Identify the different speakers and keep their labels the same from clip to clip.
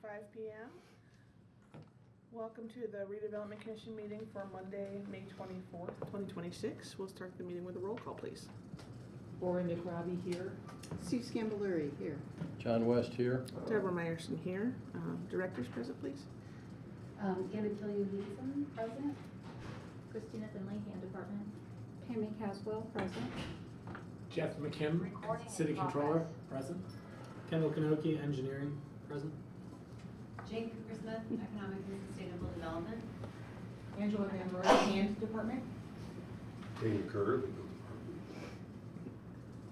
Speaker 1: 5 p.m. Welcome to the Redevelopment Commission meeting for Monday, May 24th, 2026. We'll start the meeting with a roll call, please.
Speaker 2: Rory McRobbie here.
Speaker 3: Steve Scamboluri here.
Speaker 4: John West here.
Speaker 1: Deborah Meyerson here. Directors present, please.
Speaker 5: Anna Killian-Hanson, present. Christina Finley, hand department.
Speaker 6: Tammy Caswell, present.
Speaker 7: Jeff McKim, City Controller, present. Kendall Kanoki, Engineering, present.
Speaker 8: Jane Cooper-Smith, Economic and Sustainable Development.
Speaker 6: Angela Van Roy, hand department.
Speaker 9: Dana Kerr.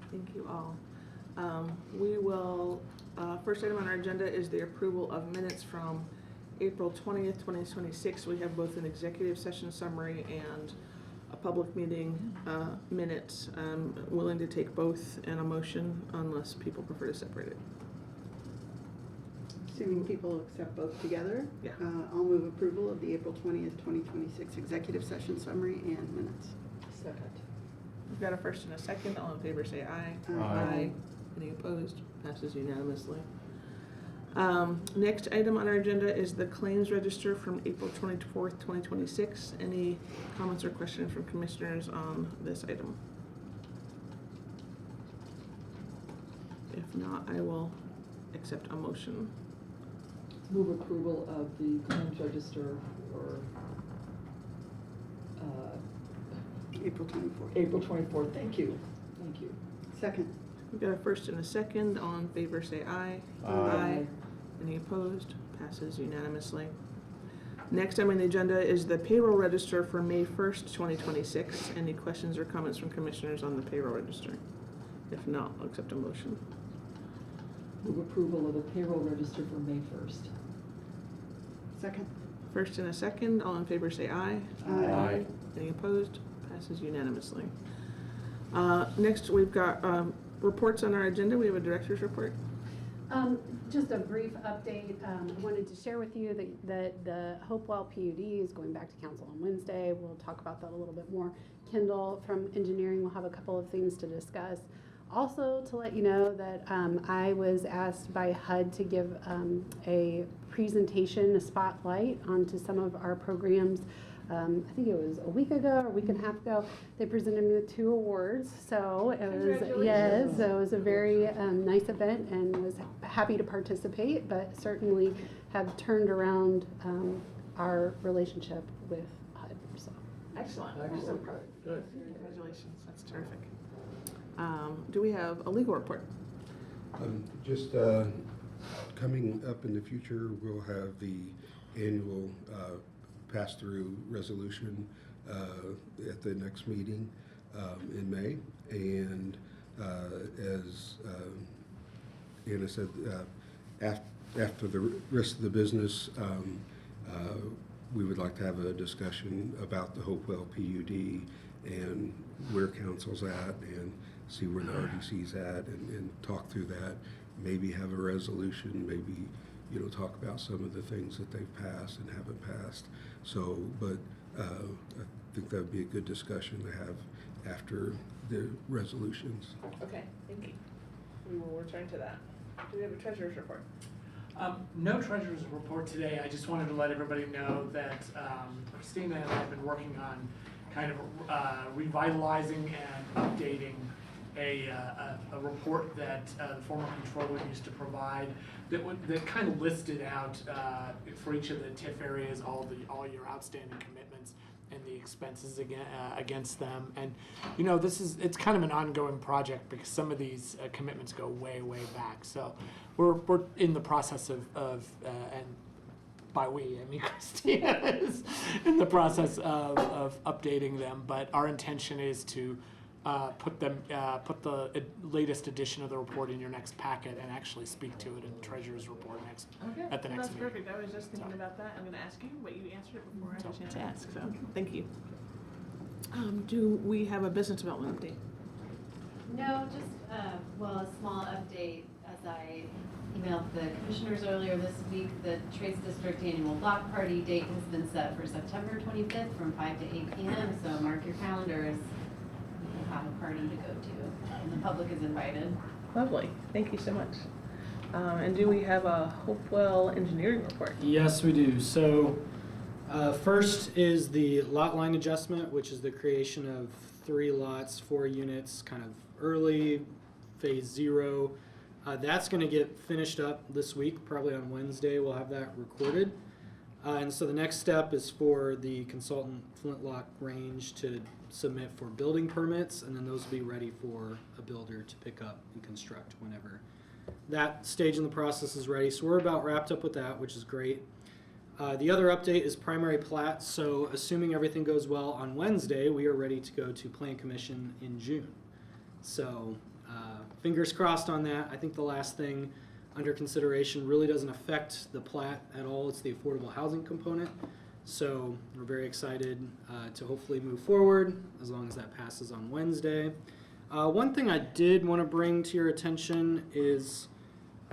Speaker 1: Thank you all. We will, first item on our agenda is the approval of minutes from April 20th, 2026. We have both an executive session summary and a public meeting minutes. I'm willing to take both in a motion unless people prefer to separate it.
Speaker 3: Assuming people accept both together,
Speaker 1: Yeah.
Speaker 3: I'll move approval of the April 20th, 2026 executive session summary and minutes.
Speaker 2: Second.
Speaker 1: We've got a first and a second. All in favor say aye.
Speaker 3: Aye.
Speaker 1: Any opposed? Passes unanimously. Next item on our agenda is the claims register from April 24th, 2026. Any comments or questions from commissioners on this item? If not, I will accept a motion.
Speaker 2: Move approval of the claims register for
Speaker 3: April 24th.
Speaker 2: April 24th. Thank you. Thank you.
Speaker 3: Second.
Speaker 1: We've got a first and a second. All in favor say aye.
Speaker 4: Aye.
Speaker 1: Any opposed? Passes unanimously. Next item on the agenda is the payroll register for May 1st, 2026. Any questions or comments from commissioners on the payroll register? If not, I'll accept a motion.
Speaker 2: Move approval of the payroll register for May 1st.
Speaker 3: Second.
Speaker 1: First and a second. All in favor say aye.
Speaker 4: Aye.
Speaker 1: Any opposed? Passes unanimously. Next, we've got reports on our agenda. We have a director's report.
Speaker 5: Just a brief update. I wanted to share with you that the Hopewell PUD is going back to council on Wednesday. We'll talk about that a little bit more. Kendall from engineering will have a couple of things to discuss. Also, to let you know that I was asked by HUD to give a presentation, a spotlight onto some of our programs. I think it was a week ago or a week and a half ago. They presented me with 2 awards. So it was, yes, so it was a very nice event and was happy to participate, but certainly have turned around our relationship with HUD. So.
Speaker 1: Excellent.
Speaker 7: Excellent. Good.
Speaker 1: Congratulations. That's terrific. Do we have a legal report?
Speaker 9: Just coming up in the future, we'll have the annual pass-through resolution at the next meeting in May. And as Anna said, after the rest of the business, we would like to have a discussion about the Hopewell PUD and where council's at and see where the RDC's at and talk through that. Maybe have a resolution, maybe, talk about some of the things that they've passed and haven't passed. So, but I think that would be a good discussion to have after the resolutions.
Speaker 1: Okay, thank you. We will return to that. Do we have a treasurer's report?
Speaker 7: No treasurer's report today. I just wanted to let everybody know that Christina and I have been working on kind of revitalizing and updating a report that the former controller used to provide that kind of listed out for each of the TIF areas all your outstanding commitments and the expenses against them. And it's kind of an ongoing project because some of these commitments go way back. So we're in the process of and by we, I mean Christina is in the process of updating them. But our intention is to put the latest edition of the report in your next packet and actually speak to it in the treasurer's report at the next
Speaker 1: That's
Speaker 7: meeting.
Speaker 1: perfect. I was just thinking about that. I'm going to ask you, but you answered it before I had a chance to ask. So thank you. Do we have a business development update?
Speaker 8: No, just, a small update. As I emailed the commissioners earlier this week, the Trace District annual block party date has been set for September 25th from 5 to 8 p.m. So mark your calendars. We'll have a party to go to, and the public is invited.
Speaker 1: Lovely. Thank you so much. And do we have a Hopewell engineering report?
Speaker 10: Yes, we do. So first is the lot line adjustment, which is the creation of 3 lots, 4 units, kind of early, phase 0. That's going to get finished up this week, probably on Wednesday. We'll have that recorded. And so the next step is for the consultant Flintlock Range to submit for building permits, and then those will be ready for a builder to pick up and construct whenever that stage in the process is ready. So we're about wrapped up with that, which is great. The other update is primary plat. So assuming everything goes well on Wednesday, we are ready to go to Plan Commission in June. So fingers crossed on that. I think the last thing under consideration really doesn't affect the plat at all. It's the affordable housing component. So we're very excited to hopefully move forward as long as that passes on Wednesday. One thing I did want to bring to your attention is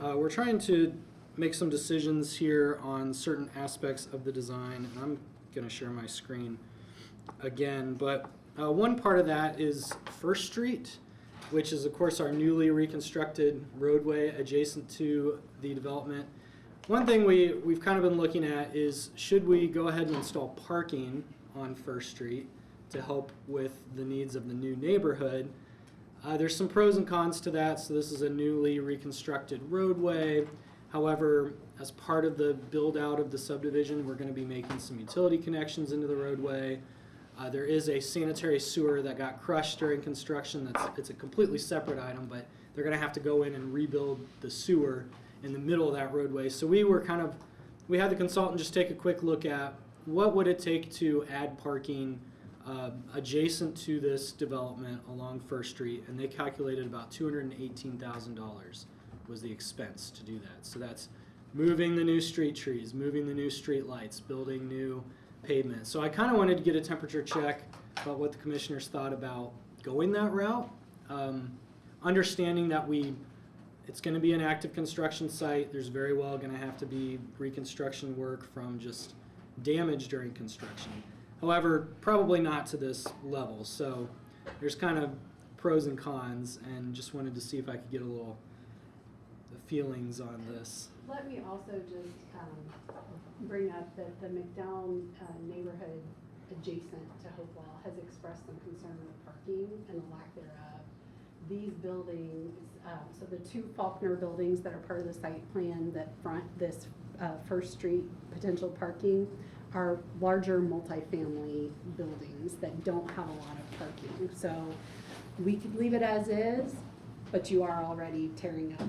Speaker 10: we're trying to make some decisions here on certain aspects of the design. And I'm going to share my screen again, but one part of that is First Street, which is of course our newly reconstructed roadway adjacent to the development. One thing we've kind of been looking at is, should we go ahead and install parking on First Street to help with the needs of the new neighborhood? There's some pros and cons to that. So this is a newly reconstructed roadway. However, as part of the build out of the subdivision, we're going to be making some utility connections into the roadway. There is a sanitary sewer that got crushed during construction. It's a completely separate item, but they're going to have to go in and rebuild the sewer in the middle of that roadway. So we had the consultant just take a quick look at what would it take to add parking adjacent to this development along First Street, and they calculated about $218,000 was the expense to do that. So that's moving the new street trees, moving the new street lights, building new pavement. So I kind of wanted to get a temperature check about what the commissioners thought about going that route, understanding that it's going to be an active construction site. There's very well going to have to be reconstruction work from just damage during construction. However, probably not to this level. So there's kind of pros and cons, and just wanted to see if I could get the feelings on this.
Speaker 5: Let me also just bring up that the McDowell neighborhood adjacent to Hopewell has expressed some concern with parking and the lack thereof. These buildings, so the 2 Faulkner buildings that are part of the site plan that front this First Street potential parking, are larger multifamily buildings that don't have a lot of parking. So we could leave it as is, but you are already tearing up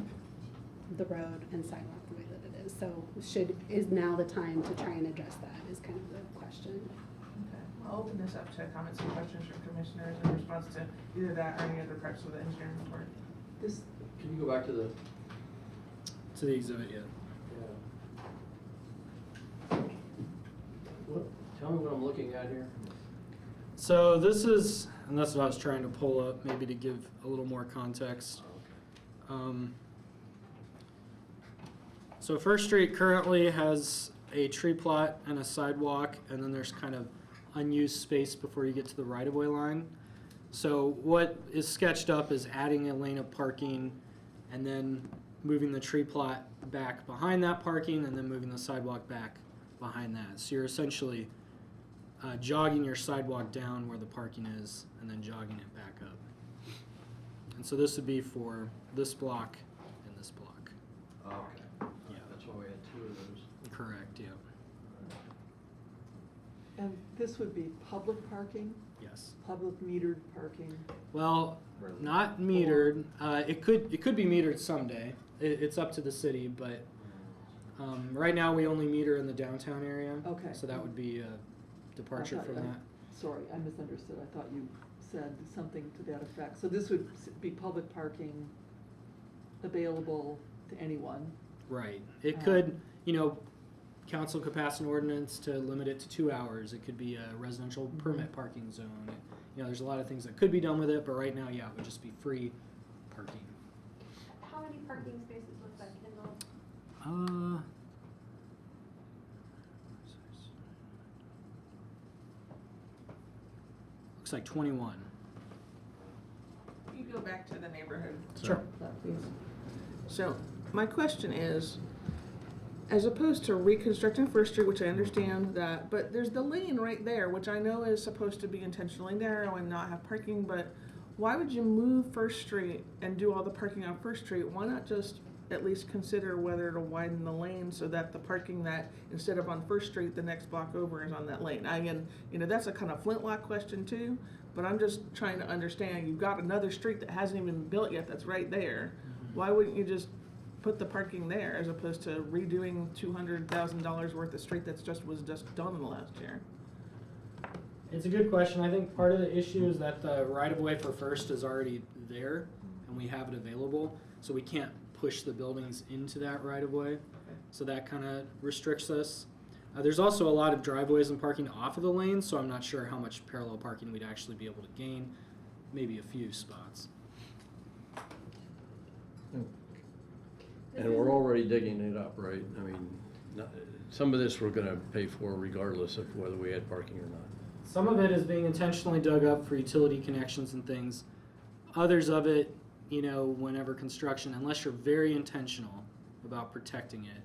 Speaker 5: the road and sidewalk the way that it is. So is now the time to try and address that is kind of the question.
Speaker 1: Okay, I'll open this up to comments and questions from commissioners in response to either that or any other parts of the engineering report.
Speaker 2: This,
Speaker 4: Can you go back to the,
Speaker 10: exhibit yet.
Speaker 4: tell me what I'm looking at here?
Speaker 10: So this is, and that's what I was trying to pull up, maybe to give a little more context. So First Street currently has a tree plot and a sidewalk, and then there's kind of unused space before you get to the right-of-way line. So what is sketched up is adding a lane of parking and then moving the tree plot back behind that parking and then moving the sidewalk back behind that. So you're essentially jogging your sidewalk down where the parking is and then jogging it back up. And so this would be for this block and this block.
Speaker 4: Oh, okay.
Speaker 10: Yeah.
Speaker 4: That's why we had 2 of those.
Speaker 10: Correct, yeah.
Speaker 2: and this would be public parking,
Speaker 10: Yes.
Speaker 2: public metered parking.
Speaker 10: Well, not metered. It could be metered someday. It's up to the city, but right now we only meter in the downtown area.
Speaker 2: Okay.
Speaker 10: So that would be a departure from that.
Speaker 2: Sorry, I misunderstood. I thought you said something to that effect. So this would be public parking available to anyone.
Speaker 10: Right. It could, council could pass an ordinance to limit it to 2 hours. It could be a residential permit parking zone. There's a lot of things that could be done with it, but right now, yeah, it would just be free parking.
Speaker 5: How many parking spaces was that, Kendall?
Speaker 10: Looks like 21.
Speaker 1: You go back to the neighborhood.
Speaker 10: Sure.
Speaker 2: That, please.
Speaker 1: So my question is, as opposed to reconstructing First Street, which I understand that, but there's the lane right there, which I know is supposed to be intentionally narrow and not have parking, but why would you move First Street and do all the parking on First Street? Why not just at least consider whether to widen the lane so that the parking that, instead of on First Street, the next block over is on that lane? Again, that's a kind of flintlock question too, but I'm just trying to understand, you've got another street that hasn't even been built yet that's right there. Why wouldn't you just put the parking there as opposed to redoing $200,000 worth of street was just done in the last year?
Speaker 10: It's a good question. I think part of the issue is that the right-of-way for First is already there, and we have it available, so we can't push the buildings into that right-of-way. So that kind of restricts us. There's also a lot of driveways and parking off of the lane, so I'm not sure how much parallel parking we'd actually be able to gain. Maybe a few spots.
Speaker 4: And we're already digging it up, right? I mean, some of this we're gonna pay for regardless of whether we had parking or not.
Speaker 10: Some of it is being intentionally dug up for utility connections and things. Others of it, whenever construction, unless you're very intentional about protecting it,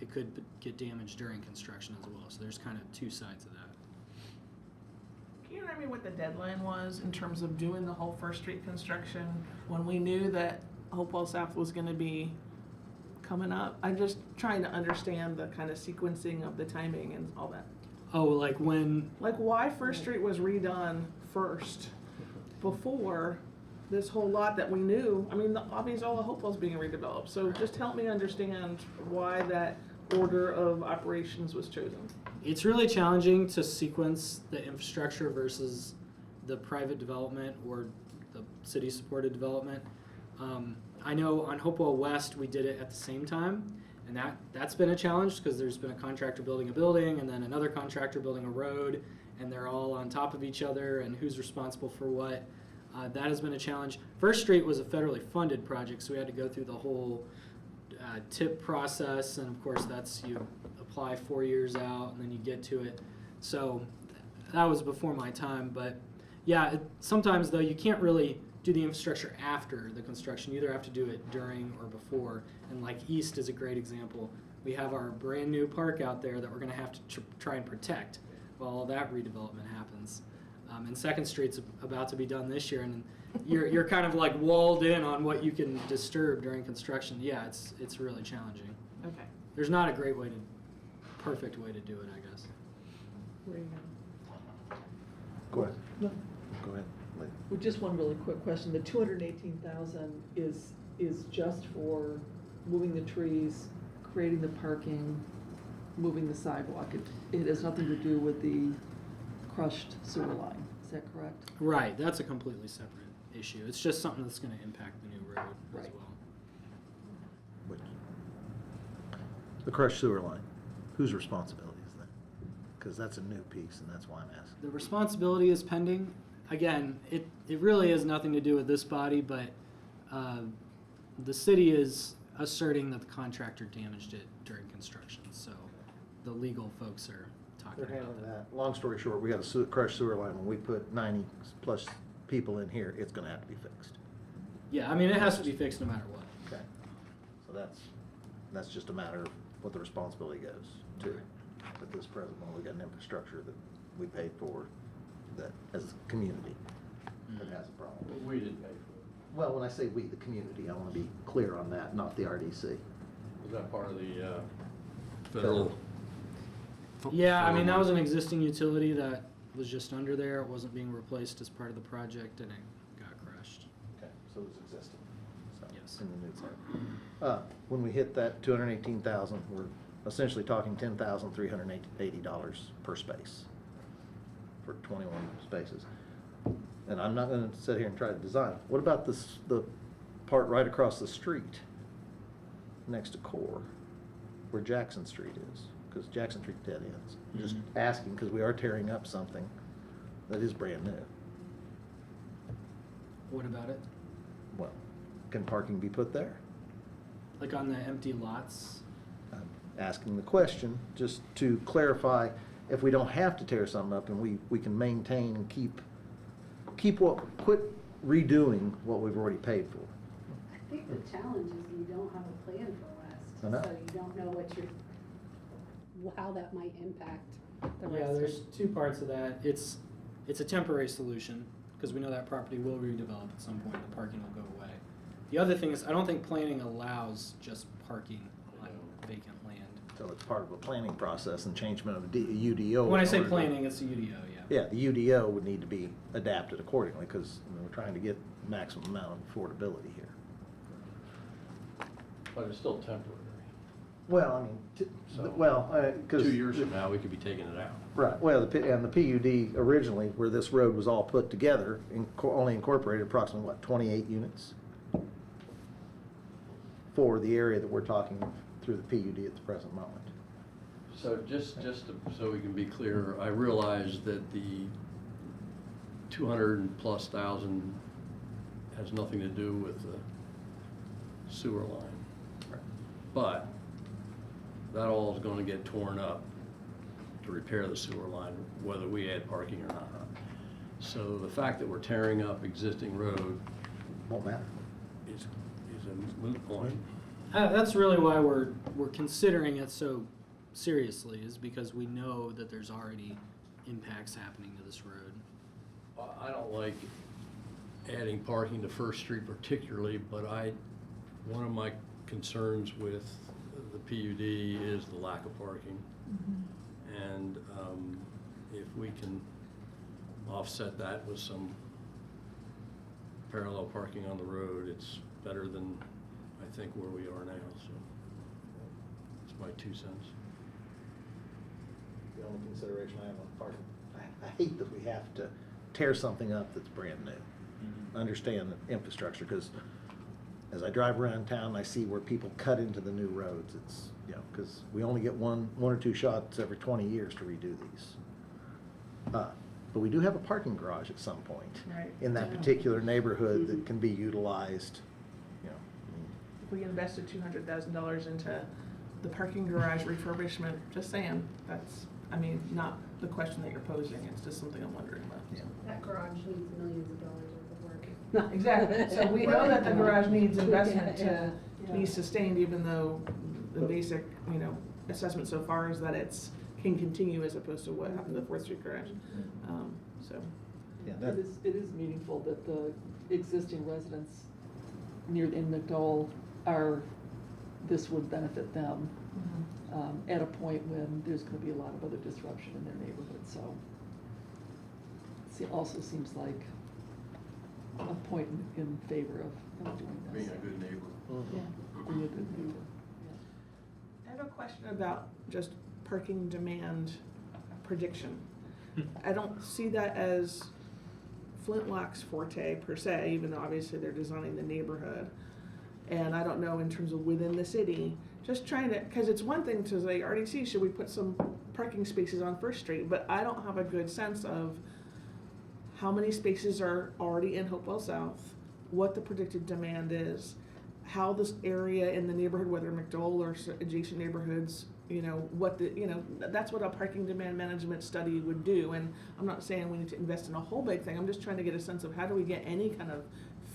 Speaker 10: it could get damaged during construction as well. So there's kind of two sides of that.
Speaker 1: Can you remind me what the deadline was in terms of doing the whole First Street construction when we knew that Hopewell South was gonna be coming up? I'm just trying to understand the kind of sequencing of the timing and all that.
Speaker 10: Oh, like when?
Speaker 1: Like why First Street was redone first before this whole lot that we knew. I mean, obviously all of Hopewell's being redeveloped. So just help me understand why that order of operations was chosen.
Speaker 10: It's really challenging to sequence the infrastructure versus the private development or the city-supported development. I know on Hopewell West we did it at the same time, and that's been a challenge because there's been a contractor building a building and then another contractor building a road, and they're all on top of each other and who's responsible for what. That has been a challenge. First Street was a federally funded project, so we had to go through the whole tip process, and of course that's you apply 4 years out and then you get to it. So that was before my time, but yeah, sometimes though you can't really do the infrastructure after the construction. You either have to do it during or before, and like East is a great example. We have our brand new park out there that we're going to have to try and protect while all that redevelopment happens. And Second Street's about to be done this year, and you're kind of like walled in on what you can disturb during construction. Yeah, it's really challenging.
Speaker 1: Okay.
Speaker 10: There's not a perfect way to do it, I guess.
Speaker 11: Go ahead. No. Go ahead.
Speaker 2: Well, just one really quick question. The 218,000 is just for moving the trees, creating the parking, moving the sidewalk. It has nothing to do with the crushed sewer line. Is that correct?
Speaker 10: Right, that's a completely separate issue. It's just something that's going to impact the new road as
Speaker 2: Right.
Speaker 10: well.
Speaker 11: Which, the crushed sewer line, whose responsibility is that? Because that's a new piece, and that's why I'm asking.
Speaker 10: The responsibility is pending. Again, it really has nothing to do with this body, but the city is asserting that the contractor damaged it during construction, so the legal folks are talking
Speaker 11: They're
Speaker 10: about
Speaker 11: handling that. Long story short, we got a crushed sewer line. When we put 90-plus people in here, it's gonna have to be fixed.
Speaker 10: Yeah, I mean, it has to be fixed no matter what.
Speaker 11: Okay. So that's just a matter of what the responsibility goes to. At this present moment, we got an infrastructure that we paid for that as a community that has a problem.
Speaker 4: We didn't pay for it.
Speaker 11: Well, when I say we, the community, I want to be clear on that, not the RDC.
Speaker 4: Was that part of the federal?
Speaker 10: Yeah, I mean, that was an existing utility that was just under there. It wasn't being replaced as part of the project, and it got crushed.
Speaker 11: Okay, so it's existing. So
Speaker 10: Yes.
Speaker 11: in the new part. When we hit that 218,000, we're essentially talking $10,380 per space for 21 spaces. And I'm not going to sit here and try to design it. What about the part right across the street next to Core, where Jackson Street is? Because Jackson Street dead ends. Just asking, because we are tearing up something that is brand new.
Speaker 10: What about it?
Speaker 11: Well, can parking be put there?
Speaker 10: Like on the empty lots?
Speaker 11: I'm asking the question just to clarify if we don't have to tear something up and we can maintain and quit redoing what we've already paid for.
Speaker 5: I think the challenge is you don't have a plan for
Speaker 11: I know.
Speaker 5: West, so you don't know how that might impact the rest.
Speaker 10: Yeah, there's two parts of that. It's a temporary solution, because we know that property will redevelop at some point, the parking will go away. The other thing is, I don't think planning allows just parking on vacant land.
Speaker 11: So it's part of a planning process and changement of UDO.
Speaker 10: When I
Speaker 11: in
Speaker 10: say
Speaker 11: order to-
Speaker 10: planning, it's a UDO, yeah.
Speaker 11: Yeah, the UDO would need to be adapted accordingly, because we're trying to get maximum amount of affordability here.
Speaker 4: But it's still temporary.
Speaker 11: Well, I mean,
Speaker 4: So-
Speaker 11: because.
Speaker 4: 2 years from now, we could be taking it out.
Speaker 11: Right, well, and the PUD originally, where this road was all put together, only incorporated approximately, 28 units? For the area that we're talking through the PUD at the present moment.
Speaker 4: So so we can be clear, I realize that the 200+ thousand has nothing to do with the sewer line. But that all is gonna get torn up to repair the sewer line, whether we add parking or not. So the fact that we're tearing up existing road
Speaker 11: Won't matter.
Speaker 4: is a moot point.
Speaker 10: That's really why we're considering it so seriously, is because we know that there's already impacts happening to this road.
Speaker 4: I don't like adding parking to First Street particularly, but one of my concerns with the PUD is the lack of parking. And if we can offset that with some parallel parking on the road, it's better than, I think, where we are now, so that's my 2 cents.
Speaker 11: The only consideration I have on parking, I hate that we have to tear something up that's brand new. Understand the infrastructure, because as I drive around town, I see where people cut into the new roads. It's, because we only get one or two shots every 20 years to redo these. But we do have a parking garage at some point.
Speaker 1: Right.
Speaker 11: In that particular neighborhood that can be utilized,
Speaker 1: If we invested $200,000 into the parking garage refurbishment, just saying, that's, not the question that you're posing, it's just something I'm wondering about.
Speaker 11: Yeah.
Speaker 5: That garage needs millions of dollars worth of work.
Speaker 1: Exactly, so we know that the garage needs investment to
Speaker 5: Yeah.
Speaker 1: be sustained, even though the basic, assessment so far is that can continue as opposed to what happened to the Fourth Street garage. So,
Speaker 11: Yeah,
Speaker 2: It is meaningful that the existing residents in McDowell this would benefit them at a point when there's gonna be a lot of other disruption in their neighborhood, so. It also seems like a point in favor of doing this.
Speaker 4: Being a good neighbor.
Speaker 2: Yeah, being a good neighbor,
Speaker 1: I have a question about just parking demand prediction. I don't see that as Flintlock's forte per se, even though obviously they're designing the neighborhood. And I don't know in terms of within the city, just trying to, because it's one thing to say, RDC, should we put some parking spaces on First Street? But I don't have a good sense of how many spaces are already in Hopewell South, what the predicted demand is, how this area in the neighborhood, whether McDowell or adjacent neighborhoods, that's what a parking demand management study would do. And I'm not saying we need to invest in a whole big thing, I'm just trying to get a sense of how do we get any kind of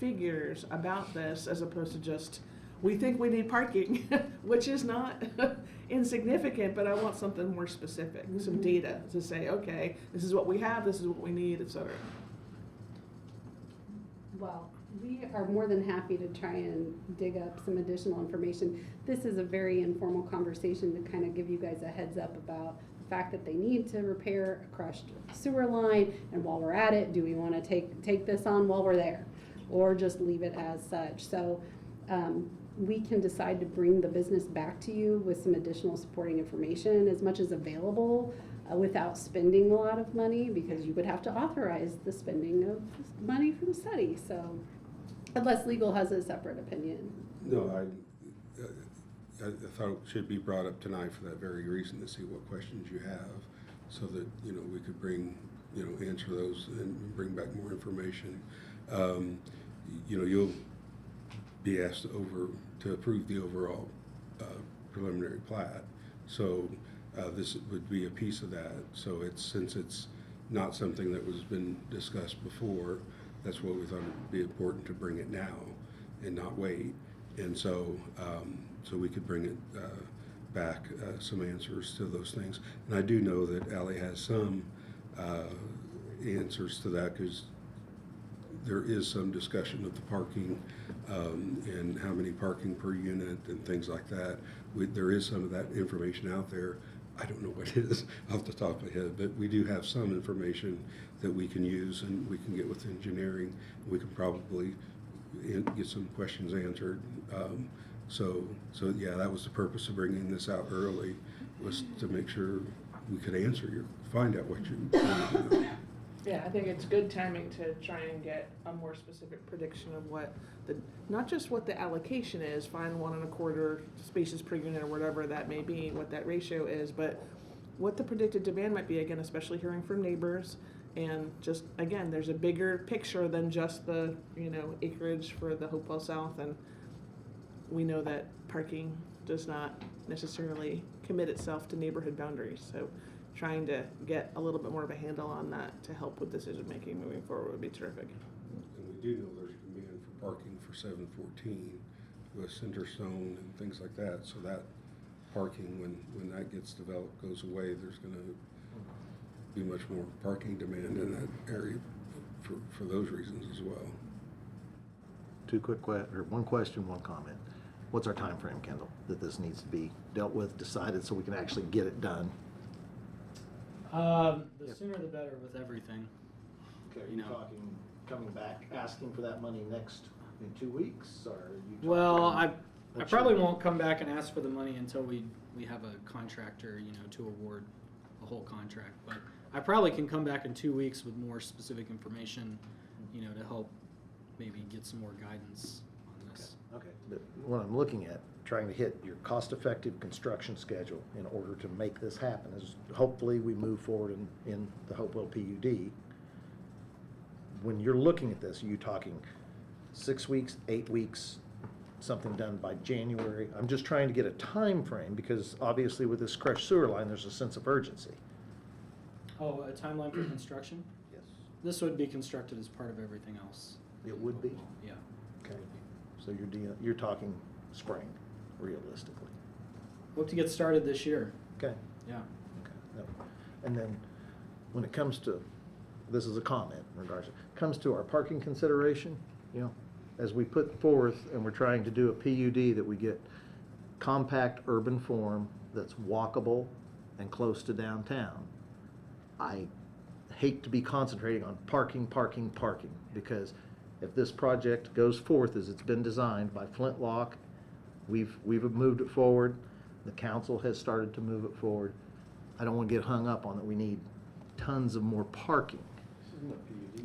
Speaker 1: figures about this as opposed to just, we think we need parking, which is not insignificant, but I want something more specific, some data to say, okay, this is what we have, this is what we need, et cetera.
Speaker 5: Well, we are more than happy to try and dig up some additional information. This is a very informal conversation to kind of give you guys a heads up about the fact that they need to repair a crushed sewer line, and while we're at it, do we want to take this on while we're there, or just leave it as such? So we can decide to bring the business back to you with some additional supporting information as much as available without spending a lot of money, because you would have to authorize the spending of money for the study. So unless legal has a separate opinion.
Speaker 9: No, I thought it should be brought up tonight for that very reason, to see what questions you have, so that, we could bring, answer those and bring back more information. You'll be asked to approve the overall preliminary plat. So this would be a piece of that. So since it's not something that was been discussed before, that's what we thought it would be important to bring it now and not wait. And so, so we could bring it back, some answers to those things. And I do know that Ally has some answers to that, because there is some discussion of the parking and how many parking per unit and things like that. There is some of that information out there. I don't know what it is off the top of my head, but we do have some information that we can use, and we can get with engineering. We can probably get some questions answered. So yeah, that was the purpose of bringing this out early, was to make sure we could find out what you wanted to know.
Speaker 1: Yeah, I think it's good timing to try and get a more specific prediction of what not just what the allocation is, find 1.25 spaces per unit or whatever that may be, what that ratio is, but what the predicted demand might be, again, especially hearing from neighbors. And just, again, there's a bigger picture than just the, acreage for the Hopewell South, and we know that parking does not necessarily commit itself to neighborhood boundaries, so trying to get a little bit more of a handle on that to help with decision-making moving forward would be terrific.
Speaker 9: And we do know there's demand for parking for 714 with Centerstone and things like that, so that parking, when that gets developed, goes away, there's gonna be much more parking demand in that area for those reasons as well.
Speaker 11: One question, one comment. What's our time frame, Kendall, that this needs to be dealt with, decided, so we can actually get it done?
Speaker 10: The sooner the better with everything.
Speaker 11: Okay,
Speaker 10: You know.
Speaker 11: talking, coming back, asking for that money in 2 weeks, or are you?
Speaker 10: Well, I
Speaker 11: What's
Speaker 10: probably
Speaker 11: your-
Speaker 10: won't come back and ask for the money until we have a contractor, to award the whole contract. But I probably can come back in 2 weeks with more specific information, to help maybe get some more guidance on this.
Speaker 11: Okay, but what I'm looking at, trying to hit your cost-effective construction schedule in order to make this happen, is hopefully we move forward in the Hopewell PUD. When you're looking at this, are you talking 6 weeks, 8 weeks, something done by January? I'm just trying to get a time frame, because obviously with this crushed sewer line, there's a sense of urgency.
Speaker 10: Oh, a timeline for construction?
Speaker 11: Yes.
Speaker 10: This would be constructed as part of everything else.
Speaker 11: It would be?
Speaker 10: Yeah.
Speaker 11: Okay. So you're talking spring, realistically.
Speaker 10: Hope to get started this year.
Speaker 11: Okay.
Speaker 10: Yeah.
Speaker 11: Okay. No. And then, when it comes to, this is a comment in regards to, comes to our parking consideration, as we put forth and we're trying to do a PUD, that we get compact urban form that's walkable and close to downtown. I hate to be concentrating on parking, because if this project goes forth as it's been designed by Flintlock, we've moved it forward, the council has started to move it forward. I don't want to get hung up on that we need tons of more parking.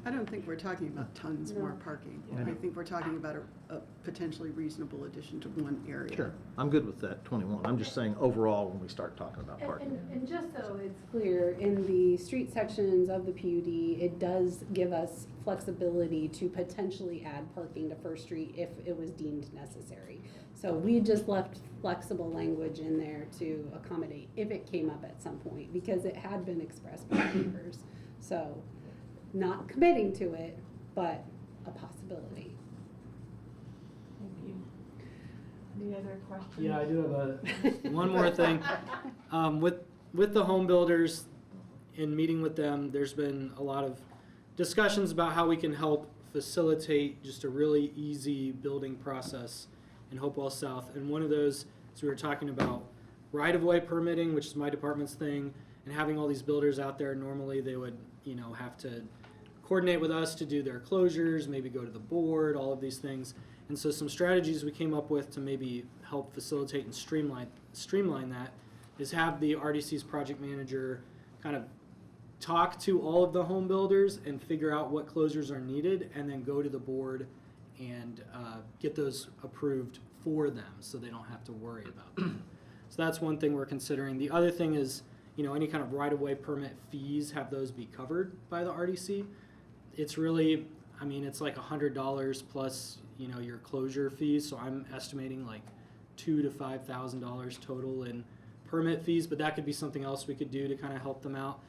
Speaker 3: I don't think we're talking about tons more parking.
Speaker 11: Yeah.
Speaker 3: I think we're talking about a potentially reasonable addition to one area.
Speaker 11: Sure, I'm good with that 21. I'm just saying overall, when we start talking about parking.
Speaker 5: And just so it's clear, in the street sections of the PUD, it does give us flexibility to potentially add parking to First Street if it was deemed necessary. So we just left flexible language in there to accommodate if it came up at some point, because it had been expressed by neighbors. So, not committing to it, but a possibility.
Speaker 1: Thank you. Any other questions?
Speaker 10: Yeah, I do have one more thing. With the home builders, in meeting with them, there's been a lot of discussions about how we can help facilitate just a really easy building process in Hopewell South. And one of those is we were talking about right-of-way permitting, which is my department's thing, and having all these builders out there. Normally they would, have to coordinate with us to do their closures, maybe go to the board, all of these things. And so some strategies we came up with to maybe help facilitate and streamline that is have the RDC's project manager kind of talk to all of the home builders and figure out what closures are needed, and then go to the board and get those approved for them so they don't have to worry about them. So that's one thing we're considering. The other thing is, any kind of right-of-way permit fees, have those be covered by the RDC. It's really, it's like $100 plus, your closure fees. So I'm estimating like $2,000 to $5,000 total in permit fees, but that could be something else we could do to kind of help them out.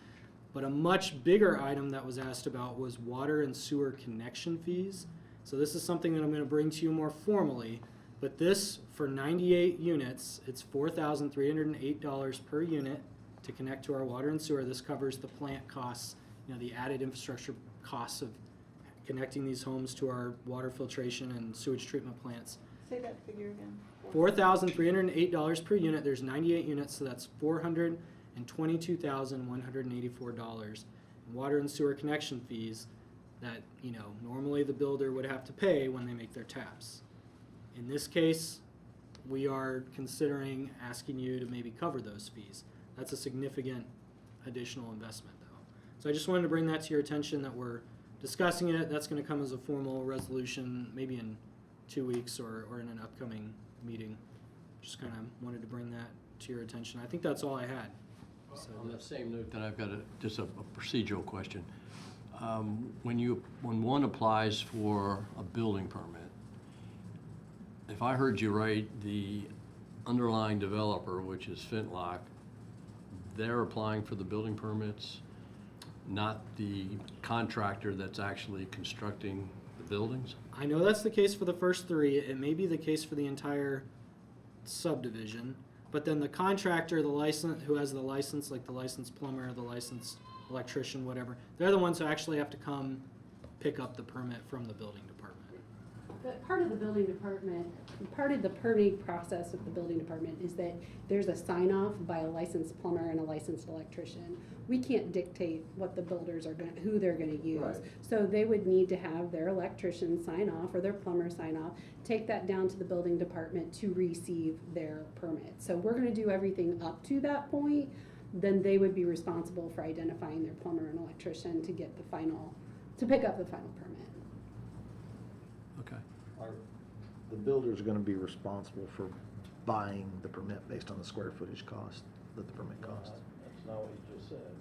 Speaker 10: But a much bigger item that was asked about was water and sewer connection fees. So this is something that I'm going to bring to you more formally, But this, for 98 units, it's $4,308 per unit to connect to our water and sewer. This covers the plant costs, the added infrastructure costs of connecting these homes to our water filtration and sewage treatment plants.
Speaker 3: Say that figure again.
Speaker 10: $4,308 per unit. There's 98 units, so that's $422,184. Water and sewer connection fees that, normally the builder would have to pay when they make their taps. In this case, we are considering asking you to maybe cover those fees. That's a significant additional investment, though. So I just wanted to bring that to your attention that we're discussing it. That's going to come as a formal resolution maybe in 2 weeks or in an upcoming meeting. Just kind of wanted to bring that to your attention. I think that's all I had. So
Speaker 4: On that same note, then I've got just a procedural question. When one applies for a building permit, if I heard you right, the underlying developer, which is Fintlock, they're applying for the building permits, not the contractor that's actually constructing the buildings?
Speaker 10: I know that's the case for the first three. It may be the case for the entire subdivision. But then the contractor, who has the license, like the licensed plumber, the licensed electrician, whatever, they're the ones who actually have to come pick up the permit from the building department.
Speaker 5: But part of the building department, part of the permitting process with the building department is that there's a sign off by a licensed plumber and a licensed electrician. We can't dictate what the builders are who they're gonna use.
Speaker 11: Right.
Speaker 5: So they would need to have their electrician sign off or their plumber sign off, take that down to the building department to receive their permit. So we're gonna do everything up to that point, then they would be responsible for identifying their plumber and electrician to get to pick up the final permit.
Speaker 4: Okay.
Speaker 11: The builder's gonna be responsible for buying the permit based on the square footage cost that the permit costs.
Speaker 4: That's not what you just said.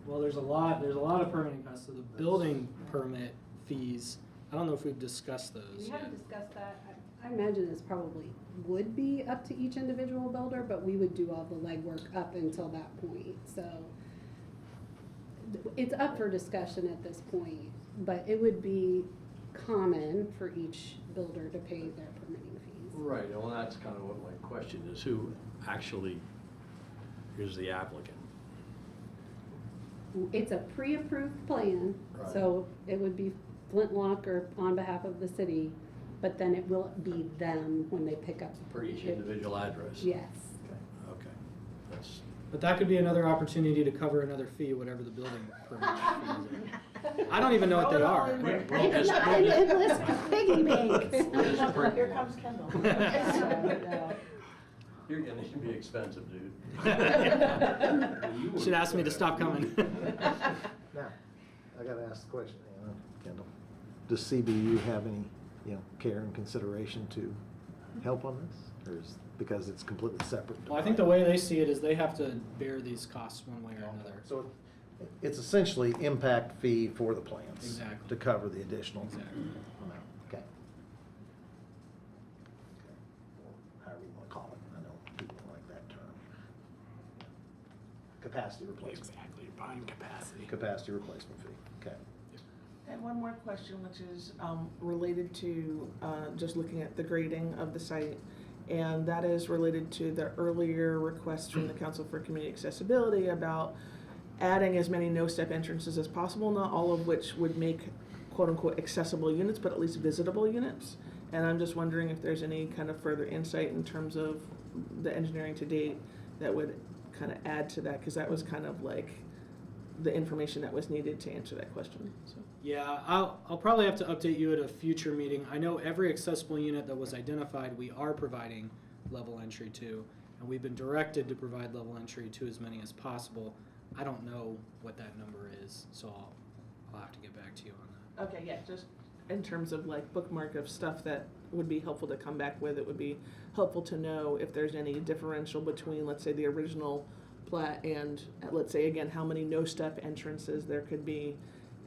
Speaker 10: Well, there's a lot of permitting costs. So the building permit fees, I don't know if we've discussed those
Speaker 5: We
Speaker 10: yet.
Speaker 5: haven't discussed that. I imagine this probably would be up to each individual builder, but we would do all the legwork up until that point. So it's up for discussion at this point, but it would be common for each builder to pay their permitting fees.
Speaker 4: Right, well, that's kind of what my question is, who actually is the applicant?
Speaker 5: It's a pre-approved plan,
Speaker 4: Right.
Speaker 5: so it would be Flintlock or on behalf of the city, but then it will be them when they pick up the
Speaker 4: For each
Speaker 5: permit.
Speaker 4: individual address?
Speaker 5: Yes.
Speaker 4: Okay, that's,
Speaker 10: But that could be another opportunity to cover another fee, whatever the building permit fees are. I don't even know what they are.
Speaker 5: It's not an endless piggy bank.
Speaker 6: Here comes Kendall.
Speaker 4: you're gonna be expensive, dude.
Speaker 10: Should ask me to stop coming.
Speaker 11: Now, I gotta ask the question, Kendall, does CBU have any, care and consideration to help on this? Or is, because it's completely separate?
Speaker 10: Well, I think the way they see it is they have to bear these costs one way or another.
Speaker 11: So it's essentially impact fee for the plants.
Speaker 10: Exactly.
Speaker 11: To cover the additional.
Speaker 10: Exactly.
Speaker 11: amount. Okay. Or however you wanna call it, I know people don't like that term. Capacity replacement.
Speaker 7: Exactly, you're buying capacity.
Speaker 11: Capacity replacement fee, okay.
Speaker 1: And one more question, which is related to just looking at the grading of the site. And that is related to the earlier request from the Council for Community Accessibility about adding as many no-step entrances as possible, not all of which would make quote-unquote accessible units, but at least visitable units. And I'm just wondering if there's any kind of further insight in terms of the engineering to date that would kind of add to that, because that was kind of like the information that was needed to answer that question, so.
Speaker 10: Yeah, I'll probably have to update you at a future meeting. I know every accessible unit that was identified, we are providing level entry to, and we've been directed to provide level entry to as many as possible. I don't know what that number is, so I'll have to get back to you on that.
Speaker 1: Okay, yeah, just in terms of like bookmark of stuff that would be helpful to come back with, it would be helpful to know if there's any differential between, let's say, the original plat and, let's say, again, how many no-step entrances there could be.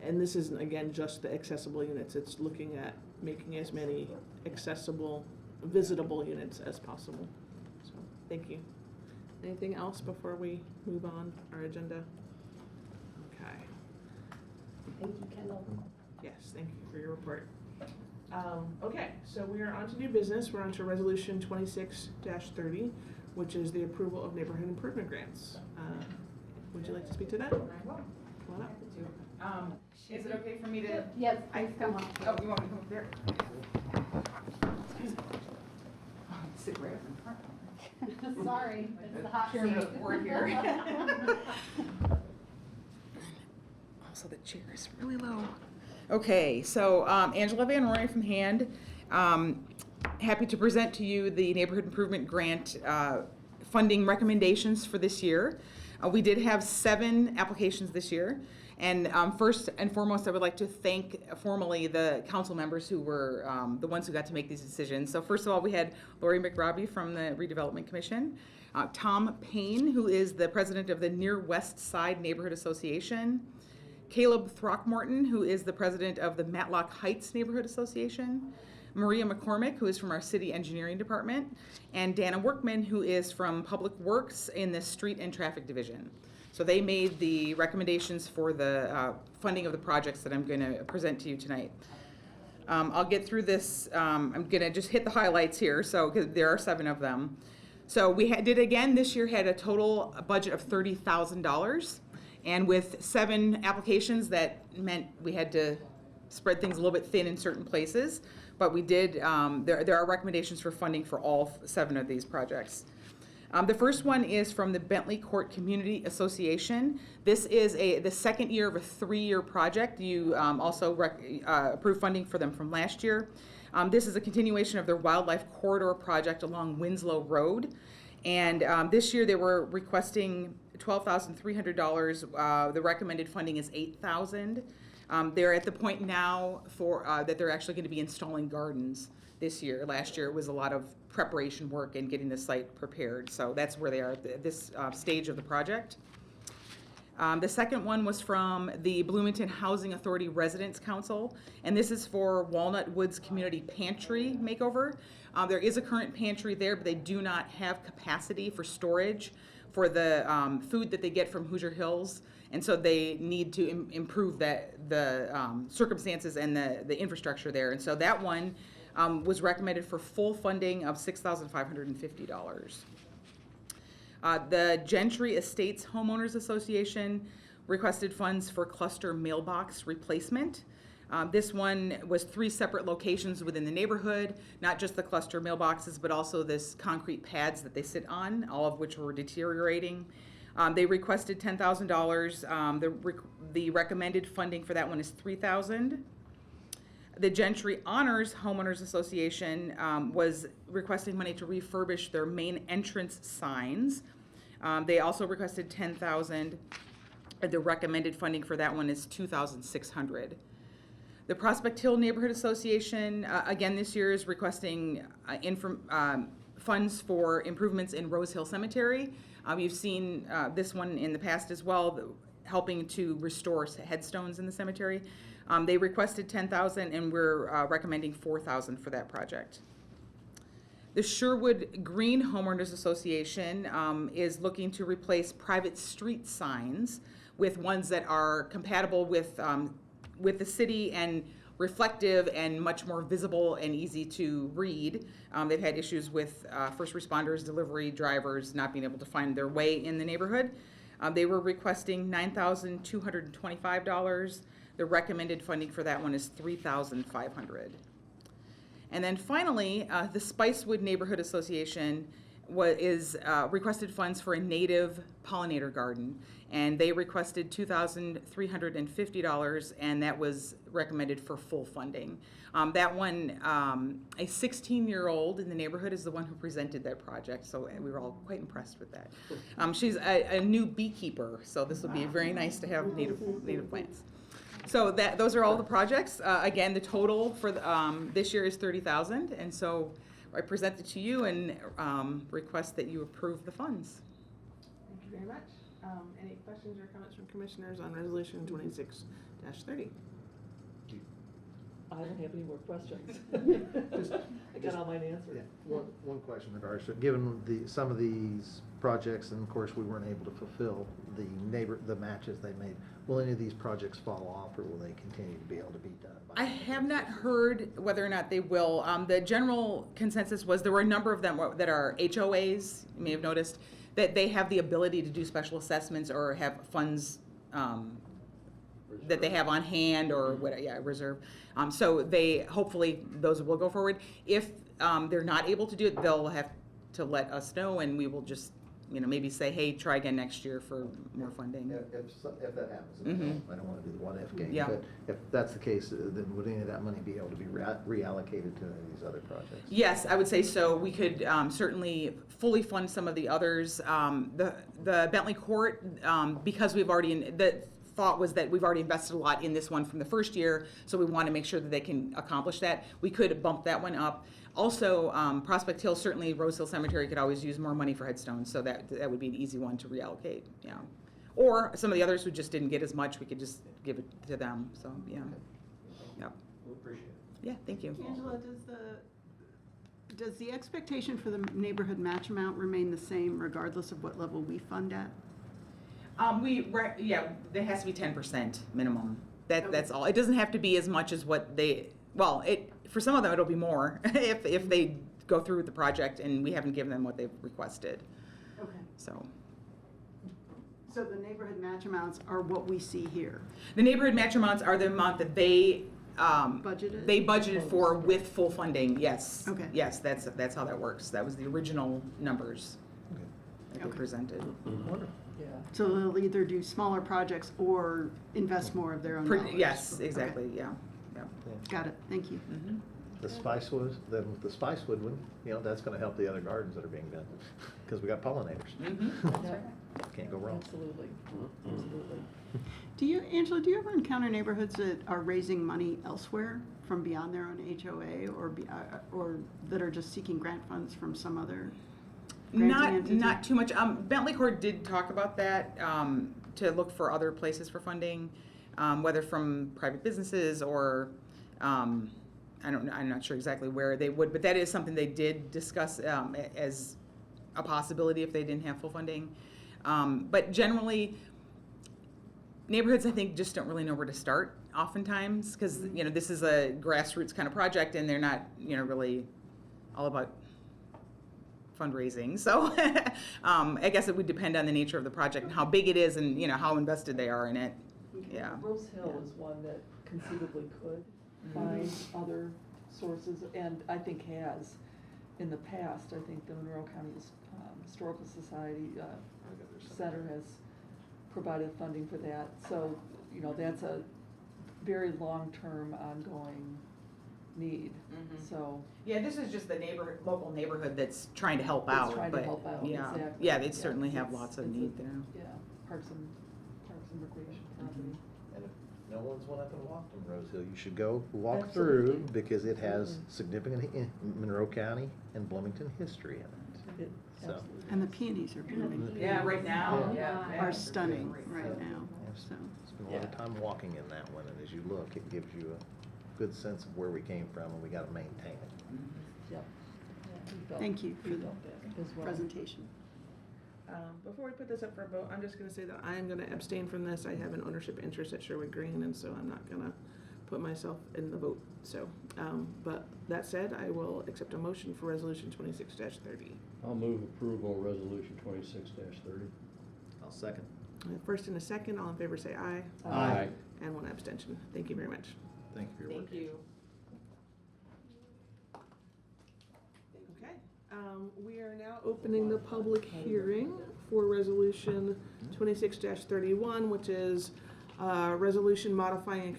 Speaker 1: And this isn't, again, just the accessible units, it's looking at making as many accessible, visitable units as possible. So, thank you. Anything else before we move on our agenda? Okay.
Speaker 5: Thank you, Kendall.
Speaker 1: Yes, thank you for your report. Okay, so we are on to new business. We're on to resolution 26-30, which is the approval of neighborhood improvement grants. Would you like to speak to that?
Speaker 6: I will.
Speaker 1: Come on up.
Speaker 6: Happy to. Is it okay for me to?
Speaker 5: Yes, please come on.
Speaker 6: Oh, you want me to come up there? Excuse me. Sit right up in front.
Speaker 5: Sorry, it's the hot
Speaker 6: Chair of the
Speaker 5: seat.
Speaker 6: board here. Also, the chair is really low. Okay, so Angela Van Roy from Hand. Happy to present to you the Neighborhood Improvement Grant funding recommendations for this year. We did have 7 applications this year. And first and foremost, I would like to thank formally the council members who were the ones who got to make these decisions. So first of all, we had Lori McRobbie from the Redevelopment Commission, Tom Payne, who is the president of the Near West Side Neighborhood Association, Caleb Throckmorton, who is the president of the Matlock Heights Neighborhood Association, Maria McCormick, who is from our city engineering department, and Dana Workman, who is from Public Works in the Street and Traffic Division. So they made the recommendations for the funding of the projects that I'm going to present to you tonight. I'll get through this. I'm going to just hit the highlights here, so because there are 7 of them. So we did again this year had a total budget of $30,000, and with 7 applications, that meant we had to spread things a little bit thin in certain places. But we did. There are recommendations for funding for all 7 of these projects. The first one is from the Bentley Court Community Association. This is the second year of a 3-year project. You also approved funding for them from last year. This is a continuation of their Wildlife Corridor project along Winslow Road. And this year they were requesting $12,300. The recommended funding is $8,000. They're at the point now for that they're actually going to be installing gardens this year. Last year it was a lot of preparation work and getting the site prepared. So that's where they are at this stage of the project. The second one was from the Bloomington Housing Authority Residents Council, and this is for Walnut Woods Community Pantry makeover. There is a current pantry there, but they do not have capacity for storage for the food that they get from Hoosier Hills, and so they need to improve the circumstances and the infrastructure there. And so that one was recommended for full funding of $6,550. The Gentry Estates Homeowners Association requested funds for cluster mailbox replacement. This one was 3 separate locations within the neighborhood, not just the cluster mailboxes, but also this concrete pads that they sit on, all of which were deteriorating. They requested $10,000. The recommended funding for that one is $3,000. The Gentry Honors Homeowners Association was requesting money to refurbish their main entrance signs. They also requested $10,000. The recommended funding for that one is $2,600. The Prospect Hill Neighborhood Association, again this year, is requesting funds for improvements in Rose Hill Cemetery. You've seen this one in the past as well, helping to restore headstones in the cemetery. They requested $10,000, and we're recommending $4,000 for that project. The Sherwood Green Homeowners Association is looking to replace private street signs with ones that are compatible with the city and reflective and much more visible and easy to read. They've had issues with first responders, delivery drivers not being able to find their way in the neighborhood. They were requesting $9,225. The recommended funding for that one is $3,500. And then finally, the Spicewood Neighborhood Association is requested funds for a native pollinator garden, and they requested $2,350, and that was recommended for full funding. That one, a 16-year-old in the neighborhood is the one who presented that project, so we were all quite impressed with that. She's a new beekeeper, so this will be very nice to have native plants. So those are all the projects. Again, the total for this year is $30,000, and so I present it to you and request that you approve the funds.
Speaker 1: Thank you very much. Any questions or comments from commissioners on resolution 26-30?
Speaker 2: I don't have any more questions.
Speaker 11: Just-
Speaker 2: I got all mine answered.
Speaker 11: Yeah, one question in regards to, given some of these projects, and of course, we weren't able to fulfill the matches they made, will any of these projects fall off, or will they continue to be able to be done?
Speaker 6: I have not heard whether or not they will. The general consensus was there were a number of them that are HOAs, you may have noticed, that they have the ability to do special assessments or have funds that they have on hand or what, reserve. So they, hopefully, those will go forward. If they're not able to do it, they'll have to let us know, and we will just, maybe say, hey, try again next year for more funding.
Speaker 11: If that happens,
Speaker 6: Mhm.
Speaker 11: I don't want to do the what-if game,
Speaker 6: Yeah.
Speaker 11: but if that's the case, then would any of that money be able to be reallocated to these other projects?
Speaker 6: Yes, I would say so. We could certainly fully fund some of the others. The Bentley Court, because we've already, the thought was that we've already invested a lot in this one from the first year, so we want to make sure that they can accomplish that. We could bump that one up. Also, Prospect Hill, certainly Rose Hill Cemetery could always use more money for headstones, so that would be an easy one to reallocate, yeah. Or some of the others who just didn't get as much, we could just give it to them, so, yeah. Yep.
Speaker 11: We appreciate it.
Speaker 6: Yeah, thank you.
Speaker 3: Angela, does the expectation for the neighborhood match amount remain the same regardless of what level we fund at?
Speaker 6: There has to be 10% minimum. That's all. It doesn't have to be as much as what for some of them it'll be more if they go through with the project and we haven't given them what they've requested.
Speaker 3: Okay.
Speaker 6: So
Speaker 3: So the neighborhood match amounts are what we see here?
Speaker 6: the neighborhood match amounts are the amount that they
Speaker 3: Budgeted?
Speaker 6: They budgeted for with full funding. Yes.
Speaker 3: Okay.
Speaker 6: Yes, that's how that works. That was the original numbers that they
Speaker 3: Okay.
Speaker 6: presented.
Speaker 11: Wonderful.
Speaker 2: Yeah.
Speaker 3: So they'll either do smaller projects or invest more of their own dollars?
Speaker 6: Yes,
Speaker 3: Okay.
Speaker 6: exactly. Yeah. Yeah.
Speaker 3: Got it, thank you.
Speaker 6: Mm-hmm.
Speaker 11: The Spicewood, then with the Spicewood one, that's gonna help the other gardens that are being done, because we got pollinators.
Speaker 6: Mm-hmm.
Speaker 2: Yeah.
Speaker 11: Can't go wrong.
Speaker 2: Absolutely, absolutely.
Speaker 3: Angela, do you ever encounter neighborhoods that are raising money elsewhere from beyond their own HOA or that are just seeking grant funds from some other granting entity?
Speaker 6: Not too much. Bentley Court did talk about that, to look for other places for funding, whether from private businesses or, I'm not sure exactly where they would, but that is something they did discuss, as a possibility if they didn't have full funding. But generally, neighborhoods, I think, just don't really know where to start oftentimes, because, this is a grassroots kind of project and they're not, really all about fundraising. So I guess it would depend on the nature of the project and how big it is and, how invested they are in it. Yeah.
Speaker 2: Rose Hill is one that conceivably could find other sources, and I think has in the past. I think the Monroe County Historical Society Center has provided funding for that. So, that's a very long-term ongoing need.
Speaker 6: Mhm.
Speaker 2: So,
Speaker 6: Yeah, this is just the local neighborhood that's trying to help
Speaker 2: It's
Speaker 6: out.
Speaker 2: trying to
Speaker 6: but
Speaker 2: help out,
Speaker 6: Yeah,
Speaker 2: exactly.
Speaker 6: yeah, they
Speaker 2: Yeah,
Speaker 6: certainly have
Speaker 2: it's-
Speaker 6: lots of
Speaker 2: it's a-
Speaker 6: need there.
Speaker 2: yeah, parks and recreation property.
Speaker 11: And if no one's went up and walked on Rose Hill, you should go walk
Speaker 2: Absolutely.
Speaker 11: through, because it has
Speaker 2: Absolutely.
Speaker 11: significant Monroe County and Bloomington history in it.
Speaker 2: It-
Speaker 11: So-
Speaker 2: absolutely.
Speaker 3: And the peonies are blooming.
Speaker 6: Yeah, right now,
Speaker 11: Yeah.
Speaker 6: yeah.
Speaker 3: Are stunning right now, so.
Speaker 11: Spend a lot of time walking in that one, and as you look, it gives you a good sense of where we came from, and we gotta maintain it.
Speaker 2: Yep. Yeah, we felt-
Speaker 3: Thank you for
Speaker 2: we
Speaker 3: the
Speaker 2: felt that as well.
Speaker 3: presentation.
Speaker 1: Before we put this up for a vote, I'm just gonna say that I am gonna abstain from this. I have an ownership interest at Sherwood Green, and so I'm not gonna put myself in the vote. So, but that said, I will accept a motion for resolution 26-30.
Speaker 4: I'll move approval of resolution 26-30.
Speaker 11: I'll second.
Speaker 1: First and a second, all in favor say aye,
Speaker 4: Aye.
Speaker 1: and one abstention. Thank you very much.
Speaker 11: Thank you for your work.
Speaker 6: Thank you.
Speaker 1: Okay, we are now opening the public hearing for resolution 26-31, which is resolution modifying and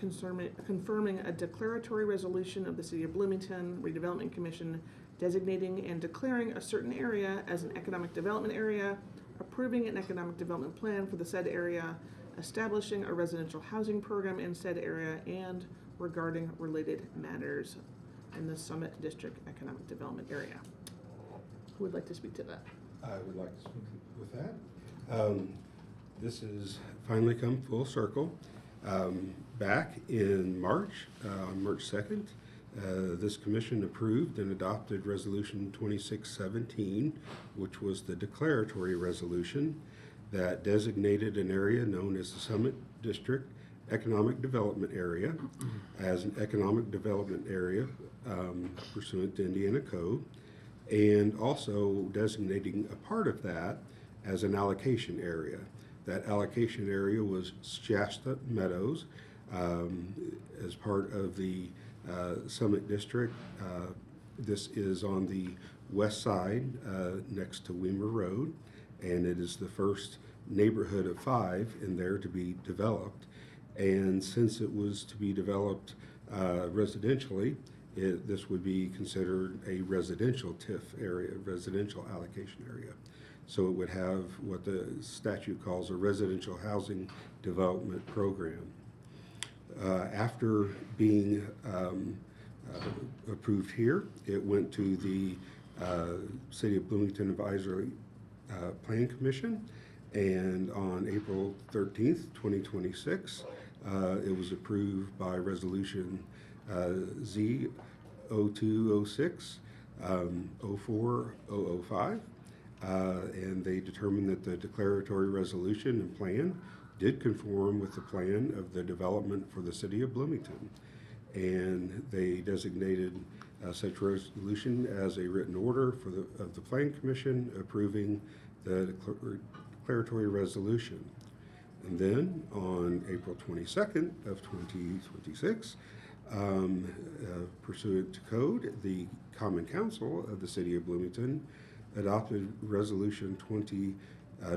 Speaker 1: confirming a declaratory resolution of the City of Bloomington Redevelopment Commission designating and declaring a certain area as an economic development area, approving an economic development plan for the said area, establishing a residential housing program in said area, and regarding related matters in the Summit District Economic Development Area. Who would like to speak to that?
Speaker 9: I would like to speak with that. This has finally come full circle. back in March, on March 2nd, this commission approved and adopted Resolution 2617, which was the declaratory resolution that designated an area known as the Summit District Economic Development Area as an economic development area pursuant to Indiana Code, and also designating a part of that as an allocation area. That allocation area was Shasta Meadows as part of the Summit District. This is on the west side next to Weimer Road, and it is the first neighborhood of 5 in there to be developed. And since it was to be developed residentially, this would be considered a residential TIF area, residential allocation area. So it would have what the statute calls a residential housing development program. After being approved here, it went to the City of Bloomington Advisory Plan Commission, and on April 13th, 2026, it was approved by Resolution Z0206 04005, and they determined that the declaratory resolution and plan did conform with the plan of the development for the City of Bloomington, and they designated such resolution as a written order of the Plan Commission approving the declaratory resolution. And then on April 22nd of 2026, pursuant to code, the Common Council of the City of Bloomington adopted Resolution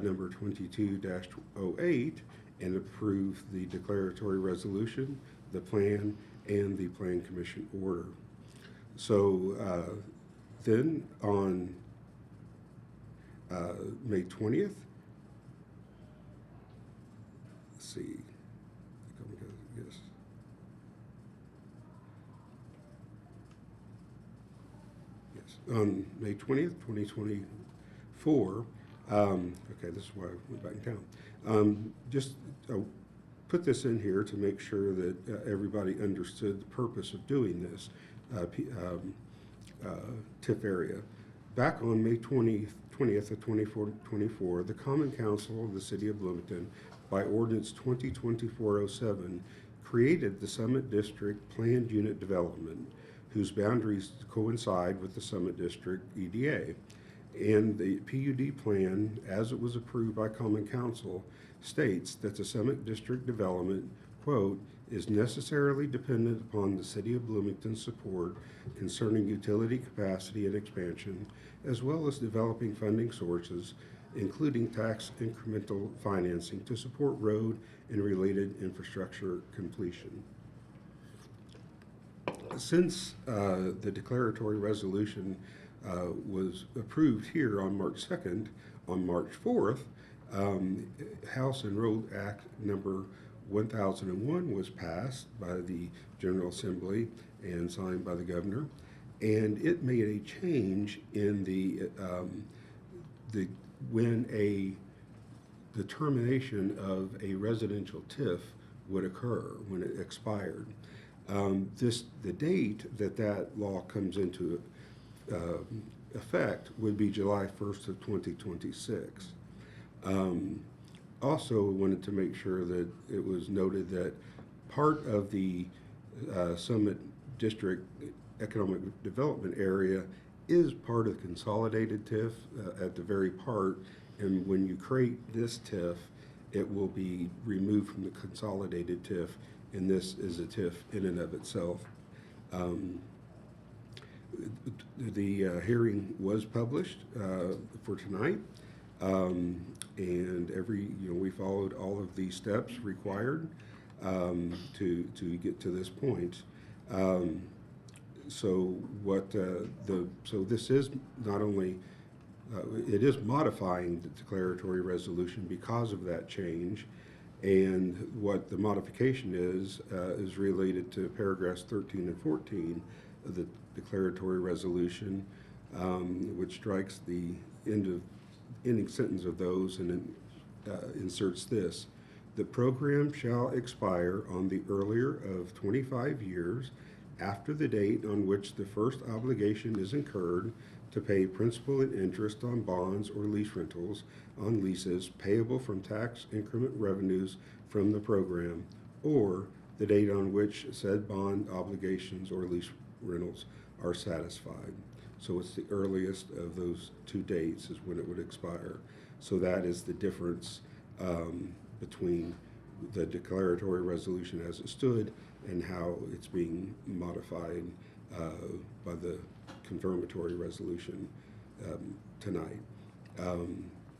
Speaker 9: number 22-08 and approved the declaratory resolution, the plan, and the Plan Commission order. So then on May 20th, let's see, yes. Yes, on May 20th, 2024, okay, this is why I went back in town. Just put this in here to make sure that everybody understood the purpose of doing this TIF area. Back on May 20th of 2024, the Common Council of the City of Bloomington, by Ordinance 2024-07, created the Summit District Planned Unit Development, whose boundaries coincide with the Summit District EDA. And the PUD plan, as it was approved by Common Council, states that the Summit District development, quote, is necessarily dependent upon the City of Bloomington's support concerning utility capacity and expansion, as well as developing funding sources, including tax incremental financing to support road and related infrastructure completion. Since the declaratory resolution was approved here on March 2nd, on March 4th, House and Road Act number 1001 was passed by the General Assembly and signed by the governor, and it made a change in when a determination of a residential TIF would occur, when it expired. The date that law comes into effect would be July 1st of 2026. Also wanted to make sure that it was noted that part of the Summit District Economic Development Area is part of the consolidated TIF at the very part, and when you create this TIF, it will be removed from the consolidated TIF, and this is a TIF in and of itself. The hearing was published for tonight, and we followed all of the steps required to get to this point. So this is not only it is modifying the declaratory resolution because of that change, and what the modification is related to paragraphs 13 and 14 of the declaratory resolution, which strikes the ending sentence of those and inserts this. The program shall expire on the earlier of 25 years after the date on which the first obligation is incurred to pay principal and interest on bonds or lease rentals on leases payable from tax increment revenues from the program, or the date on which said bond obligations or lease rentals are satisfied. So it's the earliest of those two dates is when it would expire. So that is the difference between the declaratory resolution as it stood and how it's being modified by the confirmatory resolution tonight.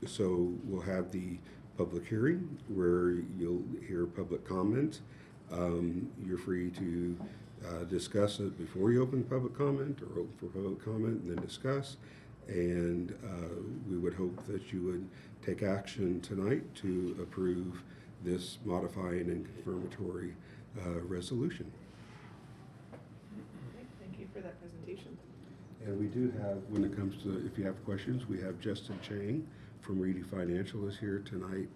Speaker 9: So we'll have the public hearing where you'll hear public comment. You're free to discuss it before you open public comment or open for public comment and then discuss. And we would hope that you would take action tonight to approve this modifying and confirmatory resolution.
Speaker 1: Thank you for that presentation.
Speaker 9: And we do have, when it comes to, if you have questions, we have Justin Chang from Reedy Financial is here tonight,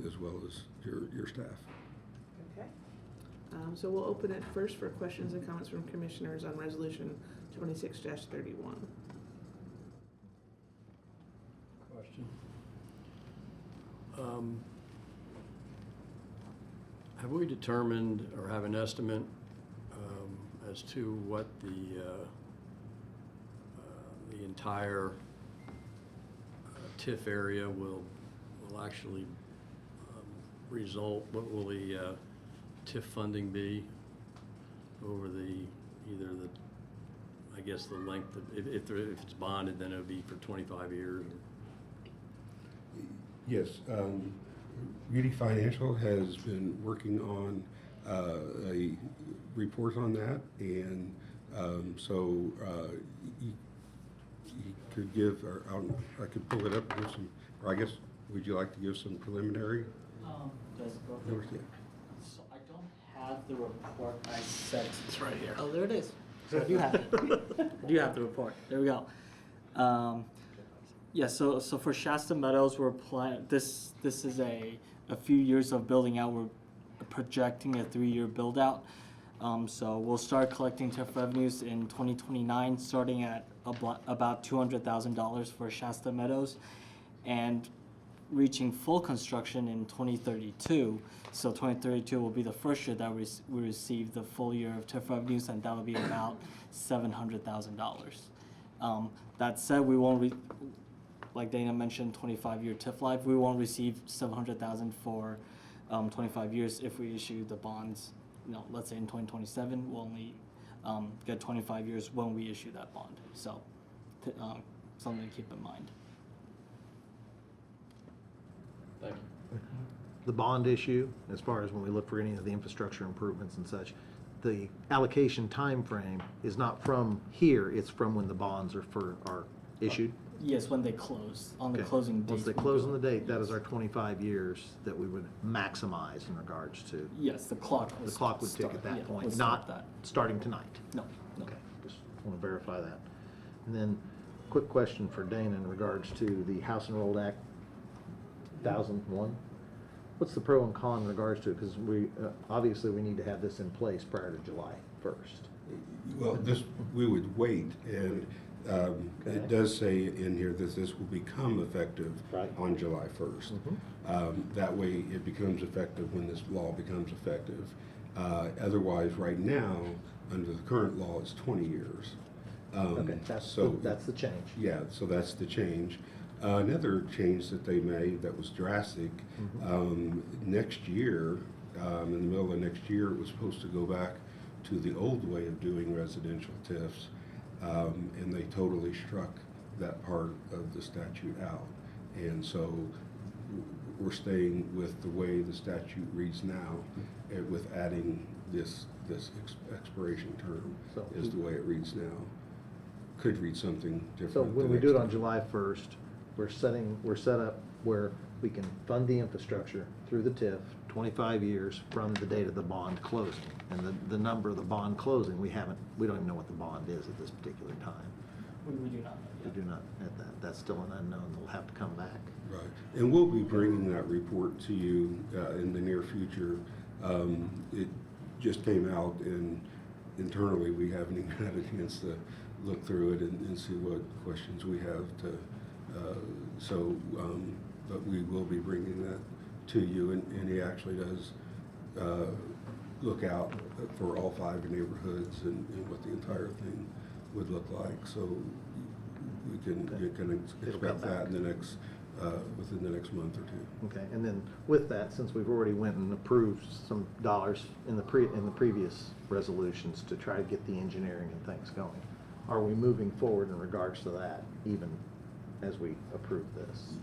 Speaker 9: as well as your staff.
Speaker 1: Okay. So we'll open it first for questions and comments from commissioners on Resolution 26-31.
Speaker 4: Question. Have we determined or have an estimate as to what the entire TIF area will actually result? What will the TIF funding be over either the, I guess the length of, if it's bonded, then it would be for 25 years?
Speaker 9: Yes, Reedy Financial has been working on a report on that, and so you could give, or I could pull it up and give some, or I guess, would you like to give some preliminary?
Speaker 12: Just go
Speaker 9: numbers?
Speaker 12: ahead. So I don't have the report I sent.
Speaker 7: It's right here.
Speaker 12: Oh, there it is. So I do have it. I do have the report. There we go. Yeah. So for Shasta Meadows, we're this is a few years of building out. We're projecting a 3-year build out. So we'll start collecting TIF revenues in 2029, starting at about $200,000 for Shasta Meadows, and reaching full construction in 2032. So 2032 will be the first year that we receive the full year of TIF revenues, and that will be about $700,000. That said, we won't, like Dana mentioned, 25-year TIF life. We won't receive $700,000 for 25 years if we issue the bonds. Let's say in 2027, we'll only get 25 years when we issue that bond. So something to keep in mind.
Speaker 4: Thank you.
Speaker 11: The bond issue, as far as when we look for any of the infrastructure improvements and such, the allocation time frame is not from here, it's from when the bonds are issued?
Speaker 12: Yes, when they close, on the
Speaker 11: Okay.
Speaker 12: closing date.
Speaker 11: Once they close on the date, that is our 25 years that we would maximize in regards to.
Speaker 12: Yes, the clock.
Speaker 11: The clock would tick at that
Speaker 12: would
Speaker 11: point,
Speaker 12: start
Speaker 11: not
Speaker 12: that.
Speaker 11: starting tonight.
Speaker 12: No.
Speaker 11: Okay, just want to verify that. And then, quick question for Dana in regards to the House Enrolled Act 1001. What's the pro and con in regards to it? Because we, obviously, we need to have this in place prior to July 1st.
Speaker 9: Well, we would wait, and it does say in here that this will become effective
Speaker 11: Right.
Speaker 9: on July 1st. That way, it becomes effective when this law becomes effective. Otherwise, right now, under the current law, it's 20 years.
Speaker 11: Okay, that's the change.
Speaker 9: Yeah, so that's the change. Another change that they made that was drastic, next year, in the middle of next year, it was supposed to go back to the old way of doing residential TIFs, and they totally struck that part of the statute out. And so we're staying with the way the statute reads now, with adding this expiration term
Speaker 11: So-
Speaker 9: is the way it reads now. Could read something different.
Speaker 11: So when
Speaker 9: the
Speaker 11: we do it
Speaker 9: next
Speaker 11: on
Speaker 9: time.
Speaker 11: July 1st, we're set up where we can fund the infrastructure through the TIF, 25 years from the date of the bond closing. And the number of the bond closing, we don't even know what the bond is at this particular time.
Speaker 12: We do not know
Speaker 11: We
Speaker 12: yet.
Speaker 11: do not, that's still an unknown, they'll have to come back.
Speaker 9: Right, and we'll be bringing that report to you in the near future. It just came out, and internally, we haven't even had a chance to look through it and see what questions we have to, but we will be bringing that to you, and he actually does look out for all 5 neighborhoods and what the entire thing would look like, so you can
Speaker 11: It'll come
Speaker 9: expect that
Speaker 11: back.
Speaker 9: in the next, within the next month or two.
Speaker 11: Okay, and then with that, since we've already went and approved some dollars in the previous resolutions to try to get the engineering and things going, are we moving forward in regards to that, even as we approve this?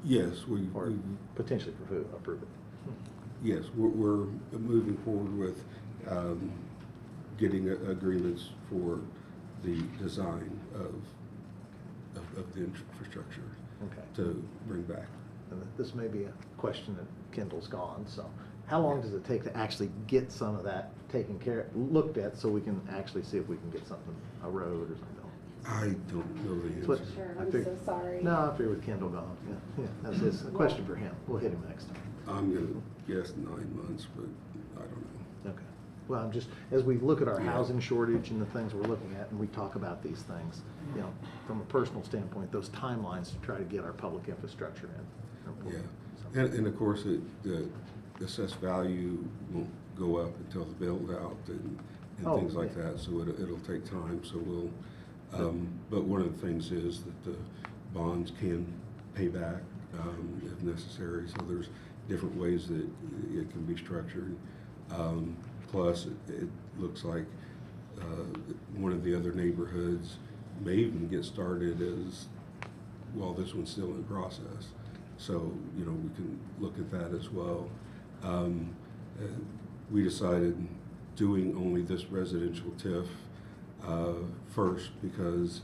Speaker 9: Yes,
Speaker 11: Or potentially approve it?
Speaker 9: yes, we're moving forward with getting agreements for the design of the infrastructure
Speaker 11: Okay.
Speaker 9: to bring back.
Speaker 11: And this may be a question that Kendall's gone, so how long does it take to actually get some of that taken care, looked at, so we can actually see if we can get something, a road or something?
Speaker 9: I don't know the
Speaker 11: What-
Speaker 9: answer.
Speaker 5: Sure,
Speaker 11: I
Speaker 5: I'm
Speaker 11: fig-
Speaker 5: so sorry.
Speaker 11: No, I figured with Kendall gone, yeah, that's just a question for him, we'll hit him next time.
Speaker 9: I'm gonna guess 9 months, but I don't know.
Speaker 11: Okay. Well, I'm just, as we look at our
Speaker 9: Yeah.
Speaker 11: housing shortage and the things we're looking at, and we talk about these things, you know, from a personal standpoint, those timelines to try to get our public infrastructure in. are important.
Speaker 9: Yeah, and of course, the assessed value won't go up until the build out and
Speaker 11: Oh,
Speaker 9: things like
Speaker 11: yeah.
Speaker 9: that, so it'll take time, so we'll, but one of the things is that the bonds can pay back if necessary, so there's different ways that it can be structured. Plus, it looks like one of the other neighborhoods may even get started as, well, this one's still in process. So, you know, we can look at that as well. We decided doing only this residential TIF first because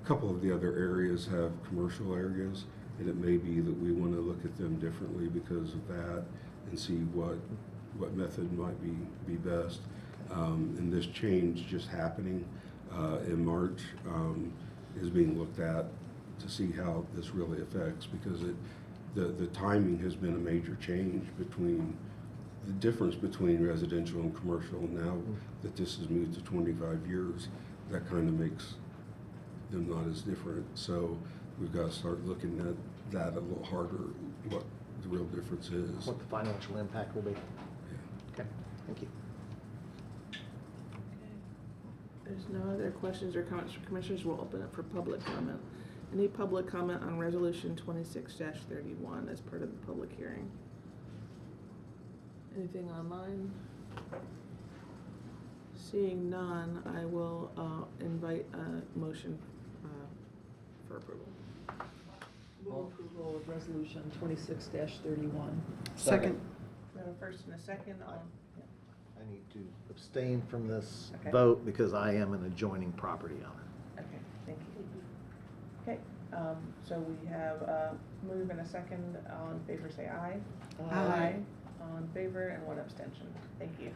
Speaker 9: couple of the other areas have commercial areas, and it may be that we want to look at them differently because of that and see what method might be best. And this change just happening in March is being looked at to see how this really affects, because the timing has been a major change between the difference between residential and commercial. Now that this has moved to 25 years, that kind of makes them not as different. So we've got to start looking at that a little harder, what the real difference is.
Speaker 11: What the financial impact will be.
Speaker 9: Yeah.
Speaker 11: Okay, thank you.
Speaker 1: There's no other questions or comments from commissioners. We'll open up for public comment. Any public comment on resolution 26-31 as part of the public hearing? Anything online? Seeing none, I will invite a motion for approval.
Speaker 2: Move approval of resolution 26-31.
Speaker 3: Second.
Speaker 1: We have a first and a second.
Speaker 11: I need to abstain from this
Speaker 1: Okay.
Speaker 11: vote because I am an adjoining property owner.
Speaker 1: Okay, thank you. Okay, so we have a move and a second. All in favor say aye.
Speaker 3: Aye.
Speaker 1: All in favor and 1 abstention. Thank you.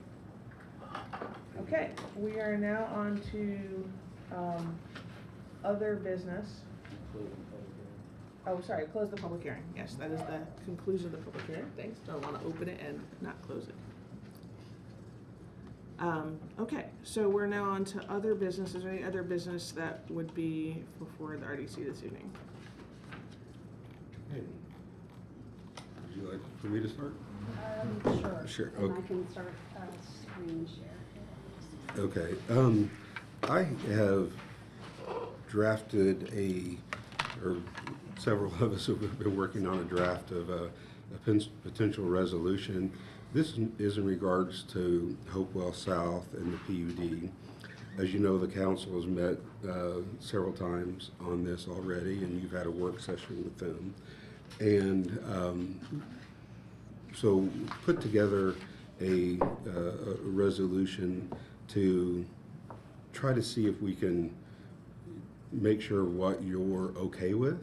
Speaker 1: Okay, we are now on to other business. Oh, sorry, close the public hearing. Yes, that is the conclusion of the public hearing. Thanks. Don't want to open it and not close it. Okay, so we're now on to other business. Is there any other business that would be before the RDC this evening?
Speaker 9: Hey, would you like for me to start?
Speaker 5: Sure.
Speaker 9: Sure,
Speaker 5: And I
Speaker 9: okay.
Speaker 5: can start screen share.
Speaker 9: Okay, I have drafted or several of us have been working on a draft of a potential resolution. This is in regards to Hopewell South and the PUD. As you know, the council has met several times on this already, and you've had a work session with them. And so put together a resolution to try to see if we can make sure what you're okay with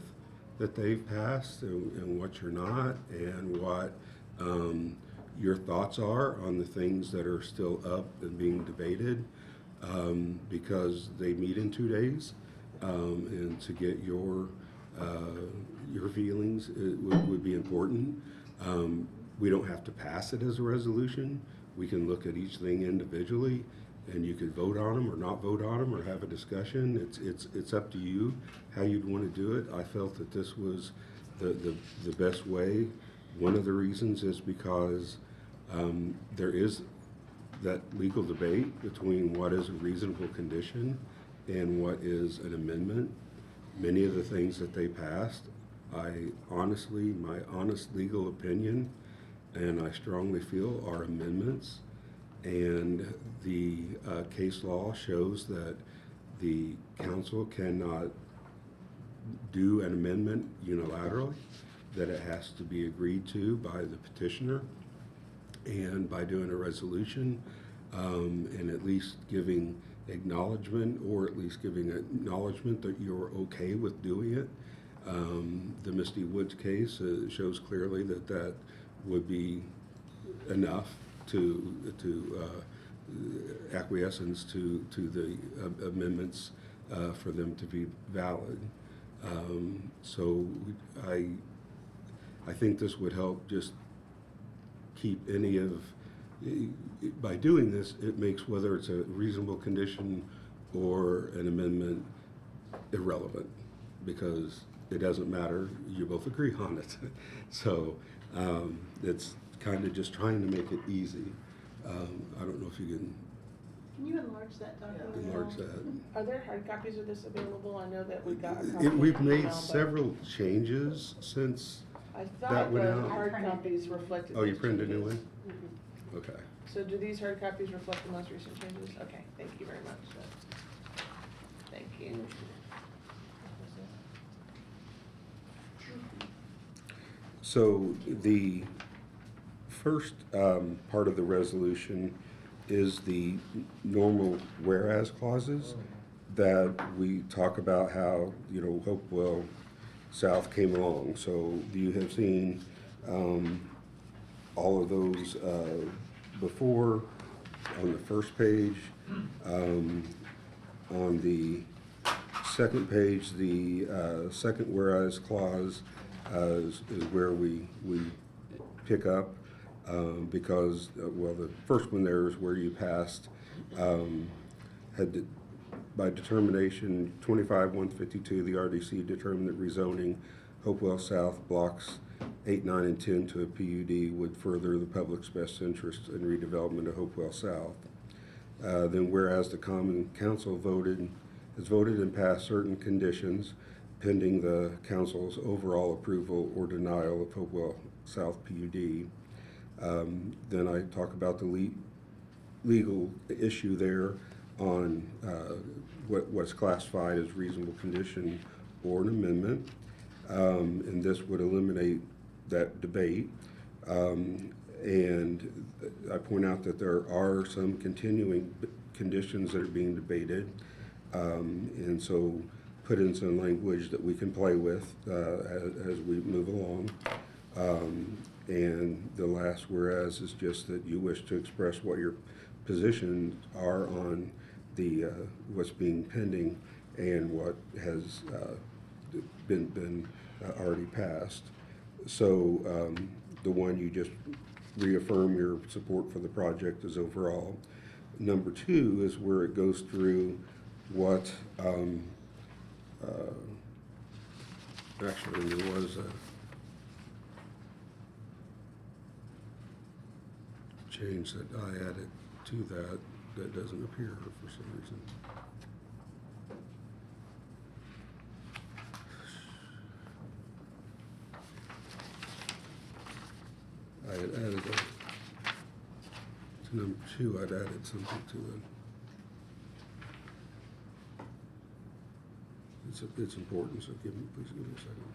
Speaker 9: that they've passed and what you're not, and what your thoughts are on the things that are still up and being debated. because they meet in 2 days, and to get your feelings would be important. We don't have to pass it as a resolution. We can look at each thing individually, and you could vote on them or not vote on them or have a discussion. It's up to you how you'd want to do it. I felt that this was the best way. One of the reasons is because there is that legal debate between what is a reasonable condition and what is an amendment. Many of the things that they passed, my honest legal opinion, and I strongly feel are amendments. And the case law shows that the council cannot do an amendment unilaterally, that it has to be agreed to by the petitioner, and by doing a resolution, and at least giving acknowledgement, or at least giving acknowledgement that you're okay with doing it. The Misty Woods case shows clearly that that would be enough to acquiescence to the amendments for them to be valid. So I think this would help just keep any of, by doing this, it makes whether it's a reasonable condition or an amendment irrelevant, because it doesn't matter, you both agree on it. So it's kind of just trying to make it easy. I don't know if you can
Speaker 3: Can you enlarge that document?
Speaker 9: enlarge that.
Speaker 1: Are there hard copies of this available? I know that we got a copy.
Speaker 9: We've
Speaker 1: in the
Speaker 9: made
Speaker 1: email, but
Speaker 9: several changes since,
Speaker 1: I
Speaker 9: that
Speaker 1: thought
Speaker 9: went
Speaker 1: the
Speaker 9: out.
Speaker 1: hard copies reflected.
Speaker 9: oh, you
Speaker 1: those
Speaker 9: printed a new
Speaker 1: changes.
Speaker 9: one?
Speaker 1: Mhm.
Speaker 9: Okay.
Speaker 1: So do these hard copies reflect the most recent changes? Okay, thank you very much. Thank you.
Speaker 9: So the first part of the resolution is the normal whereas clauses that we talk about how, Hopewell South came along. So you have seen all of those before on the first page. On the second page, the second whereas clause is where we pick up, because, the first one there is where you passed, by determination 25-152, the RDC determined that rezoning Hopewell South blocks 8, 9, and 10 to a PUD would further the public's best interest in redevelopment of Hopewell South. Then whereas the Common Council has voted and passed certain conditions pending the council's overall approval or denial of Hopewell South PUD. Then I talk about the legal issue there on what's classified as reasonable condition or an amendment. And this would eliminate that debate. And I point out that there are some continuing conditions that are being debated. And so put in some language that we can play with as we move along. And the last whereas is just that you wish to express what your positions are on the what's being pending and what has been already passed. So the one you just reaffirm your support for the project is overall. Number 2 is where it goes through what actually there was a change that I added to that doesn't appear for some reason. I had added to number 2, I'd added something to it. It's important, so please give me a second.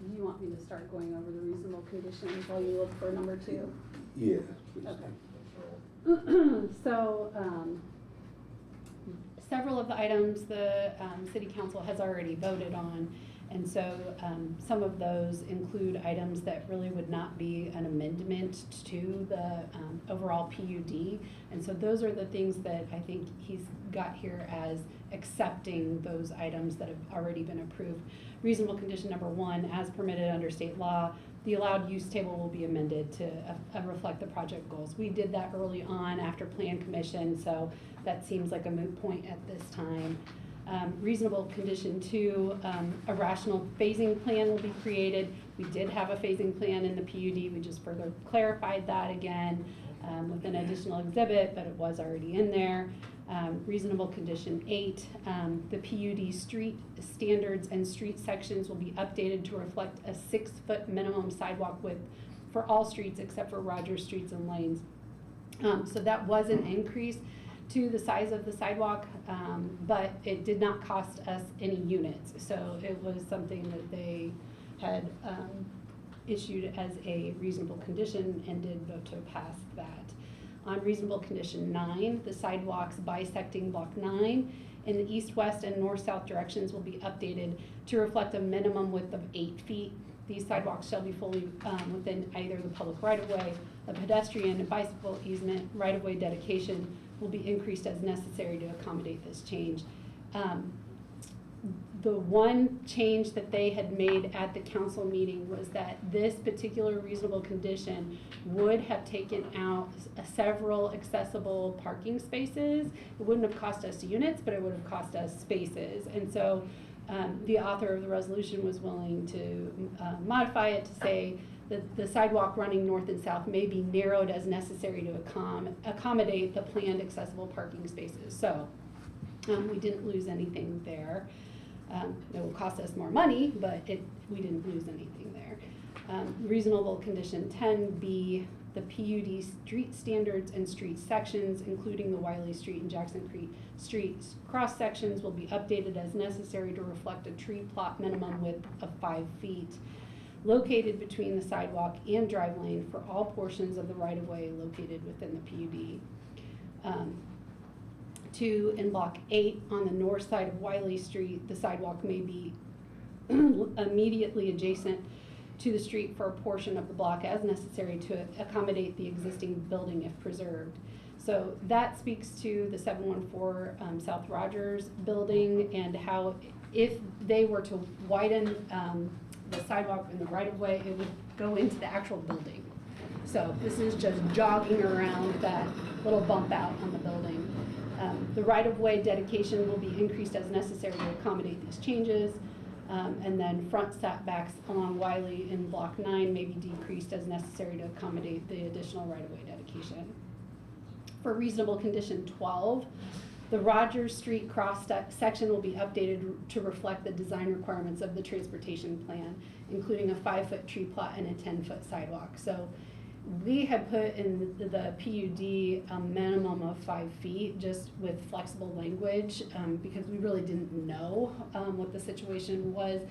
Speaker 5: Do you want me to start going over the reasonable conditions while you look for number 2?
Speaker 9: Yeah. Please.
Speaker 5: Okay. So, several of the items the city council has already voted on. And so some of those include items that really would not be an amendment to the overall PUD. And so those are the things that I think he's got here as accepting those items that have already been approved. Reasonable condition number 1, as permitted under state law, the allowed use table will be amended to reflect the project goals. We did that early on after Plan Commission, so that seems like a moot point at this time. Reasonable condition 2, a rational phasing plan will be created. We did have a phasing plan in the PUD. We just further clarified that again with an additional exhibit, but it was already in there. Reasonable condition 8, the PUD street standards and street sections will be updated to reflect a 6-foot minimum sidewalk width for all streets except for Rogers streets and lanes. So that was an increase to the size of the sidewalk, but it did not cost us any units. So it was something that they had issued as a reasonable condition and did vote to pass that. On reasonable condition 9, the sidewalks bisecting block 9 in the east, west, and north-south directions will be updated to reflect a minimum width of 8 feet. These sidewalks shall be fully within either the public right-of-way, a pedestrian and bicycle easement, right-of-way dedication will be increased as necessary to accommodate this change. The one change that they had made at the council meeting was that this particular reasonable condition would have taken out several accessible parking spaces. It wouldn't have cost us units, but it would have cost us spaces. And so the author of the resolution was willing to modify it to say that the sidewalk running north and south may be narrowed as necessary to accommodate the planned accessible parking spaces. So we didn't lose anything there. It will cost us more money, but we didn't lose anything there. Reasonable condition 10B, the PUD street standards and street sections, including the Wiley Street and Jackson Creek Street cross sections, will be updated as necessary to reflect a tree plot minimum width of 5 feet, located between the sidewalk and drive lane for all portions of the right-of-way located within the PUD. 2, in block 8 on the north side of Wiley Street, the sidewalk may be immediately adjacent to the street for a portion of the block as necessary to accommodate the existing building if preserved. So that speaks to the 714 South Rogers building and how if they were to widen the sidewalk in the right-of-way, it would go into the actual building. So this is just jogging around that little bump out on the building. The right-of-way dedication will be increased as necessary to accommodate these changes. And then front setbacks along Wiley in block 9 may be decreased as necessary to accommodate the additional right-of-way dedication. For reasonable condition 12, the Rogers Street cross section will be updated to reflect the design requirements of the transportation plan, including a 5-foot tree plot and a 10-foot sidewalk. So we had put in the PUD a minimum of 5 feet just with flexible language because we really didn't know what the situation was.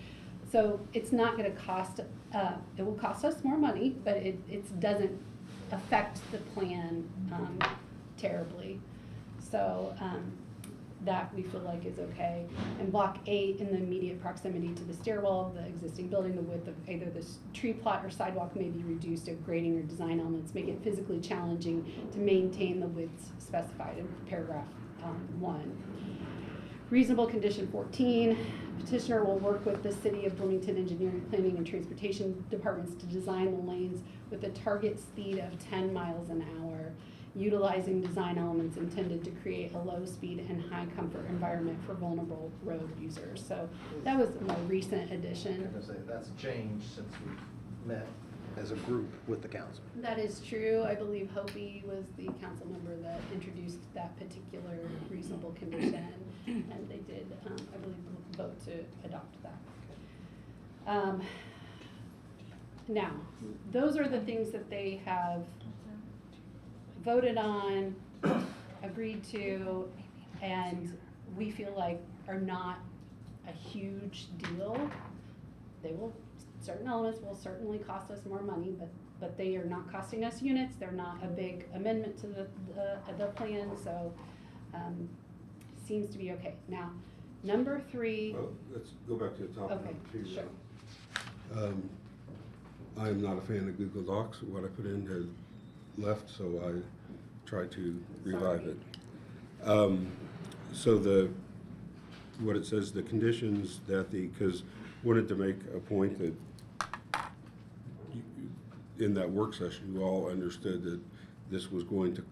Speaker 5: So it's not going to cost, it will cost us more money, but it doesn't affect the plan terribly. So that we feel like is okay. And block 8, in the immediate proximity to the stairwell of the existing building, the width of either the tree plot or sidewalk may be reduced if grading or design elements make it physically challenging to maintain the widths specified in paragraph 1. Reasonable condition 14, petitioner will work with the City of Bloomington Engineering, Planning, and Transportation Departments to design the lanes with a target speed of 10 miles an hour, utilizing design elements intended to create a low speed and high comfort environment for vulnerable road users. So that was a more recent addition.
Speaker 11: I was gonna say, that's a change since we met as a group with the council.
Speaker 5: That is true. I believe Hopi was the council member that introduced that particular reasonable condition, and they did, I believe, vote to adopt that. Now, those are the things that they have voted on, agreed to, and we feel like are not a huge deal. They will, certain elements will certainly cost us more money, but they are not costing us units. They're not a big amendment to the plan, so seems to be okay. Now, number 3,
Speaker 9: Well, let's go back to the top of
Speaker 5: Okay,
Speaker 9: number 2.
Speaker 5: sure.
Speaker 9: I am not a fan of Google Docs. What I put in had left, so I tried to revive
Speaker 5: Sorry.
Speaker 9: it. So what it says, the conditions that because wanted to make a point that in that work session, you all understood that this was going to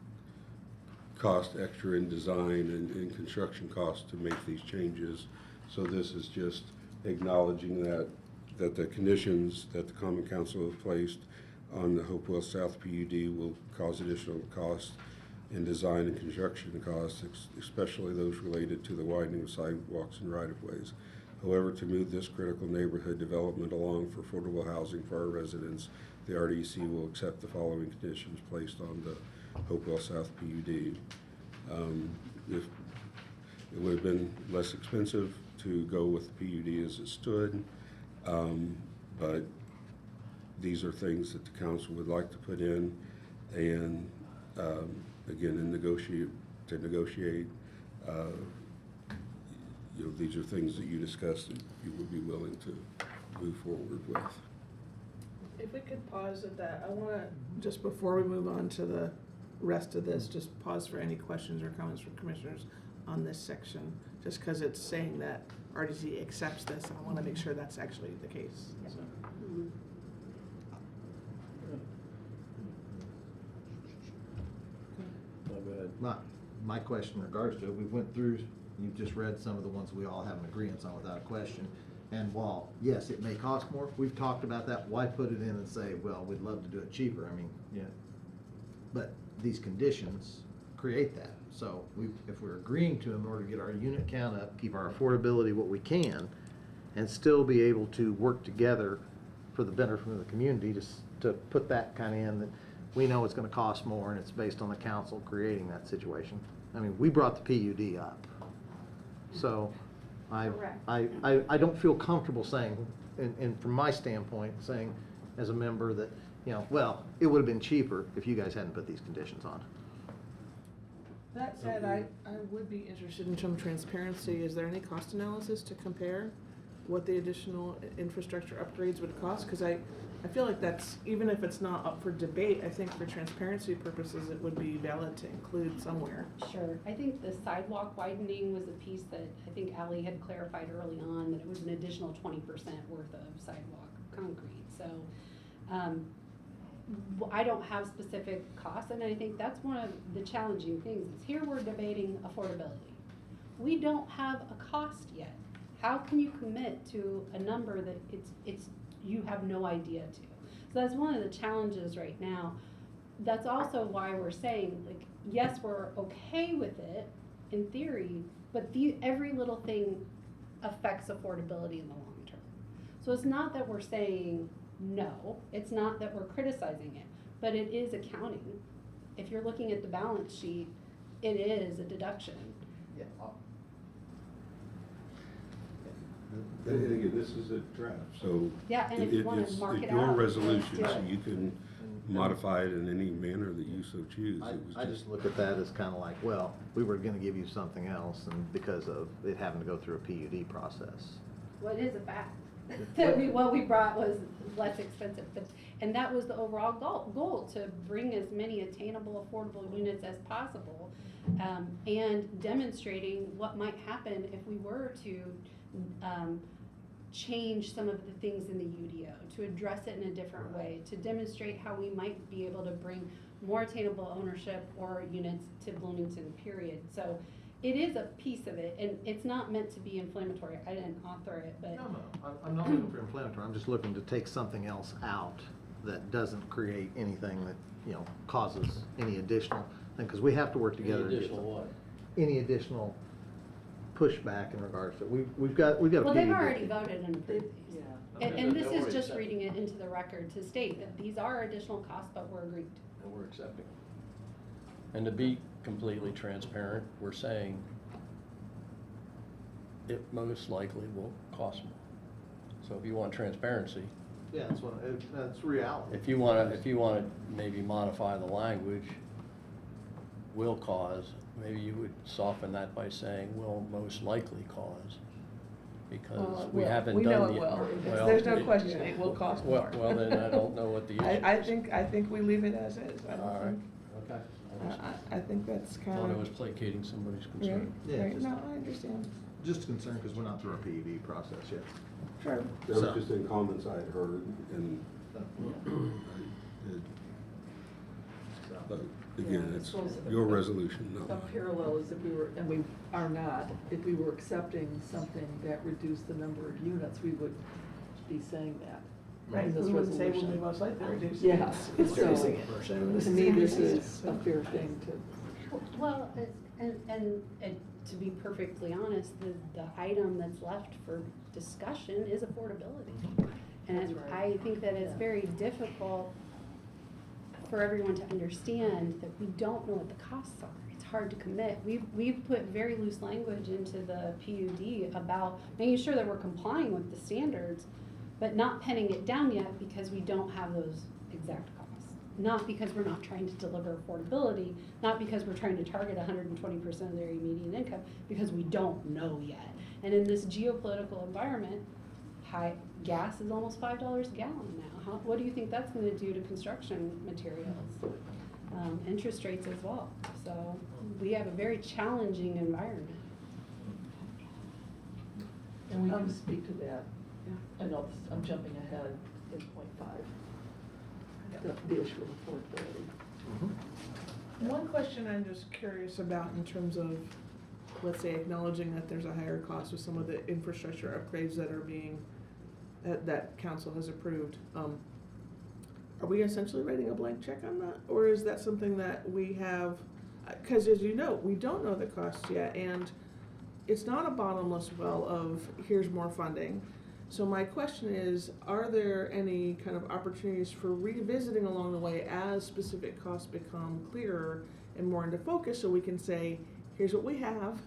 Speaker 9: cost extra in design and construction costs to make these changes. So this is just acknowledging that the conditions that the Common Council have placed on the Hopewell South PUD will cause additional costs in design and construction costs, especially those related to the widening of sidewalks and right-of-ways. However, to move this critical neighborhood development along for affordable housing for our residents, the RDC will accept the following conditions placed on the Hopewell South PUD. If it would have been less expensive to go with the PUD as it stood, but these are things that the council would like to put in, and again, to negotiate, these are things that you discussed that you would be willing to move forward with.
Speaker 1: If we could pause at that, I want to, just before we move on to the rest of this, just pause for any questions or comments from commissioners on this section, just because it's saying that RDC accepts this, and I want to make sure that's actually the case. So.
Speaker 5: Mhm.
Speaker 4: No, go ahead.
Speaker 11: My question in regards to it, we went through, you've just read some of the ones we all have an agreement on without a question. And while, yes, it may cost more, we've talked about that, why put it in and say, well, we'd love to do it cheaper, I mean, yeah. But these conditions create that. So if we're agreeing to in order to get our unit count up, keep our affordability what we can, and still be able to work together for the benefit of the community, to put that kind of in, that we know it's gonna cost more and it's based on the council creating that situation. I mean, we brought the PUD up. So
Speaker 5: Correct.
Speaker 11: I don't feel comfortable saying, and from my standpoint, saying as a member that, well, it would have been cheaper if you guys hadn't put these conditions on.
Speaker 1: That said, I would be interested in some transparency. Is there any cost analysis to compare what the additional infrastructure upgrades would cost? Because I feel like that's, even if it's not up for debate, I think for transparency purposes, it would be valid to include somewhere.
Speaker 5: Sure. I think the sidewalk widening was a piece that I think Ally had clarified early on, that it was an additional 20% worth of sidewalk concrete. So I don't have specific costs, and I think that's one of the challenging things, is here we're debating affordability. We don't have a cost yet. How can you commit to a number that it's you have no idea to? So that's one of the challenges right now. That's also why we're saying, like, yes, we're okay with it in theory, but every little thing affects affordability in the long term. So it's not that we're saying no, it's not that we're criticizing it, but it is accounting. If you're looking at the balance sheet, it is a deduction.
Speaker 11: Yeah.
Speaker 9: And again, this is a draft, so.
Speaker 5: Yeah, and if you wanna
Speaker 9: it's
Speaker 5: mark it
Speaker 9: your
Speaker 5: out,
Speaker 9: resolution,
Speaker 5: let's do
Speaker 9: so
Speaker 5: it.
Speaker 9: you can modify it in any manner that you so choose. It was
Speaker 11: I just look at that as kind of like, well, we were gonna give you something else, and because of it having to go through a PUD process.
Speaker 5: Well, it is a fact that what we brought was less expensive, and that was the overall goal, to bring as many attainable, affordable units as possible, and demonstrating what might happen if we were to change some of the things in the UDO, to address it in a different way, to demonstrate how we might be able to bring more attainable ownership or units to Bloomington, period. So it is a piece of it, and it's not meant to be inflammatory. I didn't author it, but.
Speaker 11: No, I'm not looking for inflammatory, I'm just looking to take something else out that doesn't create anything that, causes any additional thing, because we have to work together. to get
Speaker 4: Additional what?
Speaker 11: Any additional pushback in regards to, we've got a PUD.
Speaker 5: Well, they've already voted and approved these.
Speaker 4: Yeah.
Speaker 5: And this
Speaker 4: They've
Speaker 5: is
Speaker 4: already
Speaker 5: just
Speaker 4: accepted.
Speaker 5: reading it into the record to state that these are additional costs, but we're agreed.
Speaker 4: And we're accepting. And to be completely transparent, we're saying it most likely will cost more. So if you want transparency,
Speaker 11: Yeah, that's reality.
Speaker 4: if you wanna maybe modify the language, will cause, maybe you would soften that by saying will most likely cause, because we haven't
Speaker 1: We know
Speaker 4: done
Speaker 1: it
Speaker 4: the.
Speaker 1: will.
Speaker 4: well,
Speaker 1: There's no question it will cost
Speaker 4: Well,
Speaker 1: more.
Speaker 4: well, then I don't know what the issue is.
Speaker 1: I think we leave it as is. I don't
Speaker 4: All right,
Speaker 1: think-
Speaker 4: okay.
Speaker 1: I think that's kind
Speaker 4: Thought I
Speaker 1: of.
Speaker 4: was placating somebody's
Speaker 1: Right,
Speaker 4: concern.
Speaker 11: Yeah,
Speaker 1: right,
Speaker 11: just-
Speaker 1: no, I understand.
Speaker 11: Just a concern because we're not through our PUD process yet.
Speaker 1: Sure.
Speaker 9: That was
Speaker 11: So-
Speaker 9: just in comments I had heard, and but again,
Speaker 2: Yeah, I
Speaker 9: it's
Speaker 2: suppose
Speaker 9: your resolution,
Speaker 2: Some
Speaker 9: not mine.
Speaker 2: parallel is if we were, and we are not, if we were accepting something that reduced the number of units, we would be saying that.
Speaker 1: Right,
Speaker 2: in this
Speaker 1: we wouldn't say when we
Speaker 2: resolution.
Speaker 1: most likely reduce it.
Speaker 2: Yeah,
Speaker 1: It's
Speaker 2: so-
Speaker 1: reducing it. So
Speaker 2: To me, this
Speaker 1: is-
Speaker 2: is a fair thing to.
Speaker 5: Well, and to be perfectly honest, the item that's left for discussion is affordability. And
Speaker 2: That's right.
Speaker 5: I think that it's
Speaker 2: Yeah.
Speaker 5: very difficult for everyone to understand that we don't know what the costs are. It's hard to commit. We've put very loose language into the PUD about making sure that we're complying with the standards, but not penning it down yet because we don't have those exact costs. Not because we're not trying to deliver affordability, not because we're trying to target 120% of their median income, because we don't know yet. And in this geopolitical environment, gas is almost $5 a gallon now. What do you think that's gonna do to construction materials? Interest rates as well. So we have a very challenging environment.
Speaker 2: And we can speak to that.
Speaker 5: Yeah.
Speaker 2: I know I'm jumping ahead in point 5. The issue of affordability.
Speaker 1: One question I'm just curious about in terms of, let's say, acknowledging that there's a higher cost with some of the infrastructure upgrades that are being, that council has approved. Are we essentially writing a blank check on that? Or is that something that we have, because as you know, we don't know the costs yet, and it's not a bottomless well of here's more funding. So my question is, are there any kind of opportunities for revisiting along the way as specific costs become clearer and more into focus, so we can say, here's what we have,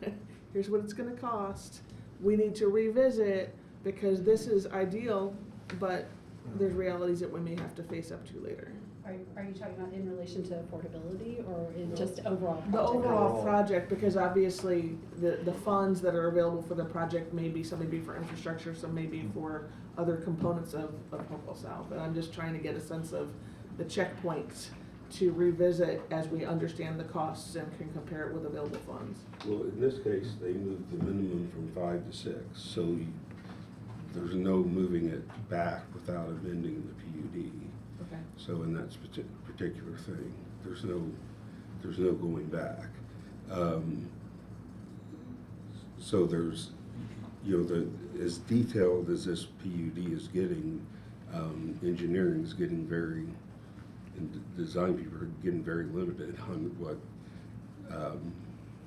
Speaker 1: here's what it's gonna cost, we need to revisit because this is ideal, but there's realities that we may have to face up to later.
Speaker 5: Are you talking about in relation to affordability or in just overall project?
Speaker 1: The overall
Speaker 11: Overall.
Speaker 1: project, because obviously the funds that are available for the project some may be for infrastructure, some may be for other components of Hopewell South. And I'm just trying to get a sense of the checkpoints to revisit as we understand the costs and can compare it with available funds.
Speaker 9: Well, in this case, they moved the minimum from 5 to 6, so there's no moving it back without amending the PUD.
Speaker 1: Okay.
Speaker 9: So in that particular thing, there's no going back. So there's, as detailed as this PUD is getting, engineering is getting very, and design people are getting very limited on what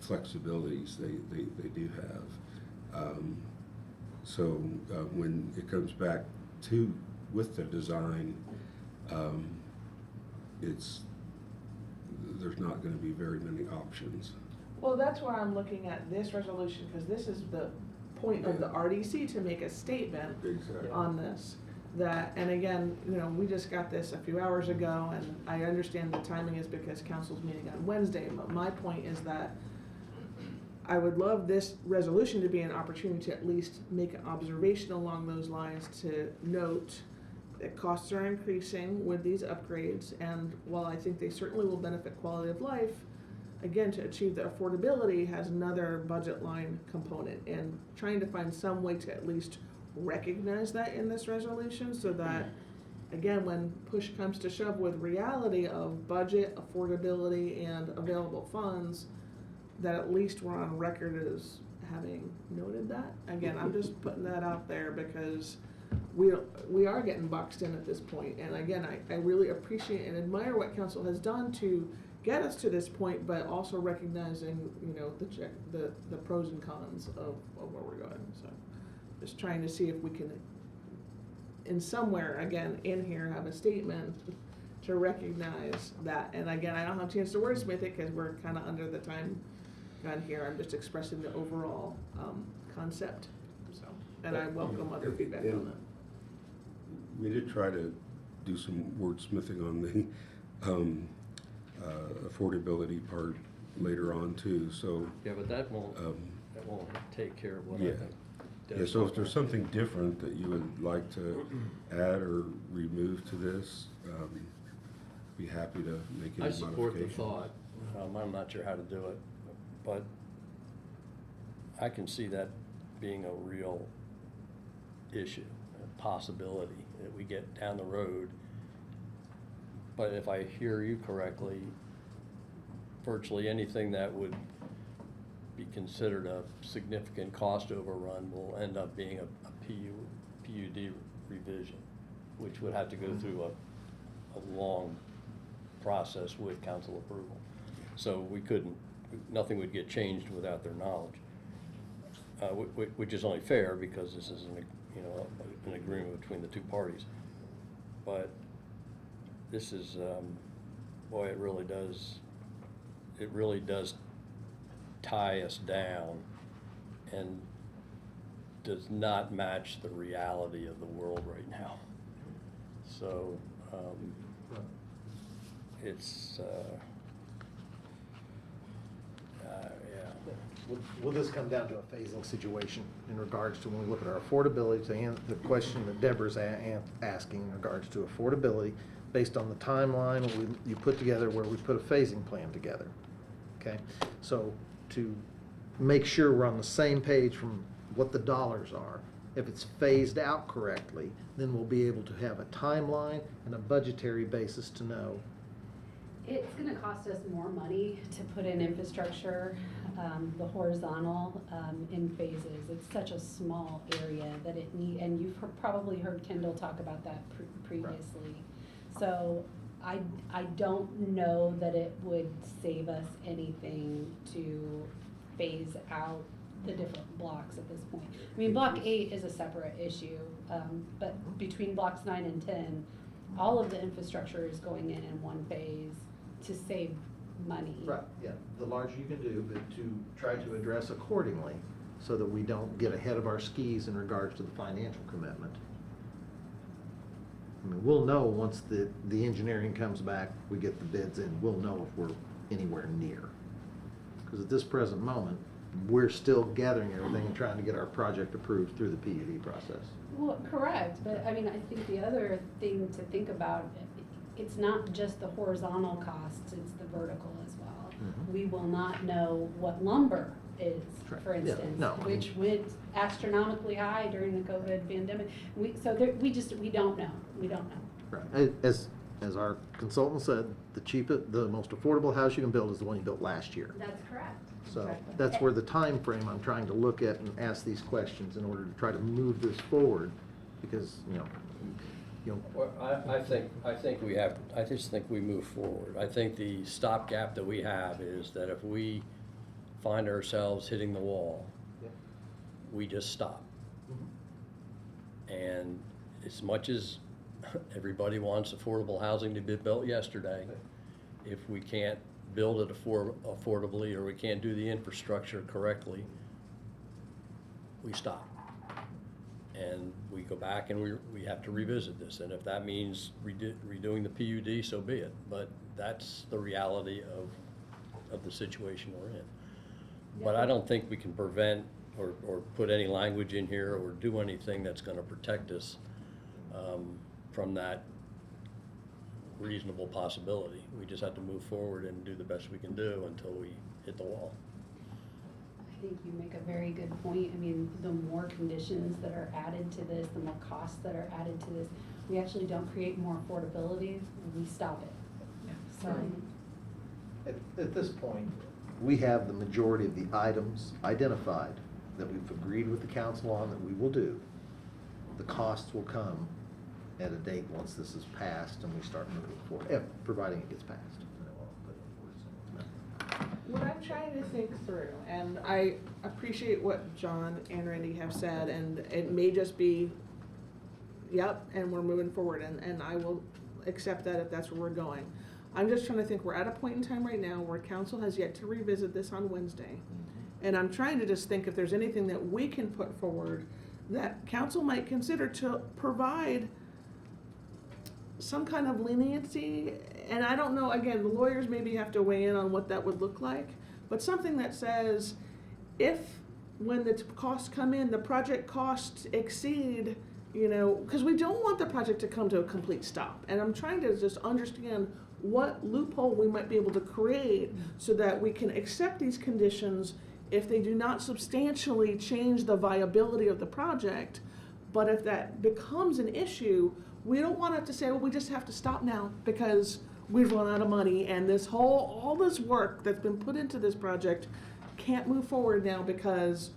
Speaker 9: flexibilities they do have. So when it comes back with the design, there's not gonna be very many options.
Speaker 1: Well, that's why I'm looking at this resolution, because this is the point of the RDC to make a statement
Speaker 9: Exactly.
Speaker 1: on this. That, and again, we just got this a few hours ago, and I understand the timing is because council's meeting on Wednesday, but my point is that I would love this resolution to be an opportunity to at least make an observation along those lines to note that costs are increasing with these upgrades, and while I think they certainly will benefit quality of life, again, to achieve the affordability has another budget line component, and trying to find some way to at least recognize that in this resolution, so that, again, when push comes to shove with reality of budget, affordability, and available funds, that at least we're on record as having noted that. Again, I'm just putting that out there because we are getting boxed in at this point. And again, I really appreciate and admire what council has done to get us to this point, but also recognizing, the pros and cons of where we're going. So just trying to see if we can, in somewhere, again, in here, have a statement to recognize that. And again, I don't have a chance to wordsmith it because we're kind of under the time gun here. I'm just expressing the overall concept. So, and I welcome other feedback on that.
Speaker 9: We did try to do some wordsmithing on the affordability part later on too, so,
Speaker 4: Yeah, but that won't take care of what I
Speaker 9: Yeah.
Speaker 4: think.
Speaker 9: yeah, so if there's something different that you would like to add or remove to this, be happy to make any
Speaker 4: I
Speaker 9: modifications.
Speaker 4: support the thought. I'm not sure how to do it, but I can see that being a real issue, a possibility that we get down the road. But if I hear you correctly, virtually anything that would be considered a significant cost overrun will end up being a PUD revision, which would have to go through a long process with council approval. So we couldn't, nothing would get changed without their knowledge, which is only fair because this is an agreement between the two parties. But this is, boy, it really does tie us down and does not match the reality of the world right now. So, it's, yeah.
Speaker 11: Will this come down to a phasing situation in regards to when we look at our affordability, to answer the question that Deborah's asking in regards to affordability, based on the timeline you put together where we put a phasing plan together, okay? So to make sure we're on the same page from what the dollars are, if it's phased out correctly, then we'll be able to have a timeline and a budgetary basis to know.
Speaker 5: It's gonna cost us more money to put in infrastructure, the horizontal, in phases. It's such a small area that it and you've probably heard Kendall talk about that previously. So I don't know that it would save us anything to phase out the different blocks at this point. I mean, block 8 is a separate issue, but between blocks 9 and 10, all of the infrastructure is going in one phase to save money.
Speaker 11: Right, yeah, the larger you can do, but to try to address accordingly so that we don't get ahead of our skis in regards to the financial commitment. I mean, we'll know once the engineering comes back, we get the bids in, we'll know if we're anywhere near. Because at this present moment, we're still gathering everything and trying to get our project approved through the PUD process.
Speaker 5: Well, correct, but I mean, I think the other thing to think about, it's not just the horizontal costs, it's the vertical as well.
Speaker 11: Mhm.
Speaker 5: We will not know what lumber is,
Speaker 11: Right.
Speaker 5: for
Speaker 11: Yeah,
Speaker 5: instance,
Speaker 11: no, I
Speaker 5: which went astronomically high during the COVID pandemic. We don't know, we don't know.
Speaker 11: Right, as our consultant said, the most affordable house you can build is the one you built last year.
Speaker 5: That's correct.
Speaker 11: So
Speaker 5: Exactly.
Speaker 11: that's where the time frame I'm trying to look at and ask these questions in order to try to move this forward, because,
Speaker 4: Well, I just think we move forward. I think the stopgap that we have is that if we find ourselves hitting the wall, we just stop. And as much as everybody wants affordable housing to be built yesterday, if we can't build it affordably, or we can't do the infrastructure correctly, we stop. And we go back and we have to revisit this, and if that means redoing the PUD, so be it. But that's the reality of the situation we're in. But I don't think we can prevent or put any language in here or do anything that's gonna protect us from that reasonable possibility. We just have to move forward and do the best we can do until we hit the wall.
Speaker 5: I think you make a very good point. I mean, the more conditions that are added to this, the more costs that are added to this, we actually don't create more affordability, we stop it. So,
Speaker 11: at this point, we have the majority of the items identified that we've agreed with the council on that we will do. The costs will come at a date once this is passed and we start moving forward, providing it gets passed.
Speaker 1: What I'm trying to think through, and I appreciate what John and Randy have said, and it may just be, yep, and we're moving forward, and I will accept that if that's where we're going. I'm just trying to think, we're at a point in time right now where council has yet to revisit this on Wednesday. And I'm trying to just think if there's anything that we can put forward that council might consider to provide some kind of leniency. And I don't know, again, the lawyers maybe have to weigh in on what that would look like. but something that says, if, when the costs come in, the project costs exceed, you know, because we don't want the project to come to a complete stop. And I'm trying to just understand what loophole we might be able to create so that we can accept these conditions if they do not substantially change the viability of the project. But if that becomes an issue, we don't want it to say, well, we just have to stop now because we've run out of money and all this work that's been put into this project can't move forward now because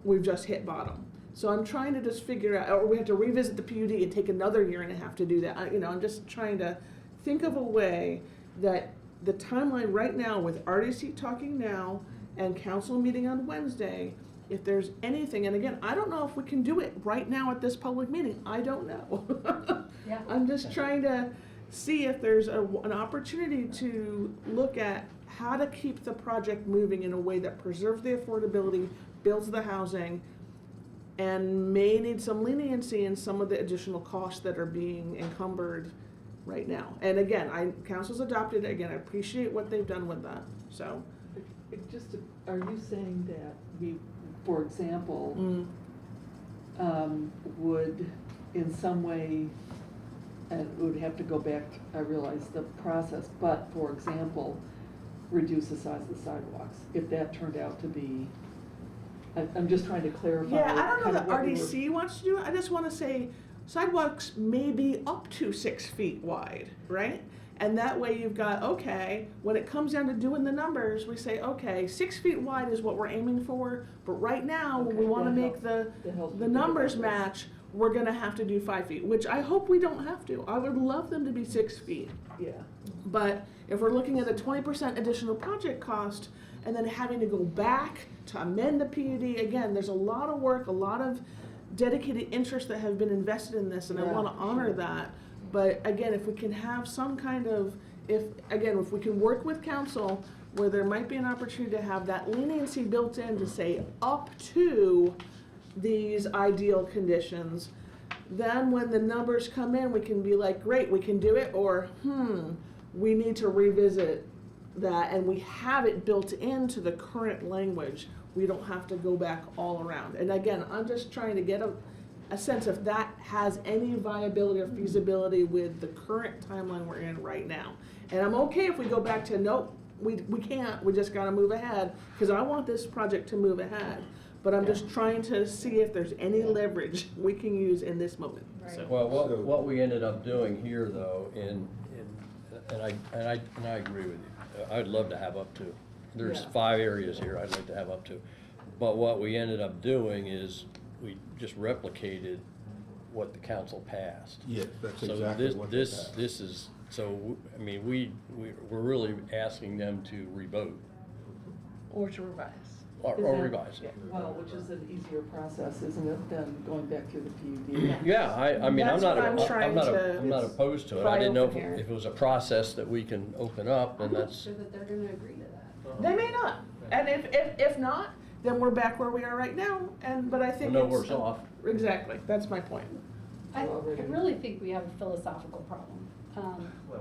Speaker 1: we've just hit bottom. So I'm trying to just figure out, or we have to revisit the PUD and take another year and a half to do that. I'm just trying to think of a way that the timeline right now with RDC talking now and council meeting on Wednesday, if there's anything, and again, I don't know if we can do it right now at this public meeting. I don't know.
Speaker 5: Yeah.
Speaker 1: I'm just trying to see if there's an opportunity to look at how to keep the project moving in a way that preserves the affordability, builds the housing, and may need some leniency in some of the additional costs that are being encumbered right now. And again, council's adopted, again, I appreciate what they've done with that, so.
Speaker 2: Are you saying that we, for example, would in some way, and it would have to go back, I realize the process, but for example, reduce the size of the sidewalks, if that turned out to be, I'm just trying to clarify.
Speaker 1: Yeah, I don't know
Speaker 2: kind
Speaker 1: that
Speaker 2: of what you were-
Speaker 1: RDC wants to do it, I just wanna say sidewalks may be up to 6 feet wide, right? And that way you've got, okay, when it comes down to doing the numbers, we say, okay, 6 feet wide is what we're aiming for, but right now, when we
Speaker 2: Okay,
Speaker 1: wanna
Speaker 2: that
Speaker 1: make
Speaker 2: helps me
Speaker 1: the
Speaker 2: think
Speaker 1: numbers
Speaker 2: about this.
Speaker 1: match, we're gonna have to do 5 feet, which I hope we don't have to. I would love them to be 6 feet.
Speaker 2: Yeah.
Speaker 1: But if we're looking at a 20% additional project cost and then having to go back to amend the PUD, again, there's a lot of work, a lot of dedicated interest that have been invested in this, and I
Speaker 2: Yeah,
Speaker 1: wanna honor
Speaker 2: sure.
Speaker 1: that. But again, if we can have some kind of, if we can work with council where there might be an opportunity to have that leniency built in to say up to these ideal conditions, then when the numbers come in, we can be like, great, we can do it, or, we need to revisit that, and we have it built into the current language. We don't have to go back all around. And again, I'm just trying to get a sense if that has any viability or feasibility with the current timeline we're in right now. And I'm okay if we go back to, nope, we can't, we just gotta move ahead, because I want this project to move ahead. But I'm just trying to see if there's any leverage we can use in this moment, so.
Speaker 4: Well, what we ended up doing here though, and I agree with you, I'd love to have up to. There's
Speaker 2: Yeah.
Speaker 4: 5 areas here I'd like to have up to. But what we ended up doing is we just replicated what the council passed.
Speaker 9: Yes, that's
Speaker 4: So
Speaker 9: exactly what they passed.
Speaker 4: this is, so, I mean, we're really asking them to revote
Speaker 1: Or to revise.
Speaker 4: or
Speaker 2: Is that-
Speaker 4: revise.
Speaker 2: Well, which is an easier process, isn't it, than going back through the PUD?
Speaker 4: Yeah, I mean, I'm
Speaker 1: That's
Speaker 4: not,
Speaker 1: what I'm trying to
Speaker 4: I'm not opposed to it. I
Speaker 1: pry
Speaker 4: didn't know
Speaker 1: open here.
Speaker 4: if it was a process that we can open up, and
Speaker 5: I'm not
Speaker 4: that's.
Speaker 5: sure that they're gonna agree to that.
Speaker 1: They may not, and if not, then we're back where we are right now, but I think
Speaker 4: No
Speaker 1: it's-
Speaker 4: worse off.
Speaker 1: Exactly, that's my point.
Speaker 5: I
Speaker 2: Already.
Speaker 5: really think we have a philosophical problem.
Speaker 11: Well,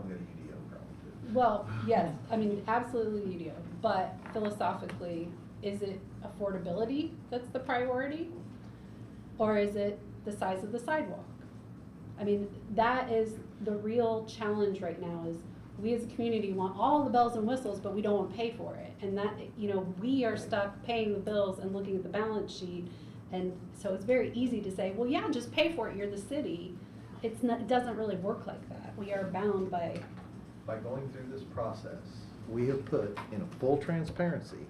Speaker 11: we got a UDO problem too.
Speaker 5: Well, yes, I mean, absolutely you do, but philosophically, is it affordability that's the priority? Or is it the size of the sidewalk? I mean, that is the real challenge right now, is we as a community want all the bells and whistles, but we don't want to pay for it. And that, we are stuck paying the bills and looking at the balance sheet. And so it's very easy to say, well, yeah, just pay for it, you're the city. It's not, it doesn't really work like that. We are bound by,
Speaker 11: By going through this process, we have put in full transparency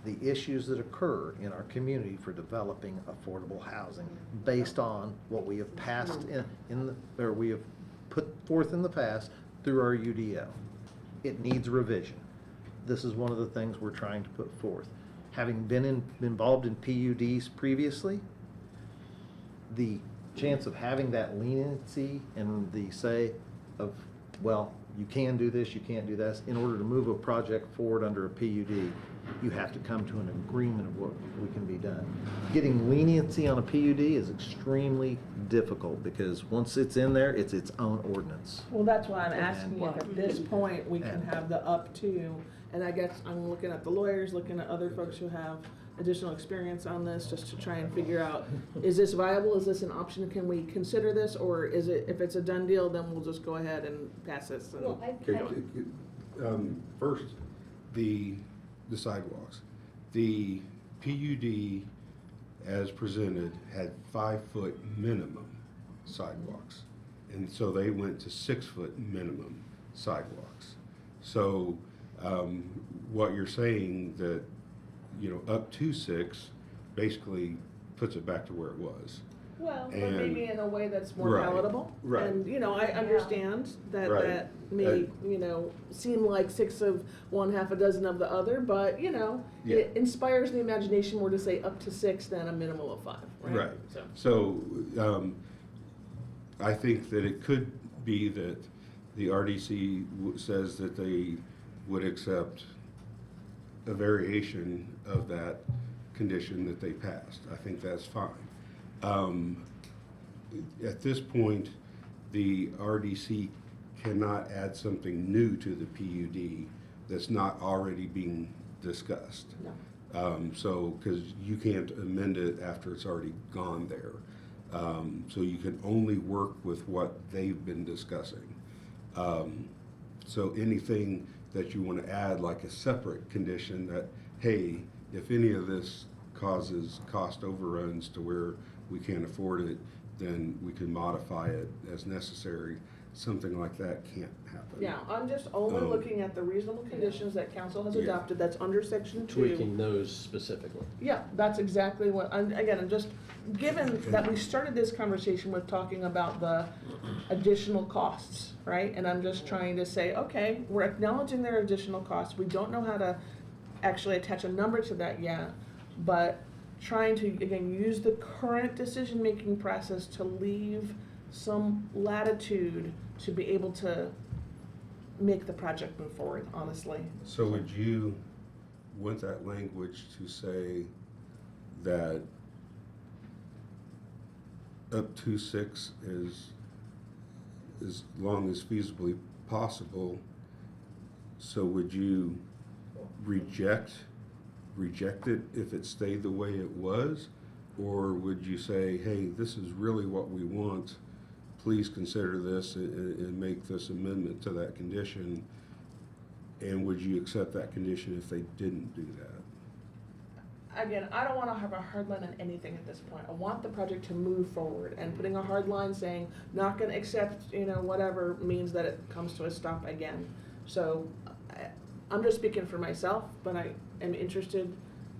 Speaker 11: the issues that occur in our community for developing affordable housing based on what we have passed or we have put forth in the past through our UDO. It needs revision. This is one of the things we're trying to put forth. Having been involved in PUDs previously, the chance of having that leniency and the say of, well, you can do this, you can't do this, in order to move a project forward under a PUD, you have to come to an agreement of what we can be done. Getting leniency on a PUD is extremely difficult because once it's in there, it's its own ordinance.
Speaker 1: Well, that's why I'm asking if
Speaker 11: And-
Speaker 1: at this point, we can
Speaker 11: And-
Speaker 1: have the up to, And I guess I'm looking at the lawyers, looking at other folks who have additional experience on this, just to try and figure out, is this viable, is this an option, can we consider this, or is it, if it's a done deal, then we'll just go ahead and pass this and
Speaker 5: Well,
Speaker 1: keep going.
Speaker 9: First, the sidewalks. The PUD, as presented, had 5-foot minimum sidewalks. And so they went to 6-foot minimum sidewalks. So, what you're saying that, up to 6 basically puts it back to where it was.
Speaker 1: Well, but
Speaker 9: And-
Speaker 1: maybe in a way that's more
Speaker 9: Right,
Speaker 1: palatable.
Speaker 9: right.
Speaker 1: And, I understand that
Speaker 9: Right.
Speaker 1: that may, seem like 6 of one, half a dozen of the other, but,
Speaker 9: Yeah.
Speaker 1: it inspires the imagination more to say up to 6 than a minimum of 5, right?
Speaker 9: Right.
Speaker 1: So,
Speaker 9: I think that it could be that the RDC says that they would accept a variation of that condition that they passed. I think that's fine. At this point, the RDC cannot add something new to the PUD that's not already being discussed.
Speaker 1: no.
Speaker 9: Because you can't amend it after it's already gone there. So you can only work with what they've been discussing. So anything that you want to add, like a separate condition that, hey, if any of this causes cost overruns to where we can't afford it, then we can modify it as necessary. Something like that can't happen.
Speaker 1: Yeah, I'm just only
Speaker 9: Um,
Speaker 1: looking at the reasonable conditions that council has
Speaker 9: Yeah.
Speaker 1: adopted, that's under section 2.
Speaker 4: Tweaking those specifically.
Speaker 1: Yeah, that's exactly what, I'm just, given that we started this conversation with talking about the additional costs, right? And I'm just trying to say, okay, we're acknowledging there are additional costs, we don't know how to actually attach a number to that yet, but trying to, again, use the current decision-making process to leave some latitude to be able to make the project move forward, honestly.
Speaker 9: So would you want that language to say that up to 6 is as long as feasibly possible? So would you reject it if it stayed the way it was? Or would you say, hey, this is really what we want, please consider this and make this amendment to that condition? And would you accept that condition if they didn't do that?
Speaker 1: Again, I don't wanna have a hard line on anything at this point. I want the project to move forward, and putting a hard line saying, not gonna accept, whatever, means that it comes to a stop again. So, I'm just speaking for myself, but I am interested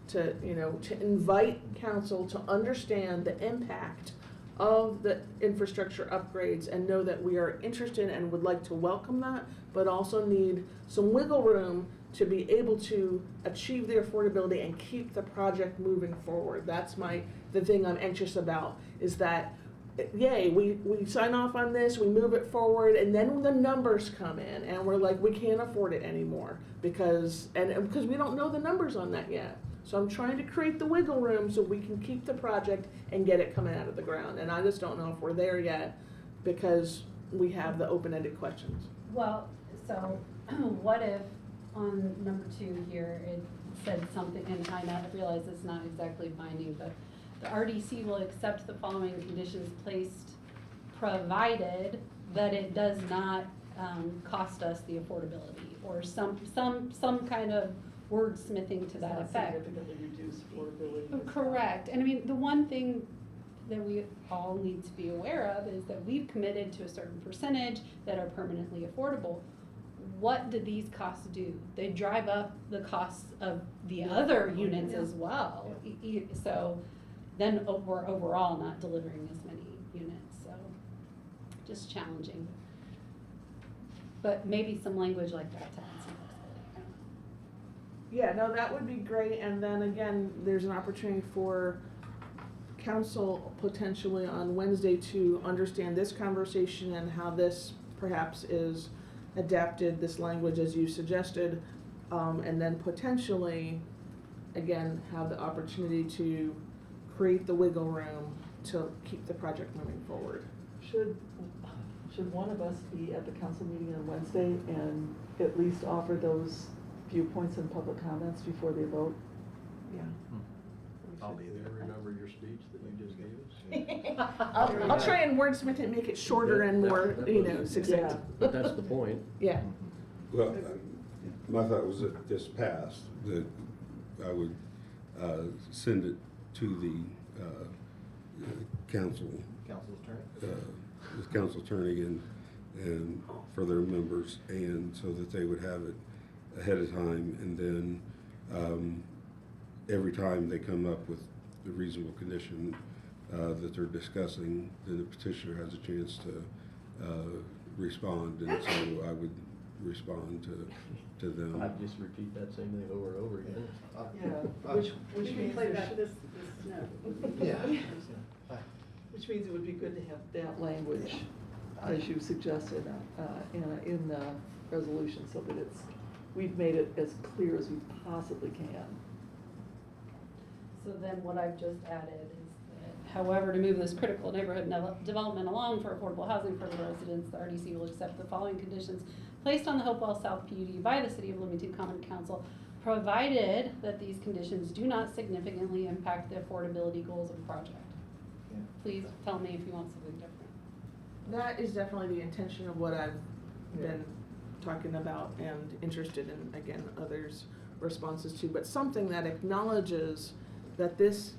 Speaker 1: to, to invite council to understand the impact of the infrastructure upgrades and know that we are interested and would like to welcome that, but also need some wiggle room to be able to achieve the affordability and keep the project moving forward. That's the thing I'm anxious about, is that, yay, we sign off on this, we move it forward, and then the numbers come in, and we're like, we can't afford it anymore, because we don't know the numbers on that yet. So I'm trying to create the wiggle room so we can keep the project and get it coming out of the ground. And I just don't know if we're there yet, because we have the open-ended questions.
Speaker 5: Well, so what if on number 2 here, it said something, and I realize it's not exactly binding, but the RDC will accept the following conditions placed, provided that it does not cost us the affordability, or some kind of wordsmithing to that effect.
Speaker 2: Significantly reduce affordability.
Speaker 5: Correct, and I mean, the one thing that we all need to be aware of is that we've committed to a certain percentage that are permanently affordable. What do these costs do? They drive up the costs of the other units as well. So then we're overall not delivering as many units, so just challenging. But maybe some language like that to add some flexibility.
Speaker 1: Yeah, no, that would be great, and then again, there's an opportunity for council potentially on Wednesday to understand this conversation and how this perhaps is adapted, this language as you suggested, and then potentially, again, have the opportunity to create the wiggle room to keep the project moving forward.
Speaker 2: Should one of us be at the council meeting on Wednesday and at least offer those viewpoints and public comments before they vote?
Speaker 1: Yeah.
Speaker 11: I'll be
Speaker 4: Do you
Speaker 11: there.
Speaker 4: remember your speech that you just gave us?
Speaker 1: I'll try and wordsmith it, make it shorter and more, succinct.
Speaker 2: Yeah.
Speaker 4: But that's the point.
Speaker 1: Yeah.
Speaker 9: Well, my thought was that this passed, that I would send it to the council,
Speaker 11: Council's attorney?
Speaker 9: the council attorney and for their members, and so that they would have it ahead of time, and then every time they come up with the reasonable condition that they're discussing, then the petitioner has a chance to respond, and so I would respond to them.
Speaker 4: I'd just repeat that same thing over and over again.
Speaker 2: Yeah, which means which means it would be good to have that language, as you suggested, in the resolution, so that we've made it as clear as we possibly can.
Speaker 5: So then what I've just added is that, however, to move this critical neighborhood development along for affordable housing for the residents, the RDC will accept the following conditions placed on the Hopewell South PUD by the City of Bloomington Common Council, provided that these conditions do not significantly impact the affordability goals of the project.
Speaker 11: Yeah.
Speaker 5: Please tell me if you want something different.
Speaker 1: That is definitely the intention of what I've been talking about and interested in, again, others' responses to, but something that acknowledges that this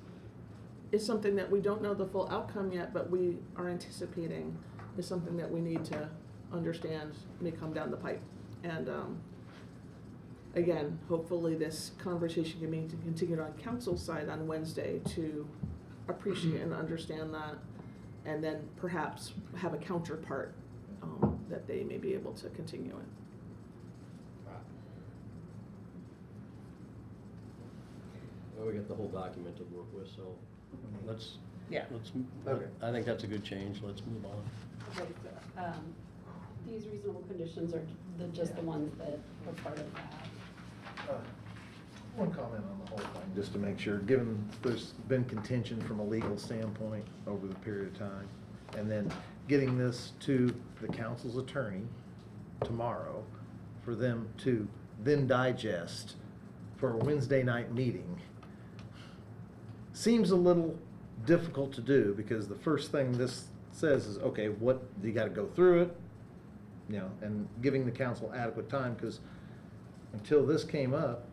Speaker 1: is something that we don't know the full outcome yet, but we are anticipating is something that we need to understand may come down the pipe. And again, hopefully this conversation can be continued on council's side on Wednesday to appreciate and understand that, and then perhaps have a counterpart that they may be able to continue in.
Speaker 4: Well, we got the whole document to work with, so let's,
Speaker 1: Yeah.
Speaker 11: Okay.
Speaker 4: I think that's a good change. Let's move on.
Speaker 5: These reasonable conditions are just the ones that are part of that.
Speaker 11: One comment on the whole thing, just to make sure, given there's been contention from a legal standpoint over the period of time, and then getting this to the council's attorney tomorrow for them to then digest for a Wednesday night meeting, seems a little difficult to do, because the first thing this says is, okay, what, you gotta go through it, and giving the council adequate time, because until this came up,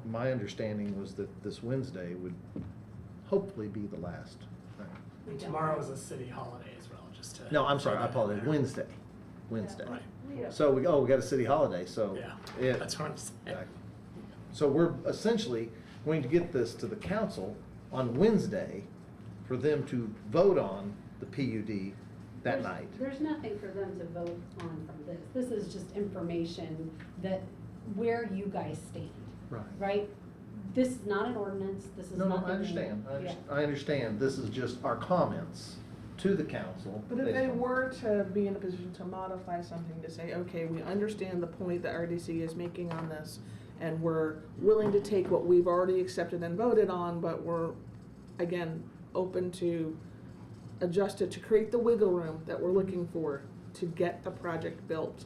Speaker 11: my understanding was that this Wednesday would hopefully be the last thing.
Speaker 7: Tomorrow is a city holiday as well, just to.
Speaker 11: No, I'm sorry, I
Speaker 7: throw that in
Speaker 11: apologize,
Speaker 7: there.
Speaker 11: Wednesday.
Speaker 7: Right.
Speaker 11: So we got a city holiday, so.
Speaker 7: Yeah, that's what I'm saying.
Speaker 11: So we're essentially going to get this to the council on Wednesday for them to vote on the PUD that night.
Speaker 5: There's nothing for them to vote on from this. This is just information that, where you guys stand, right? This is not an ordinance, this is
Speaker 11: No,
Speaker 5: not.
Speaker 11: I understand,
Speaker 5: Yeah.
Speaker 11: I understand, this is just our comments to the council.
Speaker 1: But if they were to be in a position to modify something to say, okay, we understand the point that RDC is making on this, and we're willing to take what we've already accepted and voted on, but we're, again, open to adjust it to create the wiggle room that we're looking for to get the project built.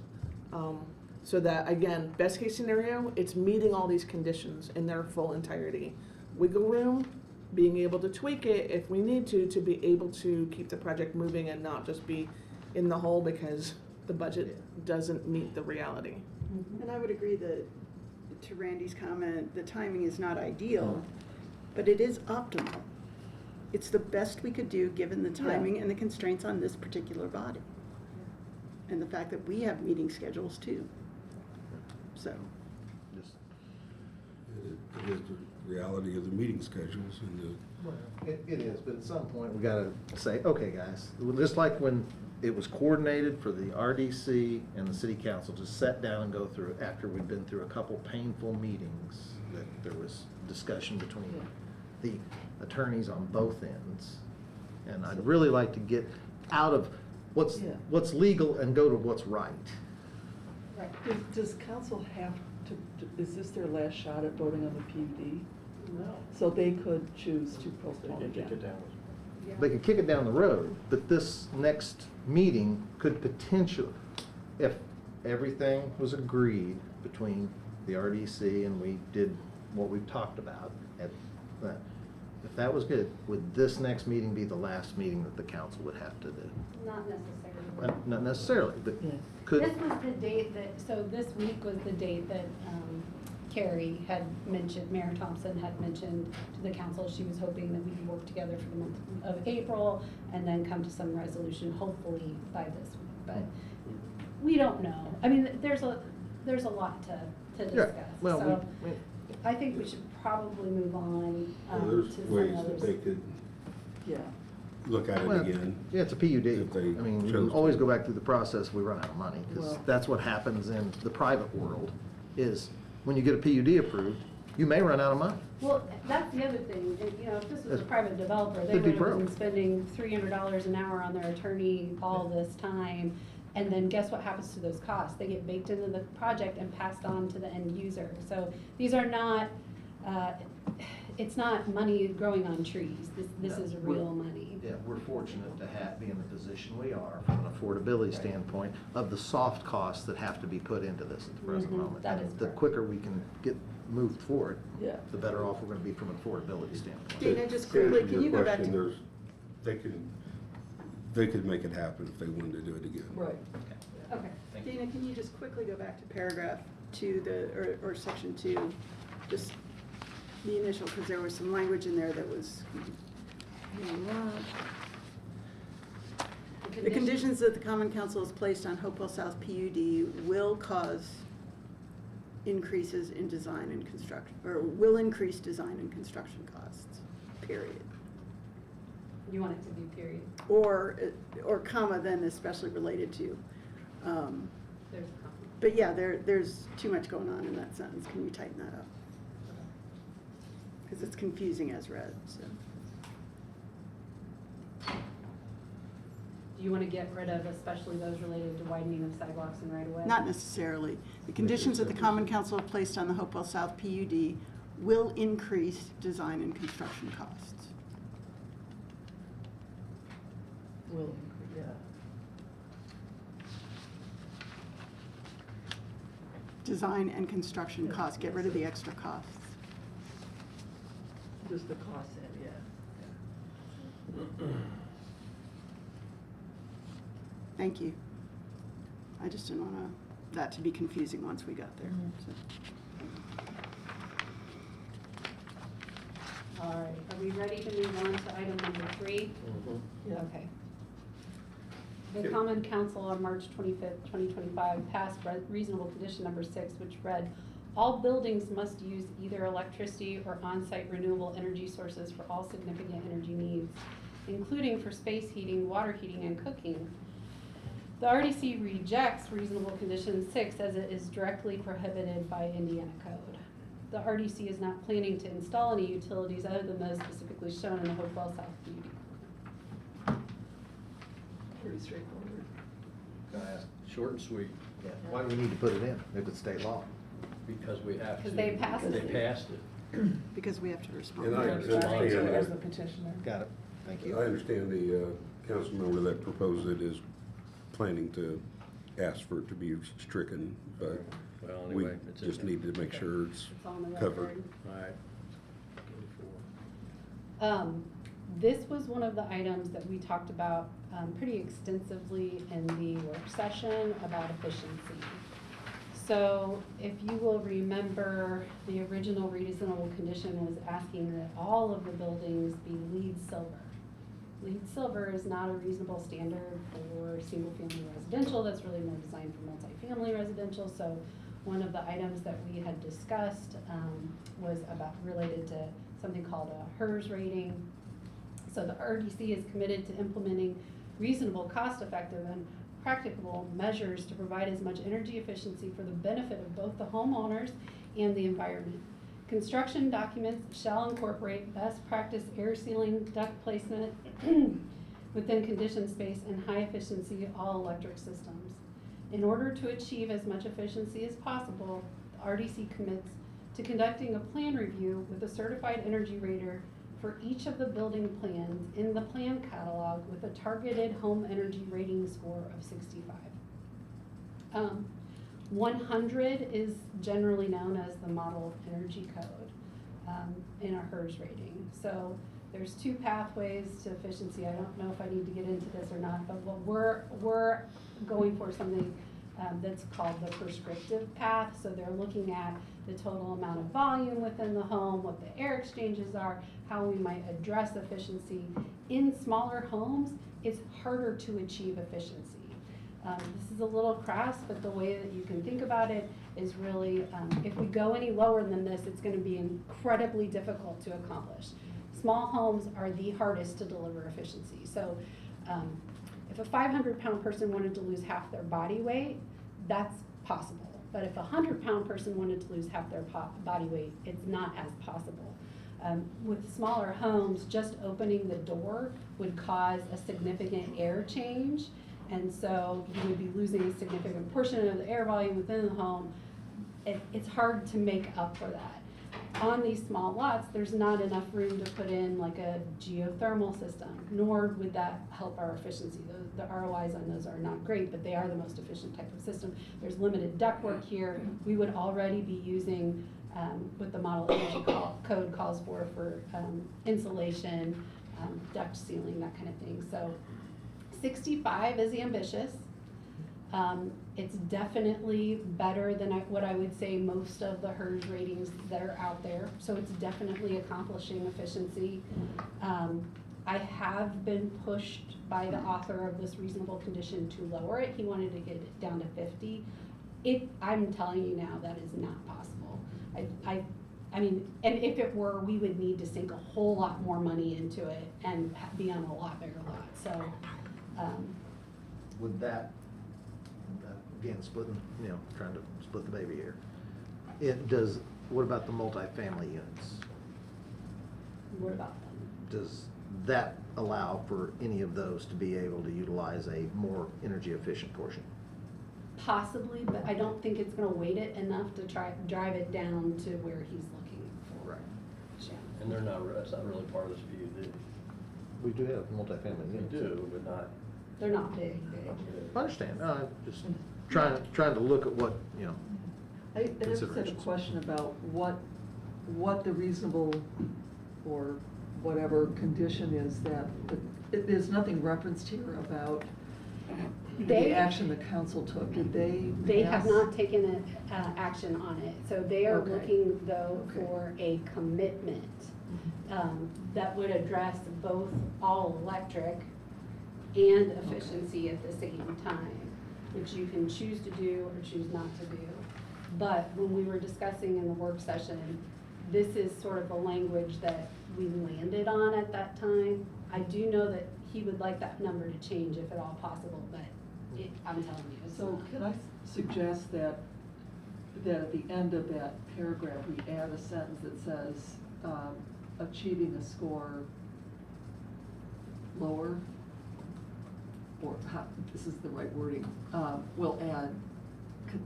Speaker 1: So that, again, best case scenario, it's meeting all these conditions in their full entirety. Wiggle room, being able to tweak it if we need to be able to keep the project moving and not just be in the hole because the budget doesn't meet the reality.
Speaker 3: And I would agree that, to Randy's comment, the timing is not ideal, but it is optimal. It's the best we could do, given the timing and the constraints on this particular body. And the fact that we have meeting schedules too. So,
Speaker 11: Just-
Speaker 9: It is the reality of the meeting schedules and the.
Speaker 11: Well, it is, but at some point, we gotta say, okay, guys, just like when it was coordinated for the RDC and the city council to sit down and go through it after we'd been through a couple painful meetings, that there was discussion between the attorneys on both ends. And I'd really like to get out of what's legal and go to what's right.
Speaker 5: Right.
Speaker 2: Does council have to, is this their last shot at voting on the PUD?
Speaker 1: No.
Speaker 2: So they could choose to postpone
Speaker 4: Kick it
Speaker 2: again?
Speaker 4: down.
Speaker 11: They could kick it down the road, but this next meeting could potentially, if everything was agreed between the RDC and we did what we've talked about at that, if that was good, would this next meeting be the last meeting that the council would have to do?
Speaker 5: Not necessarily.
Speaker 11: Well, not necessarily, but
Speaker 2: Yeah.
Speaker 11: could.
Speaker 5: This was the date that, so this week was the date that Carrie had mentioned, Mayor Thompson had mentioned to the council, she was hoping that we could work together for the month of April and then come to some resolution, hopefully by this week, but we don't know. I mean, there's a lot to
Speaker 11: Yeah,
Speaker 5: discuss,
Speaker 11: well,
Speaker 5: so
Speaker 11: we,
Speaker 5: I think we should probably move on
Speaker 9: Well,
Speaker 5: to
Speaker 9: there's
Speaker 5: some
Speaker 9: ways that
Speaker 5: others.
Speaker 9: they could
Speaker 2: Yeah.
Speaker 9: look at it
Speaker 11: well,
Speaker 9: again.
Speaker 11: yeah, it's a PUD.
Speaker 9: If they
Speaker 11: I mean, we
Speaker 9: chose
Speaker 11: can
Speaker 9: to.
Speaker 11: always go back through the process if we run out of money, because
Speaker 2: Well-
Speaker 11: that's what happens in the private world, is when you get a PUD approved, you may run out of money.
Speaker 5: Well, that's the other thing, you know, if this was a
Speaker 11: It's-
Speaker 5: private developer, they
Speaker 11: they'd be
Speaker 5: would have been
Speaker 11: broke.
Speaker 5: spending $300 an hour on their attorney all this time. And then guess what happens to those costs? They get baked into the project and passed on to the end user. So these are not, it's not money growing on trees. This
Speaker 11: No,
Speaker 5: is
Speaker 11: we're-
Speaker 5: real money.
Speaker 11: Yeah, we're fortunate to be in the position we are from an affordability standpoint of the soft costs that have to be put into this at the present
Speaker 5: Mhm,
Speaker 11: moment.
Speaker 5: that
Speaker 11: And
Speaker 5: is
Speaker 11: the
Speaker 5: correct.
Speaker 11: quicker we can get moved forward,
Speaker 2: Yeah.
Speaker 11: the better off we're gonna be from an affordability standpoint.
Speaker 3: Dana, just
Speaker 9: To answer
Speaker 3: quickly, can
Speaker 9: your
Speaker 3: you go back
Speaker 9: question,
Speaker 3: to,
Speaker 9: they could make it happen if they wanted to do it again.
Speaker 2: Right.
Speaker 5: Okay.
Speaker 3: Dana, can you just quickly go back to paragraph 2, or section 2, just the initial, because there was some language in there that was. The conditions that the Common Council has placed on Hopewell South PUD will cause increases in design and construction, or will increase design and construction costs, period.
Speaker 5: You want it to be period.
Speaker 3: Or comma, then especially related to.
Speaker 5: There's a comment.
Speaker 3: But yeah, there's too much going on in that sentence. Can you tighten that up? Because it's confusing as read, so.
Speaker 5: Do you want to get rid of especially those related to widening of sidewalks and right-of-way?
Speaker 3: Not necessarily. The conditions that the Common Council have placed on the Hopewell South PUD will increase design and construction costs.
Speaker 2: Will, yeah.
Speaker 3: Design and construction costs, get rid of the extra costs.
Speaker 2: Just the cost end, yeah.
Speaker 3: Thank you. I just didn't want that to be confusing once we got there. so.
Speaker 5: All right, are we ready to move on to item number 3?
Speaker 2: Yeah.
Speaker 5: Okay. The Common Council on March 25th, 2025 passed reasonable condition number 6, which read, all buildings must use either electricity or on-site renewable energy sources for all significant energy needs, including for space heating, water heating, and cooking. The RDC rejects reasonable condition 6 as it is directly prohibited by Indiana code. The RDC is not planning to install any utilities other than those specifically shown in the Hopewell South PUD.
Speaker 2: Pretty straightforward.
Speaker 11: Can I ask?
Speaker 4: Short and sweet,
Speaker 11: Yeah, why do we need to put it in if it's state law?
Speaker 4: because we have to.
Speaker 5: Because they passed it.
Speaker 4: They passed it.
Speaker 3: Because we have to respond.
Speaker 9: And I
Speaker 1: As
Speaker 9: understand
Speaker 1: the
Speaker 9: that.
Speaker 1: petitioner.
Speaker 11: Got it, thank you.
Speaker 9: I understand the council member that proposed it is planning to ask for it to be stricken, but
Speaker 4: Well,
Speaker 9: we
Speaker 4: anyway, it's in
Speaker 9: just
Speaker 4: there.
Speaker 9: need to make sure it's
Speaker 5: It's on the
Speaker 9: covered.
Speaker 5: record.
Speaker 4: All right.
Speaker 5: This was one of the items that we talked about pretty extensively in the work session about efficiency. So if you will remember, the original reasonable condition was asking that all of the buildings be LEED silver. LEED silver is not a reasonable standard for single-family residential. That's really more designed for multifamily residential. So one of the items that we had discussed was about related to something called a HERS rating. So the RDC is committed to implementing reasonable, cost-effective, and practicable measures to provide as much energy efficiency for the benefit of both the homeowners and the environment. Construction documents shall incorporate best practice air sealing, duct placement within conditioned space, and high-efficiency all-electric systems. In order to achieve as much efficiency as possible, the RDC commits to conducting a plan review with a certified energy rater for each of the building plans in the plan catalog with a targeted home energy rating score of 65. 100 is generally known as the model energy code in a HERS rating. So there's two pathways to efficiency. I don't know if I need to get into this or not, but what we're going for something that's called the prescriptive path. So they're looking at the total amount of volume within the home, what the air exchanges are, how we might address efficiency. In smaller homes, it's harder to achieve efficiency. This is a little crass, but the way that you can think about it is really, if we go any lower than this, it's going to be incredibly difficult to accomplish. Small homes are the hardest to deliver efficiency. So if a 500-pound person wanted to lose half their body weight, that's possible. But if a 100-pound person wanted to lose half their body weight, it's not as possible. With smaller homes, just opening the door would cause a significant air change. And so you would be losing a significant portion of the air volume within the home. It's hard to make up for that. On these small lots, there's not enough room to put in like a geothermal system, nor would that help our efficiency. The ROIs on those are not great, but they are the most efficient type of system. There's limited ductwork here. We would already be using what the model energy code calls for insulation, duct sealing, that kind of thing. So 65 is ambitious. It's definitely better than what I would say most of the HERS ratings that are out there. So it's definitely accomplishing efficiency. I have been pushed by the author of this reasonable condition to lower it. He wanted to get it down to 50. I'm telling you now, that is not possible. I mean, and if it were, we would need to sink a whole lot more money into it and be on a lot bigger lot. So.
Speaker 11: Would that, again, splitting, trying to split the baby here. What about the multifamily units?
Speaker 5: What about them?
Speaker 11: Does that allow for any of those to be able to utilize a more energy efficient portion?
Speaker 5: Possibly, but I don't think it's gonna weight it enough to drive it down to where he's looking for.
Speaker 11: Right.
Speaker 5: Yeah.
Speaker 4: And that's not really part of this PUD.
Speaker 11: We do have multifamily
Speaker 4: We
Speaker 11: units.
Speaker 4: do, but not.
Speaker 5: They're not big.
Speaker 11: I understand, just trying to look at what,
Speaker 2: I just had a
Speaker 11: considerations.
Speaker 2: question about what the reasonable or whatever condition is that, there's nothing referenced here about the action the council took. Did they?
Speaker 5: They have
Speaker 2: pass?
Speaker 5: not taken action on it, so they are
Speaker 2: Okay.
Speaker 5: looking though
Speaker 2: Okay.
Speaker 5: for a commitment that would address both all electric and efficiency at the same time, which you can choose to do or choose not to do. But when we were discussing in the work session, this is sort of the language that we landed on at that time. I do know that he would like that number to change if at all possible, but I'm telling you, it's
Speaker 2: So
Speaker 5: not.
Speaker 2: can I suggest that at the end of that paragraph, we add a sentence that says, achieving a score lower, or how, this is the right wording, will add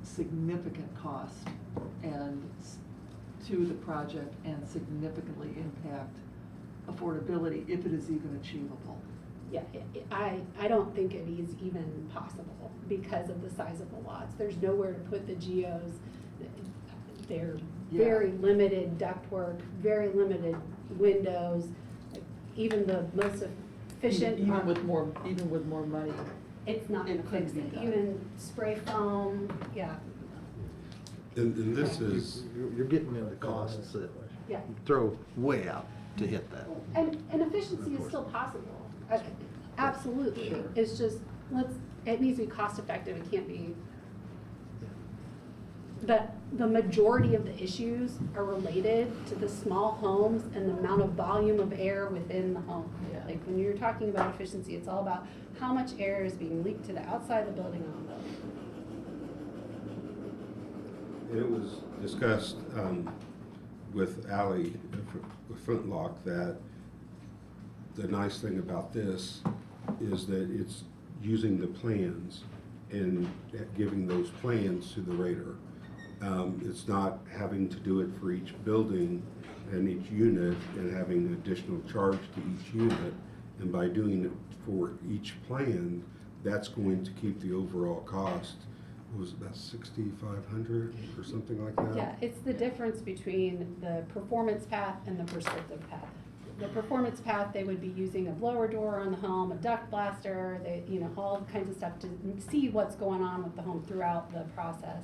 Speaker 2: significant cost to the project and significantly impact affordability if it is even achievable.
Speaker 5: Yeah, I don't think it is even possible because of the size of the lots. There's nowhere to put the geos. They're very limited ductwork, very limited windows. Even the most efficient.
Speaker 2: Even with more money.
Speaker 5: It's not gonna
Speaker 2: it couldn't
Speaker 5: fix
Speaker 2: be
Speaker 5: it.
Speaker 2: done.
Speaker 5: Even spray foam, yeah.
Speaker 9: And this is,
Speaker 11: You're getting into costs that
Speaker 5: Yeah.
Speaker 11: you throw way out to hit that.
Speaker 5: And efficiency is still possible. Absolutely.
Speaker 11: Sure.
Speaker 5: It's just, it needs to be cost effective. It can't be. But the majority of the issues are related to the small homes and the amount of volume of air within the home.
Speaker 2: Yeah.
Speaker 5: Like when you're talking about efficiency, it's all about how much air is being leaked to the outside of the building on the building.
Speaker 9: it was discussed with Ally, with Flintlock, that the nice thing about this is that it's using the plans and giving those plans to the rater. It's not having to do it for each building and each unit and having an additional charge to each unit. And by doing it for each plan, that's going to keep the overall cost what was it, about 6,500 or something like that?
Speaker 5: Yeah, it's the difference between the performance path and the prescriptive path. The performance path, they would be using a blower door on the home, a duct blaster, they, all kinds of stuff to see what's going on with the home throughout the process.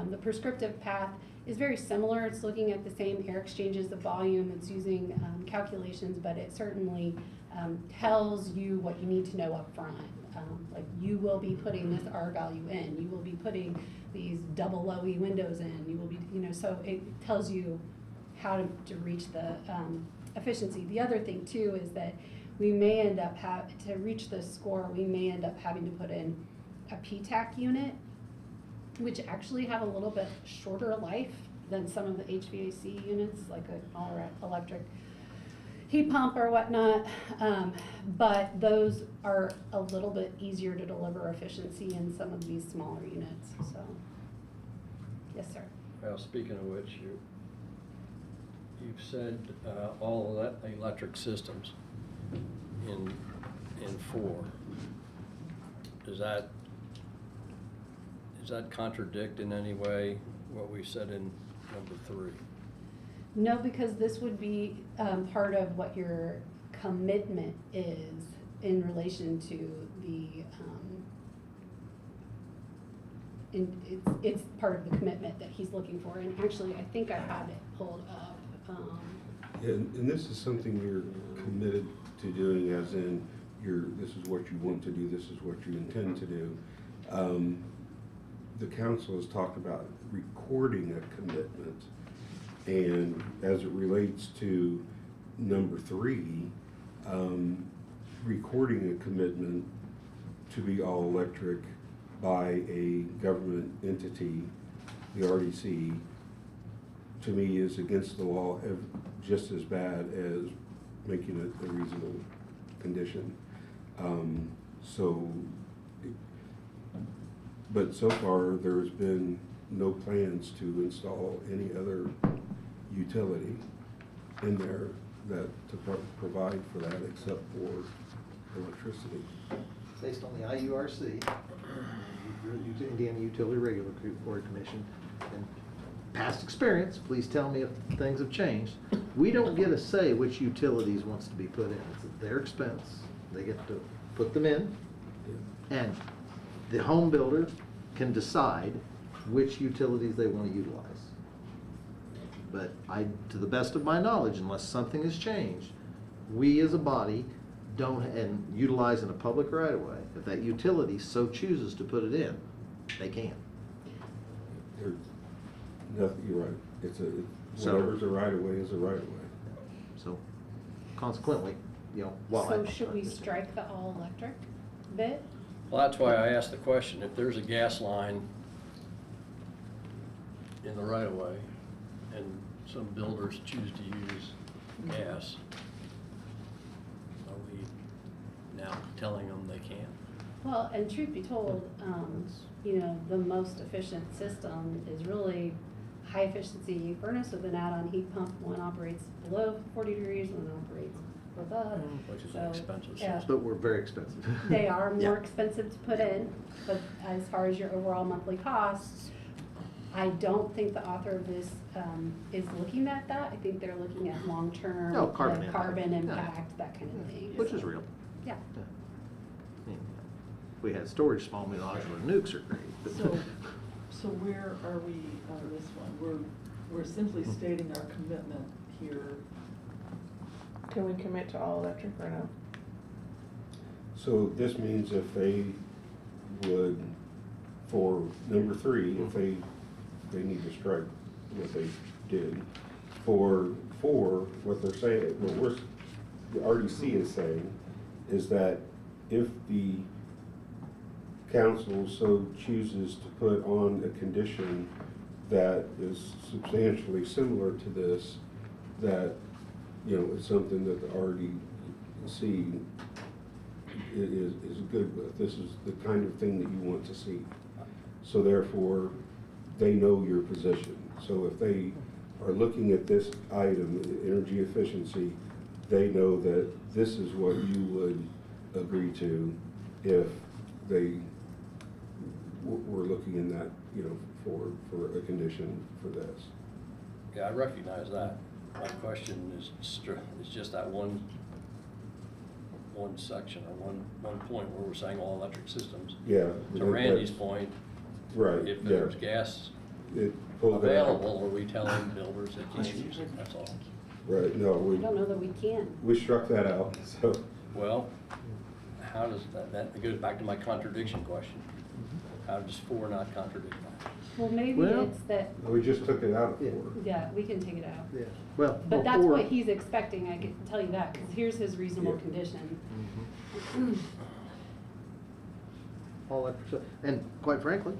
Speaker 5: The prescriptive path is very similar. It's looking at the same air exchanges, the volume. It's using calculations, but it certainly tells you what you need to know up front. Like you will be putting this R value in. You will be putting these double low E windows in. You will be, so it tells you how to reach the efficiency. The other thing too is that we may end up to reach this score, we may end up having to put in a PTAC unit, which actually have a little bit shorter life than some of the HVAC units, like an all-electric heat pump or whatnot. But those are a little bit easier to deliver efficiency in some of these smaller units, so. Yes, sir.
Speaker 4: Well, speaking of which, you've said all of that electric systems in 4. Does that contradict in any way what we said in number 3?
Speaker 5: No, because this would be part of what your commitment is in relation to the, it's part of the commitment that he's looking for. And actually, I think I had it pulled up.
Speaker 9: Yeah, and this is something you're committed to doing, as in, this is what you want to do, this is what you intend to do. The council has talked about recording a commitment, and as it relates to number 3, recording a commitment to be all electric by a government entity, the RDC, to me is against the law, just as bad as making it a reasonable condition. But so far, there's been no plans to install any other utility in there to provide for that except for electricity.
Speaker 11: Based on the IURC, Indiana Utility Regulatory Commission, and past experience, please tell me if things have changed. We don't get a say which utilities wants to be put in. It's at their expense. They get to put them in, and the home builder can decide which utilities they want to utilize. But to the best of my knowledge, unless something has changed, we as a body don't, and utilizing a public right of way, if that utility so chooses to put it in, they can.
Speaker 9: There's nothing, you're right. Whatever's a right of way is a right of way.
Speaker 11: So consequently, while
Speaker 5: So should we strike the all-electric bit?
Speaker 4: Well, that's why I asked the question. If there's a gas line in the right of way and some builders choose to use gas, are we now telling them they can't?
Speaker 5: Well, and truth be told, the most efficient system is really high efficiency furnace with an add-on heat pump. One operates below 40 degrees, one operates above.
Speaker 4: Which is
Speaker 5: So,
Speaker 4: an expensive
Speaker 5: yeah.
Speaker 4: system.
Speaker 11: but we're very expensive.
Speaker 5: They are more
Speaker 11: Yeah.
Speaker 5: expensive to put in, but as far as your overall monthly costs, I don't think the author of this is looking at that. I think they're looking at long-term,
Speaker 11: No, carbon
Speaker 5: the
Speaker 11: impact.
Speaker 5: carbon
Speaker 11: Yeah.
Speaker 5: impact, that kind of thing.
Speaker 11: Which
Speaker 5: So,
Speaker 11: is real.
Speaker 5: Yeah.
Speaker 11: I mean, if we had storage, small modular nukes are great. but-
Speaker 2: So where are we on this one? We're simply stating our commitment here.
Speaker 1: Can we commit to all electric or no?
Speaker 9: So this means if they would, for number 3, if they need to strike what they did. For 4, what they're saying, the RDC is saying, is that if the council so chooses to put on a condition that is substantially similar to this, that, it's something that the RDC is good with. This is the kind of thing that you want to see. So therefore, they know your position. So if they are looking at this item, energy efficiency, they know that this is what you would agree to if they we're looking in that, you know, for a condition for this.
Speaker 4: Yeah, I recognize that. My question is just that one section or one point where we're saying all electric systems.
Speaker 9: Yeah.
Speaker 4: To Randy's point,
Speaker 9: Right,
Speaker 4: if
Speaker 9: yeah.
Speaker 4: there's gas
Speaker 9: It pulled it out.
Speaker 4: available, are we telling builders they can't use it? That's all.
Speaker 9: Right, no,
Speaker 5: I don't know that we can.
Speaker 9: we struck that out, so.
Speaker 4: Well, how does that goes back to my contradiction question. How does 4 not contradict that?
Speaker 5: Well, maybe
Speaker 11: Well-
Speaker 5: it's that,
Speaker 9: We just took it out
Speaker 11: Yeah.
Speaker 9: for.
Speaker 5: yeah, we can take it out.
Speaker 11: Yeah, well.
Speaker 5: But that's
Speaker 11: before-
Speaker 5: what he's expecting, I can tell you that, because here's his reasonable
Speaker 9: Yeah.
Speaker 5: condition.
Speaker 11: All electric, and quite frankly,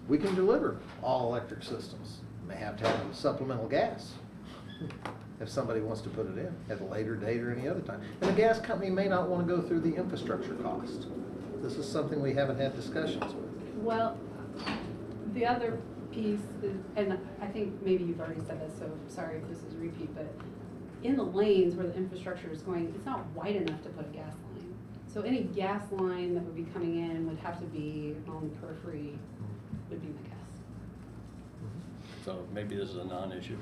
Speaker 11: we can deliver all electric systems. May have to have supplemental gas if somebody wants to put it in at a later date or any other time. And the gas company may not want to go through the infrastructure cost. This is something we haven't had discussions with.
Speaker 5: Well, the other piece, is, and I think maybe you've already said this, so sorry if this is a repeat, but in the lanes where the infrastructure is going, it's not wide enough to put a gas line. So any gas line that would be coming in would have to be on the periphery, would be my guess.
Speaker 4: So maybe this is a non-issue.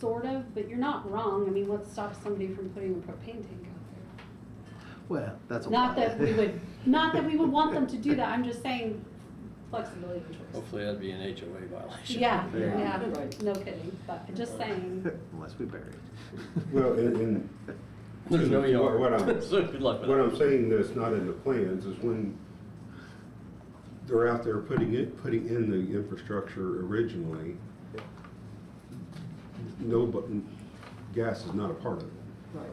Speaker 5: Sort of, but you're not wrong. I mean, what stops somebody from putting a propane tank out
Speaker 11: Well, that's a
Speaker 5: there? Not
Speaker 11: lot.
Speaker 5: that we would want them to do that. I'm just saying flexibility and choice.
Speaker 4: Hopefully that'd be an HOA violation.
Speaker 5: Yeah,
Speaker 11: Yeah.
Speaker 5: yeah,
Speaker 2: Right.
Speaker 5: no kidding, but just saying.
Speaker 11: Unless we bury it.
Speaker 9: Well, and
Speaker 4: There's no yard.
Speaker 9: What
Speaker 4: So good luck with
Speaker 9: what
Speaker 4: that.
Speaker 9: I'm saying that's not in the plans is when they're out there putting in the infrastructure originally, no, but gas is not a part of it.
Speaker 2: Right.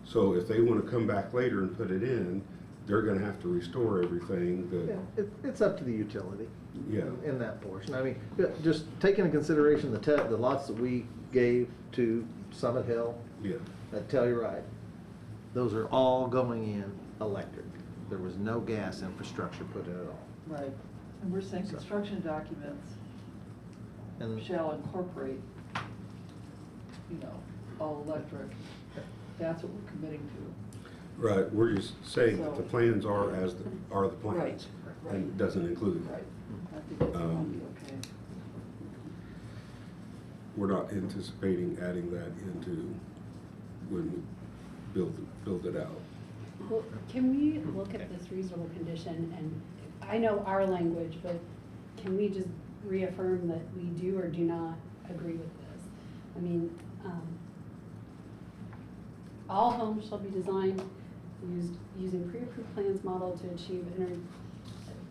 Speaker 9: So if they wanna come back later and put it in, they're gonna have to restore everything
Speaker 11: Yeah,
Speaker 9: that,
Speaker 11: it's up to the utility.
Speaker 9: Yeah.
Speaker 11: In that portion. I mean, just take into consideration the lots that we gave to Summit Hill,
Speaker 9: yeah.
Speaker 11: at Telluride. Those are all going in electric. There was no gas infrastructure put in at all.
Speaker 2: Right, and we're saying construction documents
Speaker 11: And
Speaker 2: shall incorporate, you know, all electric. That's what we're committing to.
Speaker 9: Right, we're just saying that the
Speaker 2: So-
Speaker 9: plans are are the plans.
Speaker 2: Right, right.
Speaker 9: And it doesn't include it.
Speaker 2: Right, I think that's probably okay.
Speaker 9: We're not anticipating adding that into when we build it out.
Speaker 5: Well, can we look at this reasonable condition, and I know our language, but can we just reaffirm that we do or do not agree with this? I mean, all homes shall be designed using pre-approved plans model to achieve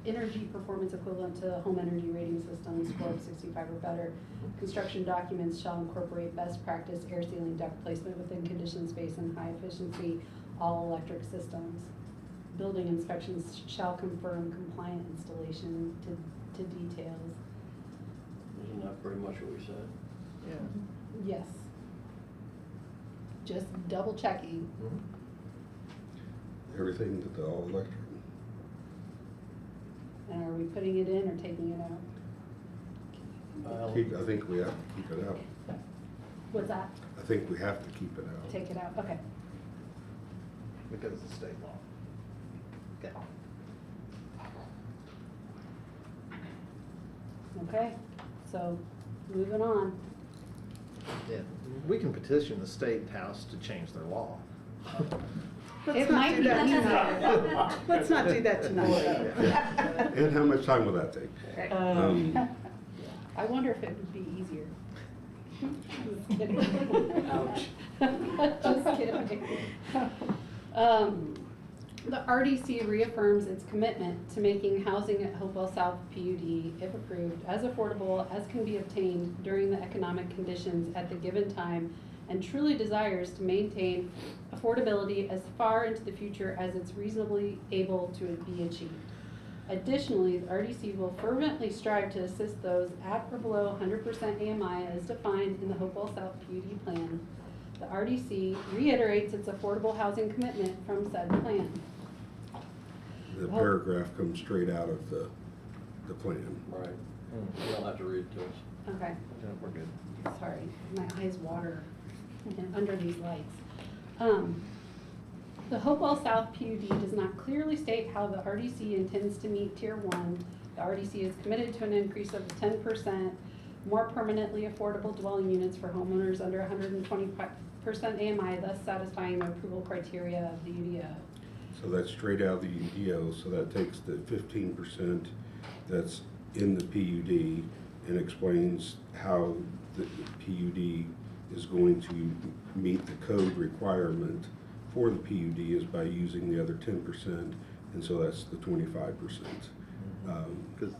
Speaker 5: energy performance equivalent to home energy rating systems, score of 65 or better. Construction documents shall incorporate best practice air sealing duct placement within conditioned space and high efficiency all electric systems. Building inspections shall confirm compliant installation to details.
Speaker 4: Isn't that pretty much what we said?
Speaker 2: Yeah.
Speaker 5: Yes. Just double checking.
Speaker 9: Everything that the all electric.
Speaker 5: And are we putting it in or taking it out?
Speaker 4: Well,
Speaker 9: I think we have to keep it out.
Speaker 5: What's that?
Speaker 9: I think we have to keep it out.
Speaker 5: Take it out, okay.
Speaker 11: because it's a state law. Okay.
Speaker 5: Okay, so moving on.
Speaker 11: Yeah, we can petition the state house to change their law.
Speaker 5: It might be easier.
Speaker 3: Let's not do that tonight.
Speaker 9: And how much time will that take?
Speaker 5: I wonder if it would be easier. Just kidding.
Speaker 12: Ouch.
Speaker 5: Just kidding. The RDC reaffirms its commitment to making housing at Hopewell South PUD, if approved, as affordable as can be obtained during the economic conditions at the given time, and truly desires to maintain affordability as far into the future as it's reasonably able to be achieved. Additionally, the RDC will fervently strive to assist those at or below 100% AMI as defined in the Hopewell South PUD plan. The RDC reiterates its affordable housing commitment from said plan.
Speaker 9: The paragraph comes straight out of the plan.
Speaker 4: Right. You don't have to read it to us.
Speaker 5: Okay,
Speaker 11: Yeah, we're good.
Speaker 5: sorry, my eyes water under these lights. The Hopewell South PUD does not clearly state how the RDC intends to meet Tier 1. The RDC is committed to an increase of 10% more permanently affordable dwelling units for homeowners under 120% AMI, thus satisfying the approval criteria of the UDO.
Speaker 9: So that's straight out of the UDO, so that takes the 15% that's in the PUD and explains how the PUD is going to meet the code requirement for the PUD is by using the other 10%, and so that's the 25%.
Speaker 11: Because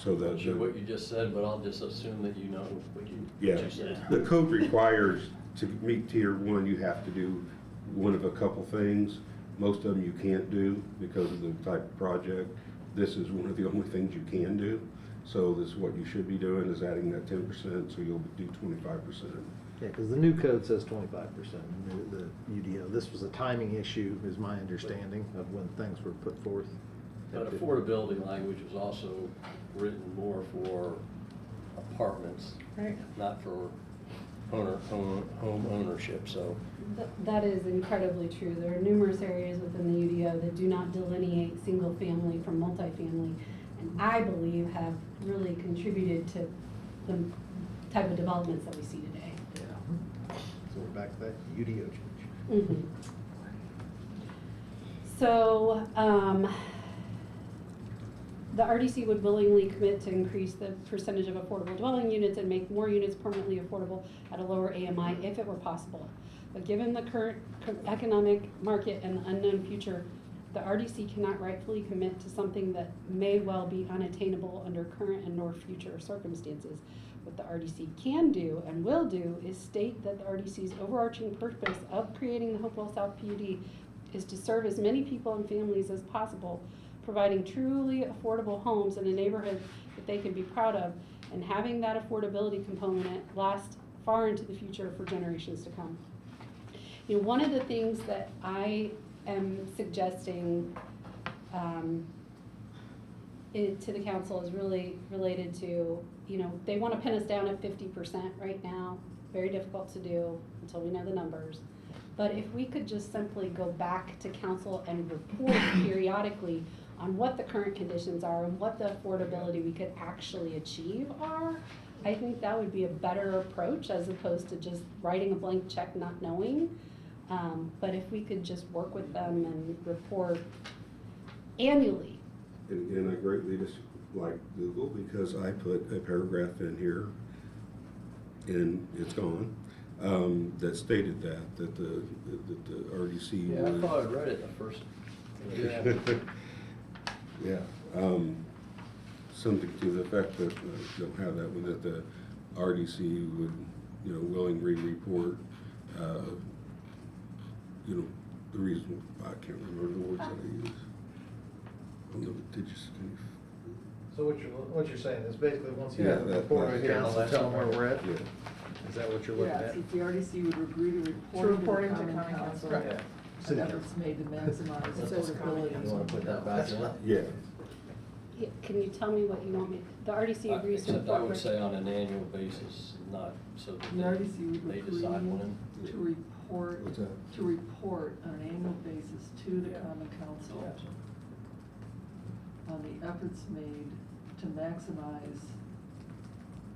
Speaker 9: So
Speaker 4: I'm
Speaker 9: that,
Speaker 4: not sure what you just said, but I'll just assume that you know what
Speaker 9: yeah,
Speaker 4: you said.
Speaker 9: the code requires to meet Tier 1, you have to do one of a couple things. Most of them you can't do because of the type of project. This is one of the only things you can do. So this is what you should be doing, is adding that 10%, so you'll do 25%.
Speaker 11: Yeah, because the new code says 25%, the UDO. This was a timing issue, is my understanding of when things were put forth.
Speaker 4: But affordability language was also written more for apartments,
Speaker 1: Right.
Speaker 4: not for home ownership, so.
Speaker 5: That is incredibly true. There are numerous areas within the UDO that do not delineate single family from multifamily, and I believe have really contributed to the type of developments that we see today.
Speaker 11: Yeah. So we're back to that UDO change.
Speaker 5: Mhm. So, the RDC would willingly commit to increase the percentage of affordable dwelling units and make more units permanently affordable at a lower AMI if it were possible. But given the current economic market and the unknown future, the RDC cannot rightfully commit to something that may well be unattainable under current and nor future circumstances. What the RDC can do and will do is state that the RDC's overarching purpose of creating the Hopewell South PUD is to serve as many people and families as possible, providing truly affordable homes in a neighborhood that they can be proud of, and having that affordability component last far into the future for generations to come. You know, one of the things that I am suggesting to the council is really related to, you know, they want to pin us down at 50% right now. Very difficult to do until we know the numbers. But if we could just simply go back to council and report periodically on what the current conditions are and what the affordability we could actually achieve are, I think that would be a better approach as opposed to just writing a blank check not knowing. But if we could just work with them and report annually.
Speaker 9: And I greatly dislike Google because I put a paragraph in here, and it's gone, that stated that the RDC
Speaker 4: Yeah, I
Speaker 9: would.
Speaker 4: thought I read it the first.
Speaker 9: Yeah, something to the effect that, don't have that one, that the RDC would, you know, willingly report, you know, the reason, I can't remember the words that I used. On the litigious,
Speaker 11: So what you're saying is basically once you
Speaker 9: Yeah,
Speaker 11: have the
Speaker 9: that-
Speaker 11: report right here,
Speaker 4: yeah,
Speaker 11: I'll tell them where we're at?
Speaker 9: yeah.
Speaker 11: Is that what you're looking
Speaker 2: Yes,
Speaker 11: at?
Speaker 2: if the RDC would agree to
Speaker 1: reporting
Speaker 2: report
Speaker 1: to
Speaker 2: to the
Speaker 1: common
Speaker 2: common
Speaker 1: council.
Speaker 2: council.
Speaker 11: Yeah.
Speaker 2: And
Speaker 11: City
Speaker 2: efforts made to maximize
Speaker 1: It says common
Speaker 2: affordability.
Speaker 11: You wanna put that back in?
Speaker 9: Yeah,
Speaker 5: Yeah, can you tell me what you want me, the RDC agrees to
Speaker 4: Except I would
Speaker 5: report.
Speaker 4: say on an annual basis, not so
Speaker 2: The
Speaker 4: that
Speaker 2: RDC would
Speaker 4: they
Speaker 2: agree
Speaker 4: decide when.
Speaker 2: to report,
Speaker 9: What's that?
Speaker 2: to report on an annual basis to the
Speaker 4: Yeah.
Speaker 2: common council
Speaker 4: Yeah.
Speaker 2: on the efforts made to maximize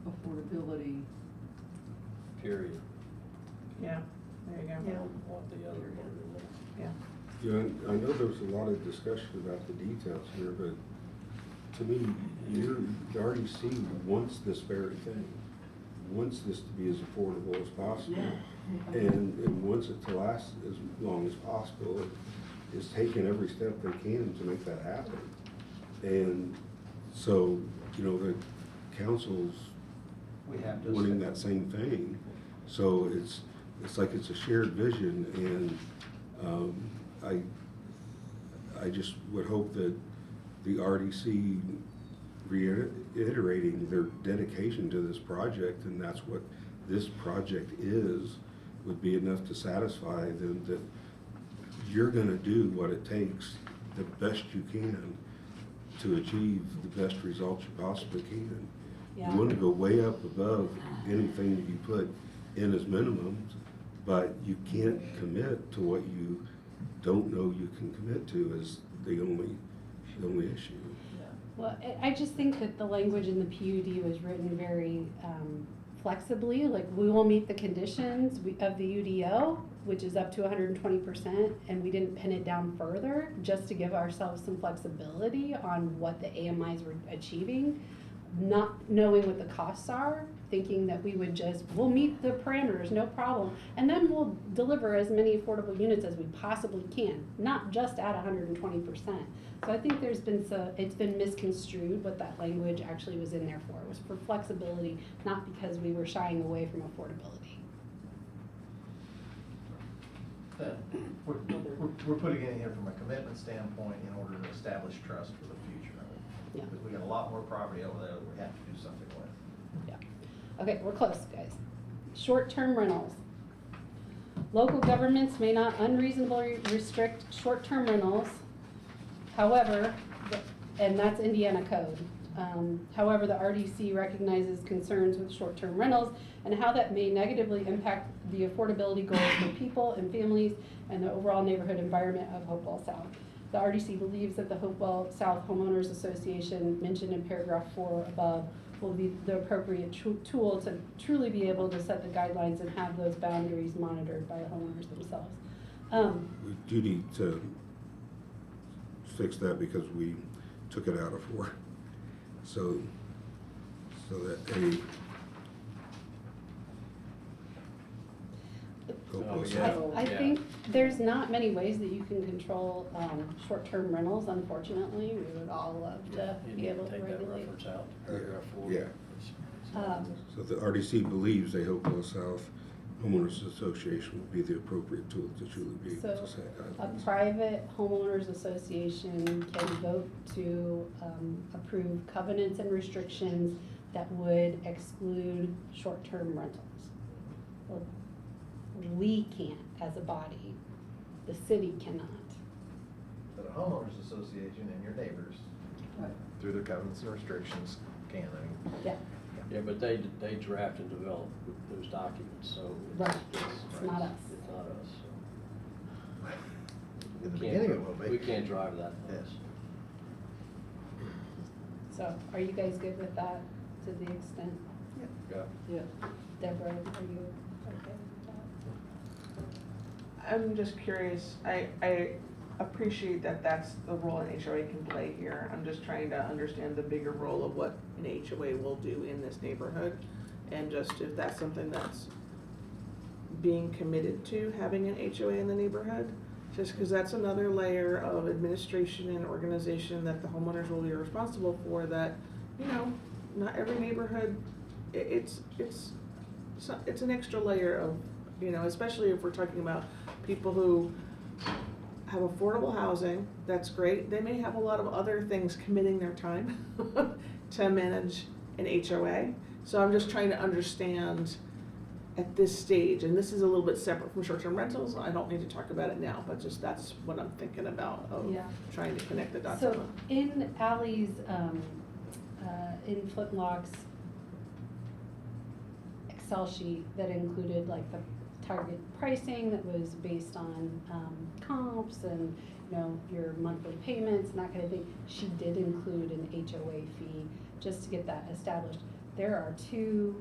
Speaker 2: affordability.
Speaker 4: Period.
Speaker 1: Yeah, there you go.
Speaker 2: Yeah.
Speaker 4: Want the other word in there.
Speaker 1: Yeah.
Speaker 9: you know, I know there was a lot of discussion about the details here, but to me, the RDC wants this very thing, wants this to be as affordable as possible, and wants it to last as long as possible, is taking every step they can to make that happen. And so, you know, the council's
Speaker 11: We have to.
Speaker 9: wanting that same thing. So it's like it's a shared vision, and I just would hope that the RDC reiterating their dedication to this project, and that's what this project is, would be enough to satisfy them that you're gonna do what it takes, the best you can, to achieve the best results you possibly can.
Speaker 5: Yeah.
Speaker 9: You want to go way up above anything that you put in as minimums, but you can't commit to what you don't know you can commit to is the only issue.
Speaker 5: Well, I just think that the language in the PUD was written very flexibly, like we will meet the conditions of the UDO, which is up to 120%, and we didn't pin it down further, just to give ourselves some flexibility on what the AMIs were achieving, not knowing what the costs are, thinking that we would we'll meet the parameters, no problem, and then we'll deliver as many affordable units as we possibly can, not just at 120%. So I think it's been misconstrued what that language actually was in there for. It was for flexibility, not because we were shying away from affordability.
Speaker 11: We're putting it in here from a commitment standpoint in order to establish trust for the future.
Speaker 5: Yeah.
Speaker 11: Because we got a lot more property over there that we have to do something with.
Speaker 5: Yeah. Okay, we're close, guys. Short-term rentals. Local governments may not unreasonably restrict short-term rentals. However, and that's Indiana code. However, the RDC recognizes concerns with short-term rentals and how that may negatively impact the affordability goals for people and families and the overall neighborhood environment of Hopewell South. The RDC believes that the Hopewell South Homeowners Association, mentioned in paragraph 4 above, will be the appropriate tool to truly be able to set the guidelines and have those boundaries monitored by the homeowners themselves.
Speaker 9: We do need to fix that because we took it out of 4. So that
Speaker 5: I think there's not many ways that you can control short-term rentals, unfortunately. We would all love to be able to regulate.
Speaker 4: Take that reference out, paragraph 4.
Speaker 9: Yeah. So the RDC believes the Hopewell South Homeowners Association would be the appropriate tool to truly be able to set
Speaker 5: A
Speaker 9: guidelines.
Speaker 5: private homeowners association can vote to approve covenants and restrictions that would exclude short-term rentals. Well, we can't as a body, the city cannot.
Speaker 11: But a homeowners association and your neighbors, through their covenants and restrictions, can.
Speaker 5: Yeah,
Speaker 4: Yeah, but they draft and develop those documents, so.
Speaker 5: right, it's not us.
Speaker 4: It's not us, so.
Speaker 11: In the
Speaker 4: We
Speaker 11: beginning
Speaker 4: can't-
Speaker 11: it will be.
Speaker 4: We can't drive that bus.
Speaker 5: So are you guys good with that to the extent?
Speaker 4: Yeah.
Speaker 2: Yeah.
Speaker 5: Deborah, are you okay with that?
Speaker 1: I'm just curious, I appreciate that that's the role an HOA can play here. I'm just trying to understand the bigger role of what an HOA will do in this neighborhood. And just if that's something that's being committed to, having an HOA in the neighborhood. Just because that's another layer of administration and organization that the homeowners will be responsible for that, not every neighborhood, it's an extra layer of, especially if we're talking about people who have affordable housing, that's great. They may have a lot of other things committing their time to manage an HOA. So I'm just trying to understand at this stage, and this is a little bit separate from short-term rentals. I don't need to talk about it now, but just that's what I'm thinking about of
Speaker 5: Yeah.
Speaker 1: trying to connect the dots.
Speaker 5: So in Ally's, in Flintlock's Excel sheet that included like the target pricing that was based on comps and, your monthly payments and that kind of thing, she did include an HOA fee just to get that established. There are 2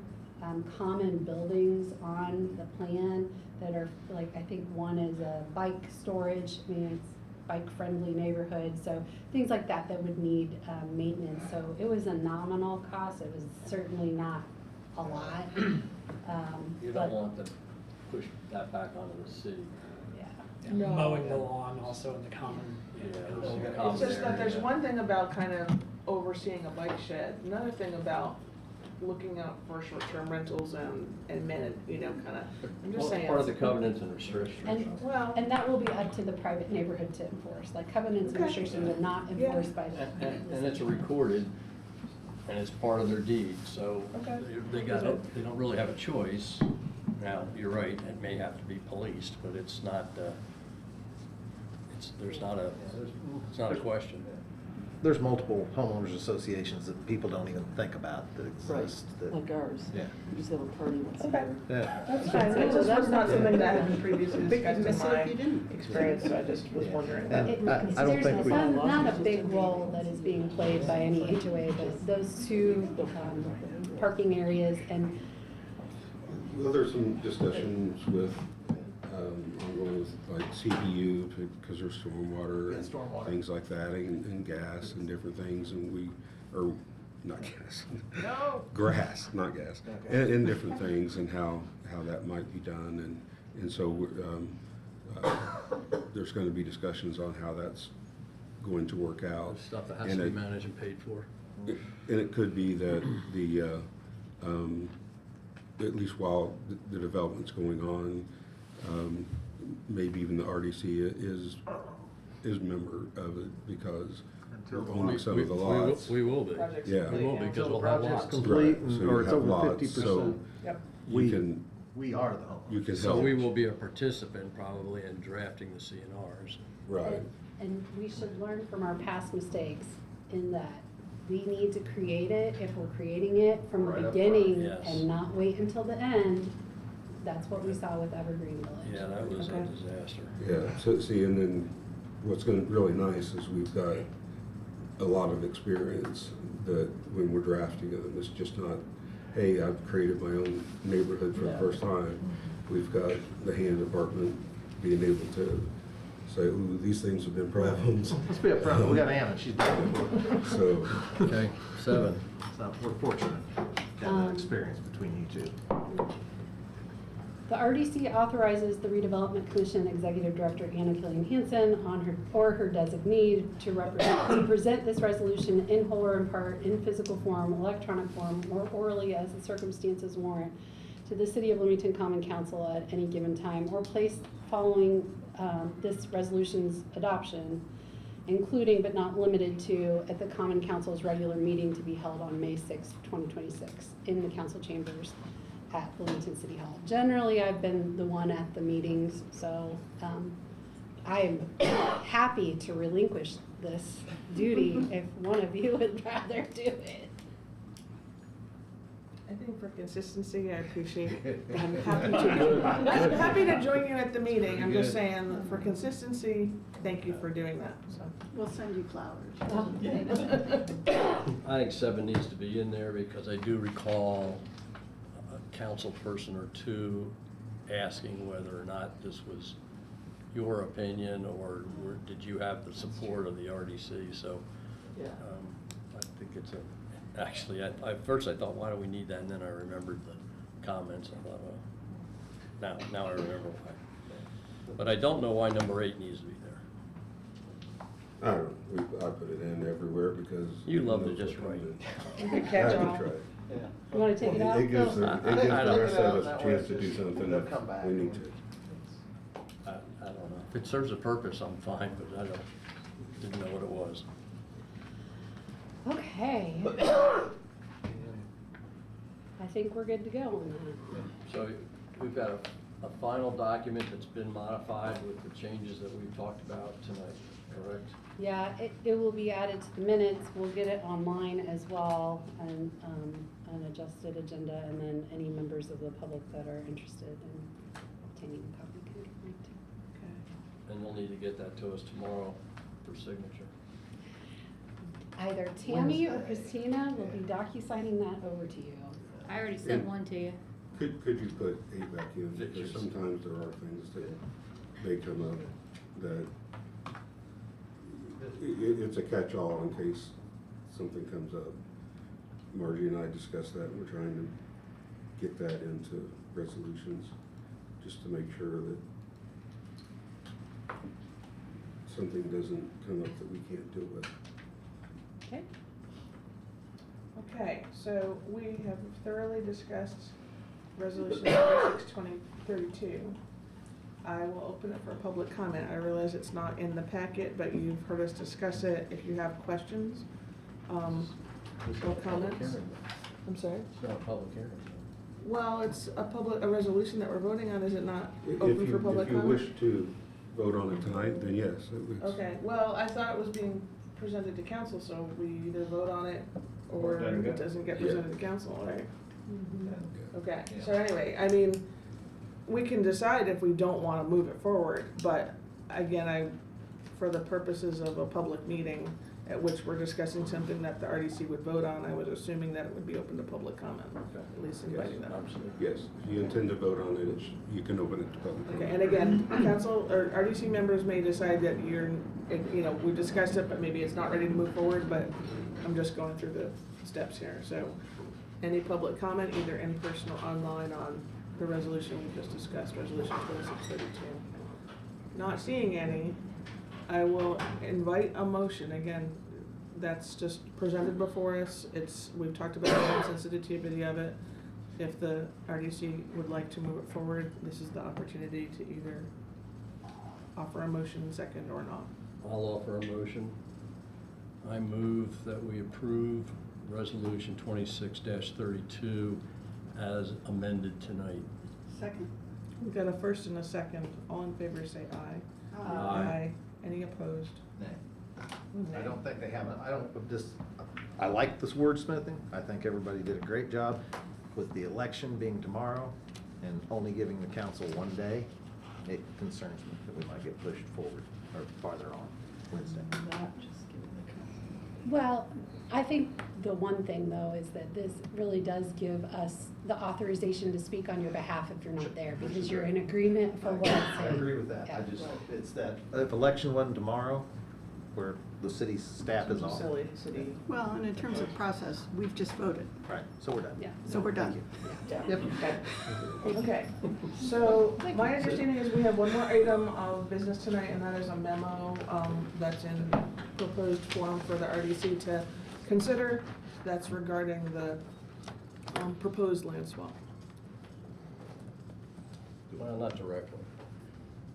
Speaker 5: common buildings on the plan that are like, I think one is a bike storage, it's bike-friendly neighborhood, so things like that would need maintenance. So it was a nominal cost, it was certainly not a lot.
Speaker 4: You
Speaker 5: but-
Speaker 4: don't want to push that back onto the city.
Speaker 5: Yeah.
Speaker 1: No.
Speaker 7: Mowing the lawn also in the common.
Speaker 1: It's just that there's one thing about kind of overseeing a bike shed, another thing about looking out for short-term rentals and manage, kind of, I'm just saying.
Speaker 4: Part of the covenants and restrictions.
Speaker 5: And,
Speaker 1: Well,
Speaker 5: and that will be up to the private neighborhood to enforce, like covenants and
Speaker 1: Okay.
Speaker 5: restrictions are not
Speaker 1: Yeah.
Speaker 5: enforced by the.
Speaker 4: And it's recorded, and it's part of their deed, so
Speaker 1: Okay.
Speaker 4: they don't really have a choice. Now, you're right, it may have to be policed, but it's not, it's not a question.
Speaker 11: there's multiple homeowners associations that people don't even think about that exist. that-
Speaker 2: Like ours.
Speaker 11: Yeah.
Speaker 2: We just have a party once a
Speaker 1: Okay.
Speaker 2: year.
Speaker 11: Yeah.
Speaker 1: That's fine, it just was not something that had been previously
Speaker 3: Big
Speaker 1: discussed in
Speaker 3: miss it if
Speaker 1: my
Speaker 3: you didn't.
Speaker 1: experience, so I just was wondering.
Speaker 11: And
Speaker 5: It-
Speaker 11: I don't
Speaker 5: there's
Speaker 11: think we.
Speaker 5: not a big role that is being played by any HOA, but those two parking areas and
Speaker 9: Well, there's some discussions with, ongoing with like CPU, because there's stormwater
Speaker 11: Yeah,
Speaker 9: and
Speaker 11: stormwater.
Speaker 9: things like that, and gas and different things, and we, or, not gas.
Speaker 11: No.
Speaker 9: Grass, not gas,
Speaker 11: Okay.
Speaker 9: and different things, and how that might be done, and so, there's gonna be discussions on how that's going to work out.
Speaker 4: Stuff that has
Speaker 9: And
Speaker 4: to be
Speaker 9: it-
Speaker 4: managed and paid for.
Speaker 9: And it could be that at least while the development's going on, maybe even the RDC is member of it, because we're owning some of the lots.
Speaker 4: We will be.
Speaker 1: Project's
Speaker 9: Yeah.
Speaker 1: complete,
Speaker 4: We will be,
Speaker 1: yeah.
Speaker 4: because
Speaker 11: Until the
Speaker 4: we'll have
Speaker 11: project's
Speaker 4: lots.
Speaker 11: complete,
Speaker 9: Right, so you
Speaker 11: or it's
Speaker 9: have
Speaker 11: over
Speaker 9: lots,
Speaker 11: 50%.
Speaker 9: so
Speaker 1: Yep.
Speaker 9: You
Speaker 11: We-
Speaker 9: can,
Speaker 11: We are the homeowners.
Speaker 9: you can
Speaker 4: So
Speaker 9: help.
Speaker 4: we will be a participant probably in drafting the CNRs.
Speaker 9: Right,
Speaker 5: And we should learn from our past mistakes in that we need to create it, if we're creating it from the
Speaker 11: Right up front,
Speaker 5: beginning
Speaker 4: yes.
Speaker 5: and not wait until the end. That's what we saw with Evergreen Village.
Speaker 4: Yeah, that was a
Speaker 1: Okay.
Speaker 4: disaster.
Speaker 9: yeah, so see, and then what's gonna, really nice is we've got a lot of experience that when we're drafting them, it's just not, hey, I've created my own neighborhood for the first time. We've got the hand department being able to say, ooh, these things have been problems.
Speaker 11: Let's be upfront, we got Anna, she's done it before.
Speaker 9: So,
Speaker 4: Okay, 7.
Speaker 11: So we're fortunate to have that experience between you two.
Speaker 5: The RDC authorizes the Redevelopment Commission Executive Director Anna Killian Hansen on her, or her designee to present this resolution in whole or in part, in physical form, electronic form, or orally as the circumstances warrant to the City of Bloomington Common Council at any given time or place following this resolution's adoption, including but not limited to at the Common Council's regular meeting to be held on May 6, 2026, in the council chambers at Bloomington City Hall. Generally, I've been the one at the meetings, so I am happy to relinquish this duty if one of you would rather do it.
Speaker 1: I think for consistency, I appreciate it. I'm happy to join you at the meeting. I'm just saying, for consistency, thank you for doing that, so.
Speaker 3: We'll send you flowers.
Speaker 4: I think 7 needs to be in there because I do recall a council person or two asking whether or not this was your opinion or did you have the support of the RDC, so.
Speaker 2: Yeah.
Speaker 4: I think it's actually, at first I thought, why do we need that? And then I remembered the comments. I thought, well, now I remember why. But I don't know why number 8 needs to be there.
Speaker 9: I don't know, I put it in everywhere because.
Speaker 4: You love to
Speaker 9: knows
Speaker 4: just
Speaker 9: what
Speaker 4: write.
Speaker 9: comes in.
Speaker 1: Catch
Speaker 9: I
Speaker 1: all.
Speaker 9: can try.
Speaker 5: You wanna take it out?
Speaker 9: It gives the,
Speaker 4: I-
Speaker 9: it gives
Speaker 4: I
Speaker 9: the
Speaker 4: don't-
Speaker 9: rest of us
Speaker 11: That
Speaker 9: a
Speaker 11: way
Speaker 9: chance to do
Speaker 11: just-
Speaker 9: something
Speaker 11: they'll
Speaker 9: if
Speaker 11: come back
Speaker 9: we need
Speaker 11: and-
Speaker 9: to.
Speaker 4: I don't know. If it serves a purpose, I'm fine, but didn't know what it was.
Speaker 5: Okay. I think we're good to go on that.
Speaker 4: So we've got a final document that's been modified with the changes that we've talked about tonight, correct?
Speaker 5: Yeah, it will be added to the minutes. We'll get it online as well and an adjusted agenda, and then any members of the public that are interested in obtaining a copy can get mine too.
Speaker 4: And you'll need to get that to us tomorrow for signature.
Speaker 5: Either Tammy or Christina will be docu-signing that over to you.
Speaker 13: I already sent one to you.
Speaker 9: Could you put 8 back in? Because
Speaker 4: Pictures.
Speaker 9: sometimes there are things that may come up that it's a catch-all in case something comes up. Margie and I discussed that, and we're trying to get that into resolutions, just to make sure that something doesn't come up that we can't deal with.
Speaker 5: Okay?
Speaker 1: Okay, so we have thoroughly discussed resolution number 6/2032. I will open it for public comment. I realize it's not in the packet, but you've heard us discuss it. If you have questions, or comments. I'm sorry?
Speaker 4: It's not a public hearing.
Speaker 1: Well, it's a resolution that we're voting on, is it not
Speaker 9: If
Speaker 1: open
Speaker 9: you-
Speaker 1: for public
Speaker 9: If you
Speaker 1: comment?
Speaker 9: wish to vote on it tonight, then yes.
Speaker 1: Okay, well, I thought it was being presented to council, so we either vote on it
Speaker 11: Or
Speaker 1: or
Speaker 11: it doesn't
Speaker 1: it
Speaker 11: go.
Speaker 1: doesn't get
Speaker 9: Yeah.
Speaker 1: presented to council, right? Okay,
Speaker 11: Yeah.
Speaker 1: so anyway, I mean, we can decide if we don't wanna move it forward, but again, for the purposes of a public meeting at which we're discussing something that the RDC would vote on, I was assuming that it would be open to public comment, at least inviting them.
Speaker 9: Yes, if you intend to vote on it, you can open it to public.
Speaker 1: Okay, and again, council or RDC members may decide that we discussed it, but maybe it's not ready to move forward, but I'm just going through the steps here, so. Any public comment, either in person or online, on the resolution we just discussed, resolution 2632? Not seeing any, I will invite a motion. Again, that's just presented before us. We've talked about the sensitivity of it. If the RDC would like to move it forward, this is the opportunity to either offer a motion second or not.
Speaker 4: I'll offer a motion. I move that we approve Resolution 26-32 as amended tonight.
Speaker 3: Second.
Speaker 1: We've got a first and a second. All in favor say aye.
Speaker 4: Aye.
Speaker 1: Any opposed?
Speaker 11: Nay.
Speaker 1: Nay.
Speaker 11: I don't think they have, I like this wordsmithing. I think everybody did a great job. With the election being tomorrow and only giving the council one day, it concerns me that we might get pushed forward or farther on Wednesday.
Speaker 2: Not just giving the council.
Speaker 5: Well, I think the one thing though is that this really does give us the authorization to speak on your behalf if you're not there, because you're in agreement for what it's
Speaker 11: I
Speaker 5: saying.
Speaker 11: agree with that. I
Speaker 5: Yeah.
Speaker 11: just, it's that, if election wasn't tomorrow, where the city's staff is off.
Speaker 1: Silly city.
Speaker 3: Well, and in terms of process, we've just voted,
Speaker 11: Right, so we're done.
Speaker 5: Yeah.
Speaker 3: so we're done.
Speaker 1: Yep. Okay, so my understanding is we have one more item of business tonight, and that is a memo that's in proposed form for the RDC to consider. That's regarding the proposed land swap.
Speaker 4: Well, not directly.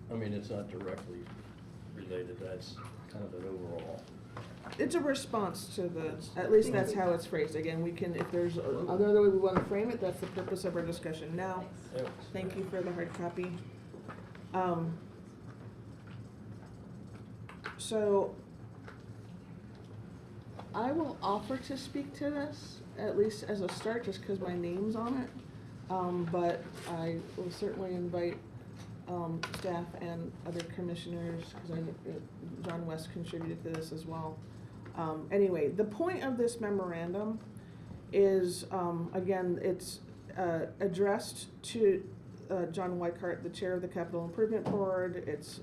Speaker 4: I mean, it's not directly related, that's kind of an overall.
Speaker 1: It's a response to at least that's how it's phrased. Again, we can, if there's another way we want to frame it, that's the purpose of our discussion now. Thank you for the hard copy. So I will offer to speak to this, at least as a start, just because my name's on it. But I will certainly invite staff and other commissioners, because I know John West contributed to this as well. Anyway, the point of this memorandum is, again, it's addressed to John Weikart, the chair of the Capital Improvement Board. It's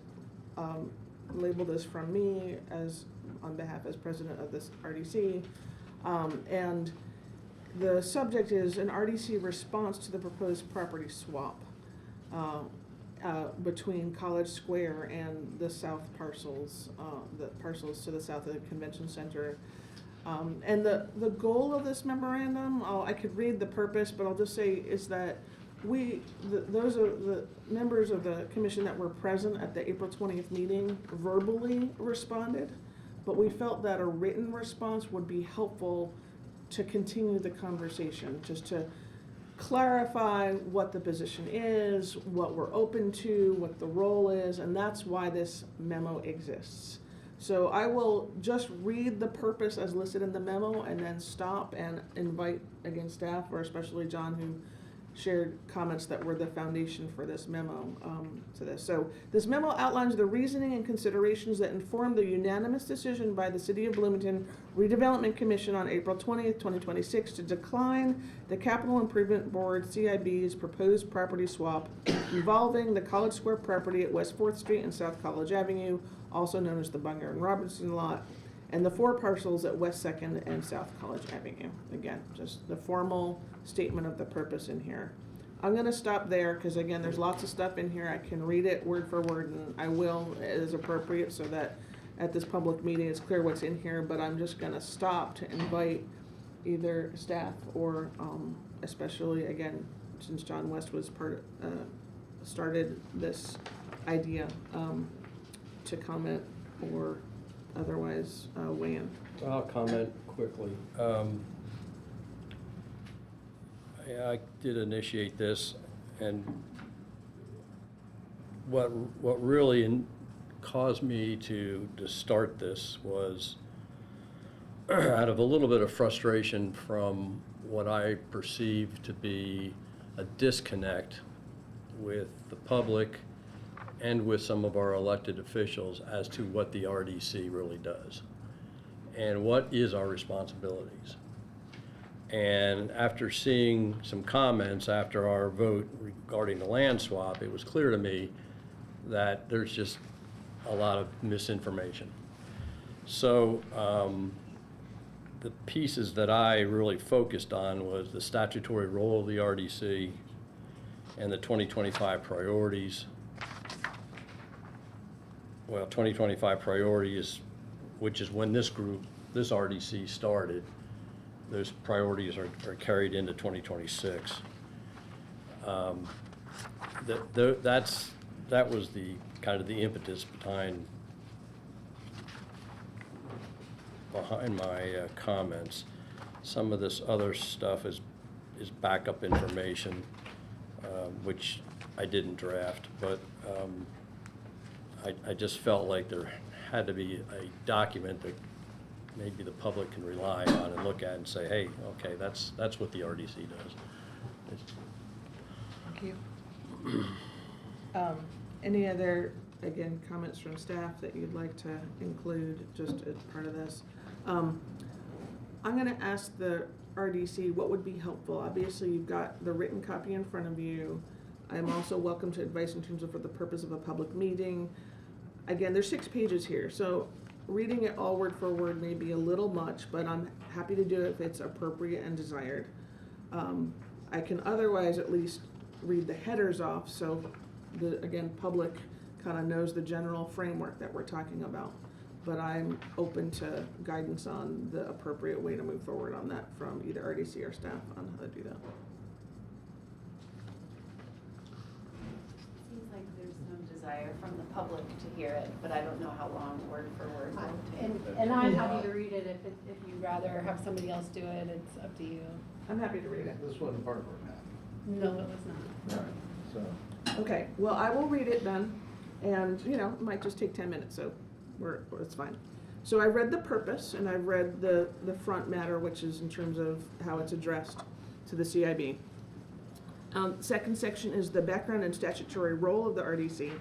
Speaker 1: labeled as from me, as on behalf as president of this RDC. And the subject is an RDC response to the proposed property swap between College Square and the south parcels, the parcels to the south of the convention center. And the goal of this memorandum, I could read the purpose, but I'll just say is that those are the members of the commission that were present at the April 20th meeting verbally responded, but we felt that a written response would be helpful to continue the conversation, just to clarify what the position is, what we're open to, what the role is, and that's why this memo exists. So I will just read the purpose as listed in the memo and then stop and invite, again, staff, or especially John, who shared comments that were the foundation for this memo to this. So this memo outlines the reasoning and considerations that informed the unanimous decision by the City of Bloomington Redevelopment Commission on April 20th, 2026 to decline the Capital Improvement Board CIB's proposed property swap involving the College Square property at West 4th Street and South College Avenue, also known as the Bunger and Robinson lot, and the 4 parcels at West 2nd and South College Avenue. Again, just the formal statement of the purpose in here. I'm gonna stop there, because again, there's lots of stuff in here. I can read it word for word, and I will as appropriate, so that at this public meeting it's clear what's in here, but I'm just gonna stop to invite either staff or especially, again, since John West was started this idea, to comment or otherwise weigh in.
Speaker 4: I'll comment quickly. I did initiate this, and what really caused me to start this was out of a little bit of frustration from what I perceive to be a disconnect with the public and with some of our elected officials as to what the RDC really does and what is our responsibilities. And after seeing some comments after our vote regarding the land swap, it was clear to me that there's just a lot of misinformation. So the pieces that I really focused on was the statutory role of the RDC and the 2025 priorities. Well, 2025 priorities, which is when this RDC started, those priorities are carried into 2026. That was the kind of the impetus behind my comments. Some of this other stuff is backup information, which I didn't draft, but I just felt like there had to be a document that maybe the public can rely on and look at and say, hey, okay, that's what the RDC does.
Speaker 1: Thank you. Any other, again, comments from staff that you'd like to include just as part of this? I'm gonna ask the RDC what would be helpful. Obviously, you've got the written copy in front of you. I'm also welcome to advice in terms of for the purpose of a public meeting. Again, there's 6 pages here, so reading it all word for word may be a little much, but I'm happy to do it if it's appropriate and desired. I can otherwise at least read the headers off, so the, again, public kind of knows the general framework that we're talking about. But I'm open to guidance on the appropriate way to move forward on that from either RDC or staff on how to do that.
Speaker 8: Seems like there's no desire from the public to hear it, but I don't know how long word for word will take.
Speaker 5: And I'm happy to read it if you'd rather have somebody else do it, it's up to you.
Speaker 1: I'm happy to read it.
Speaker 11: This wasn't part of our map.
Speaker 5: No, it was not.
Speaker 11: Right, so.
Speaker 1: Okay, well, I will read it then, and, you know, it might just take 10 minutes, so it's fine. So I read the purpose, and I've read the front matter, which is in terms of how it's addressed to the CIB. Second section is the background and statutory role of the RDC.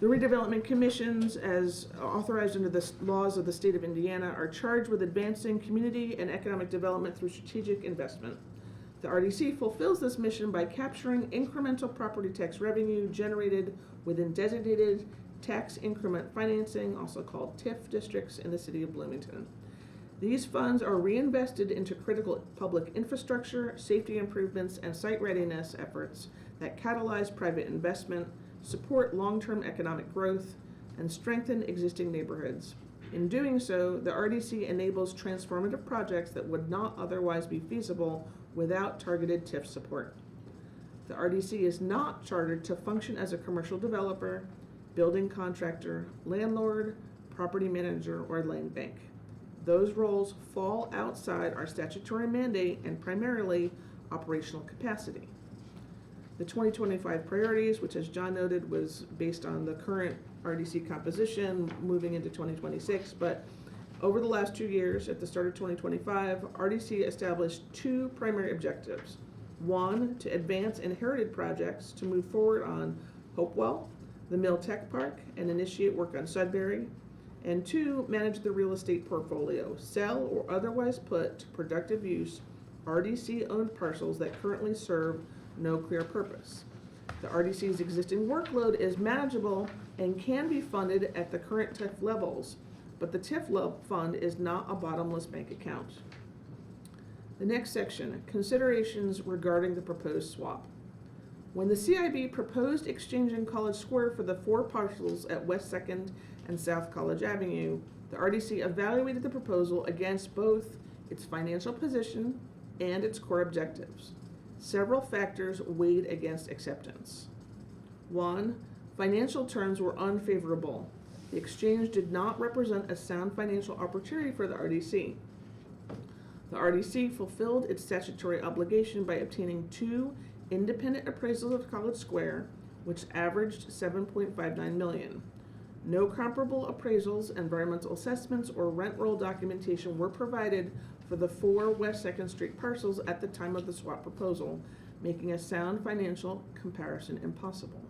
Speaker 1: The redevelopment commissions, as authorized under the laws of the state of Indiana, are charged with advancing community and economic development through strategic investment. The RDC fulfills this mission by capturing incremental property tax revenue generated within designated tax increment financing, also called TIF districts in the city of Bloomington. These funds are reinvested into critical public infrastructure, safety improvements, and site readiness efforts that catalyze private investment, support long-term economic growth, and strengthen existing neighborhoods. In doing so, the RDC enables transformative projects that would not otherwise be feasible without targeted TIF support. The RDC is not chartered to function as a commercial developer, building contractor, landlord, property manager, or land bank. Those roles fall outside our statutory mandate and primarily operational capacity. The 2025 priorities, which as John noted was based on the current RDC composition moving into 2026, but over the last 2 years, at the start of 2025, RDC established 2 primary objectives. 1, to advance inherited projects to move forward on Hopewell, the Mill Tech Park, and initiate work on Sudbury. And 2, manage the real estate portfolio, sell or otherwise put to productive use RDC-owned parcels that currently serve no clear purpose. The RDC's existing workload is manageable and can be funded at the current TIF levels, but the TIF fund is not a bottomless bank account. The next section, considerations regarding the proposed swap. When the CIB proposed exchanging College Square for the 4 parcels at West 2nd and South College Avenue, the RDC evaluated the proposal against both its financial position and its core objectives. Several factors weighed against acceptance. 1, financial terms were unfavorable. The exchange did not represent a sound financial opportunity for the RDC. The RDC fulfilled its statutory obligation by obtaining 2 independent appraisals of College Square, which averaged $7.59 million. No comparable appraisals, environmental assessments, or rent roll documentation were provided for the 4 West Second Street parcels at the time of the swap proposal, making a sound financial comparison impossible.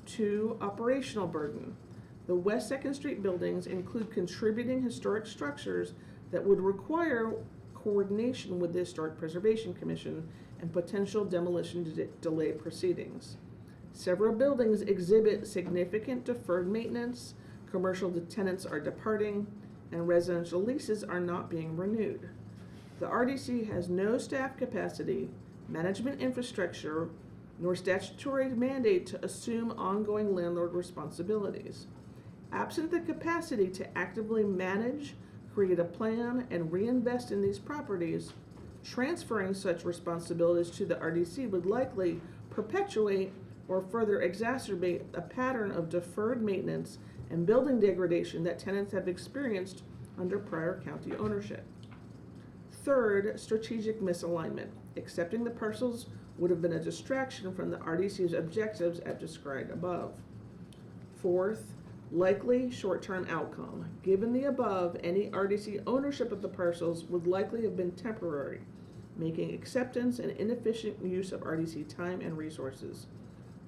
Speaker 1: 2, operational burden. The West Second Street buildings include contributing historic structures that would require coordination with the Historic Preservation Commission and potential demolition delay proceedings. Several buildings exhibit significant deferred maintenance, commercial tenants are departing, and residential leases are not being renewed. The RDC has no staff capacity, management infrastructure, nor statutory mandate to assume ongoing landlord responsibilities. Absent the capacity to actively manage, create a plan, and reinvest in these properties, transferring such responsibilities to the RDC would likely perpetuate or further exacerbate a pattern of deferred maintenance and building degradation that tenants have experienced under prior county ownership. 3rd, strategic misalignment. Accepting the parcels would have been a distraction from the RDC's objectives as described above. 4th, likely short-term outcome. Given the above, any RDC ownership of the parcels would likely have been temporary, making acceptance an inefficient use of RDC time and resources.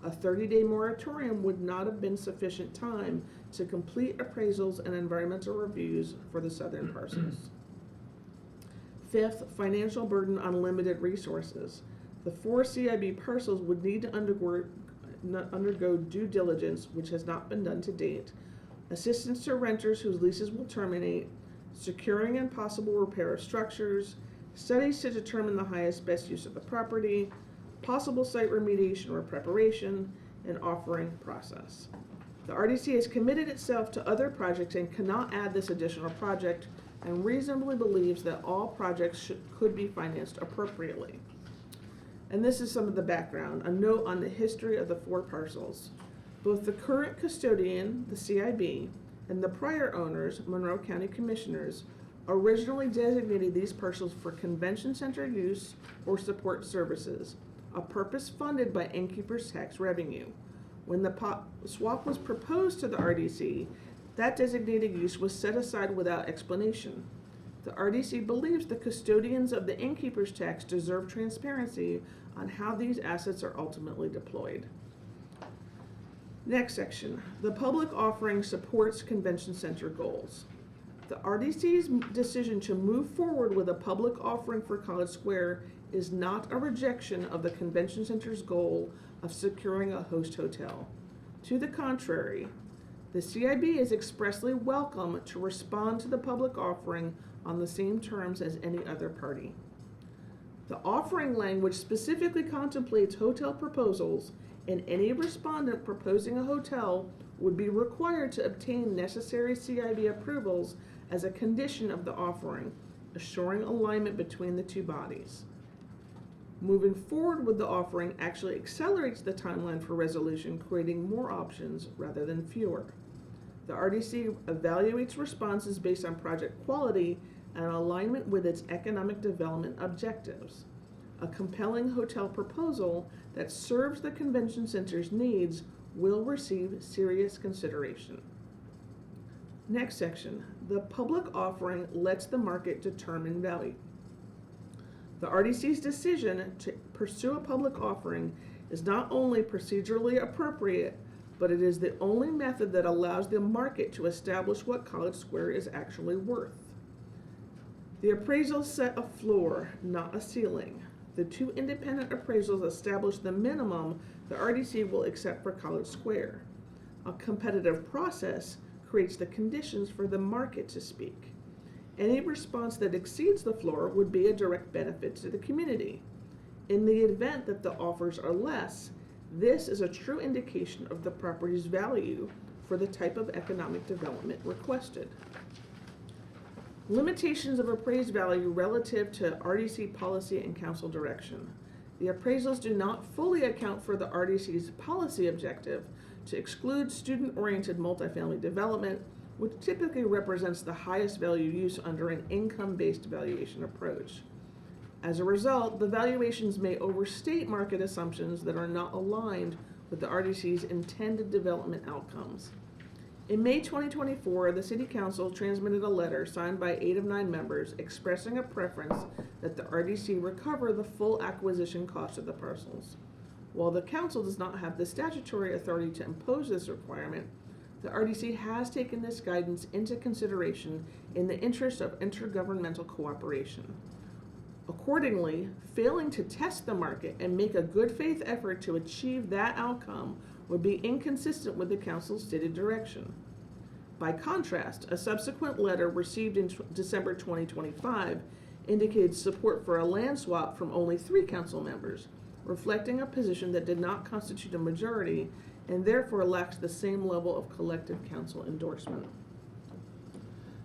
Speaker 1: A 30-day moratorium would not have been sufficient time to complete appraisals and environmental reviews for the southern parcels. 5th, financial burden on limited resources. The 4 CIB parcels would need to undergo due diligence, which has not been done to date, assistance to renters whose leases will terminate, securing and possible repair of structures, studies to determine the highest best use of the property, possible site remediation or preparation, and offering process. The RDC has committed itself to other projects and cannot add this additional project, and reasonably believes that all projects could be financed appropriately. And this is some of the background, a note on the history of the 4 parcels. Both the current custodian, the CIB, and the prior owners, Monroe County Commissioners, originally designated these parcels for convention center use or support services, a purpose funded by innkeeper's tax revenue. When the swap was proposed to the RDC, that designated use was set aside without explanation. The RDC believes the custodians of the innkeeper's tax deserve transparency on how these assets are ultimately deployed. Next section, the public offering supports convention center goals. The RDC's decision to move forward with a public offering for College Square is not a rejection of the convention center's goal of securing a host hotel. To the contrary, the CIB is expressly welcome to respond to the public offering on the same terms as any other party. The offering language specifically contemplates hotel proposals, and any respondent proposing a hotel would be required to obtain necessary CIB approvals as a condition of the offering, assuring alignment between the 2 bodies. Moving forward with the offering actually accelerates the timeline for resolution, creating more options rather than fewer. The RDC evaluates responses based on project quality and alignment with its economic development objectives. A compelling hotel proposal that serves the convention center's needs will receive serious consideration. Next section, the public offering lets the market determine value. The RDC's decision to pursue a public offering is not only procedurally appropriate, but it is the only method that allows the market to establish what College Square is actually worth. The appraisals set a floor, not a ceiling. The 2 independent appraisals establish the minimum the RDC will accept for College Square. A competitive process creates the conditions for the market to speak. Any response that exceeds the floor would be a direct benefit to the community. In the event that the offers are less, this is a true indication of the property's value for the type of economic development requested. Limitations of appraised value relative to RDC policy and council direction. The appraisals do not fully account for the RDC's policy objective to exclude student-oriented multifamily development, which typically represents the highest value use under an income-based valuation approach. As a result, the valuations may overstate market assumptions that are not aligned with the RDC's intended development outcomes. In May 2024, the City Council transmitted a letter signed by 8 of 9 members expressing a preference that the RDC recover the full acquisition cost of the parcels. While the Council does not have the statutory authority to impose this requirement, the RDC has taken this guidance into consideration in the interest of intergovernmental cooperation. Accordingly, failing to test the market and make a good faith effort to achieve that outcome would be inconsistent with the Council's stated direction. By contrast, a subsequent letter received in December 2025 indicated support for a land swap from only 3 council members, reflecting a position that did not constitute a majority and therefore lacks the same level of collective council endorsement.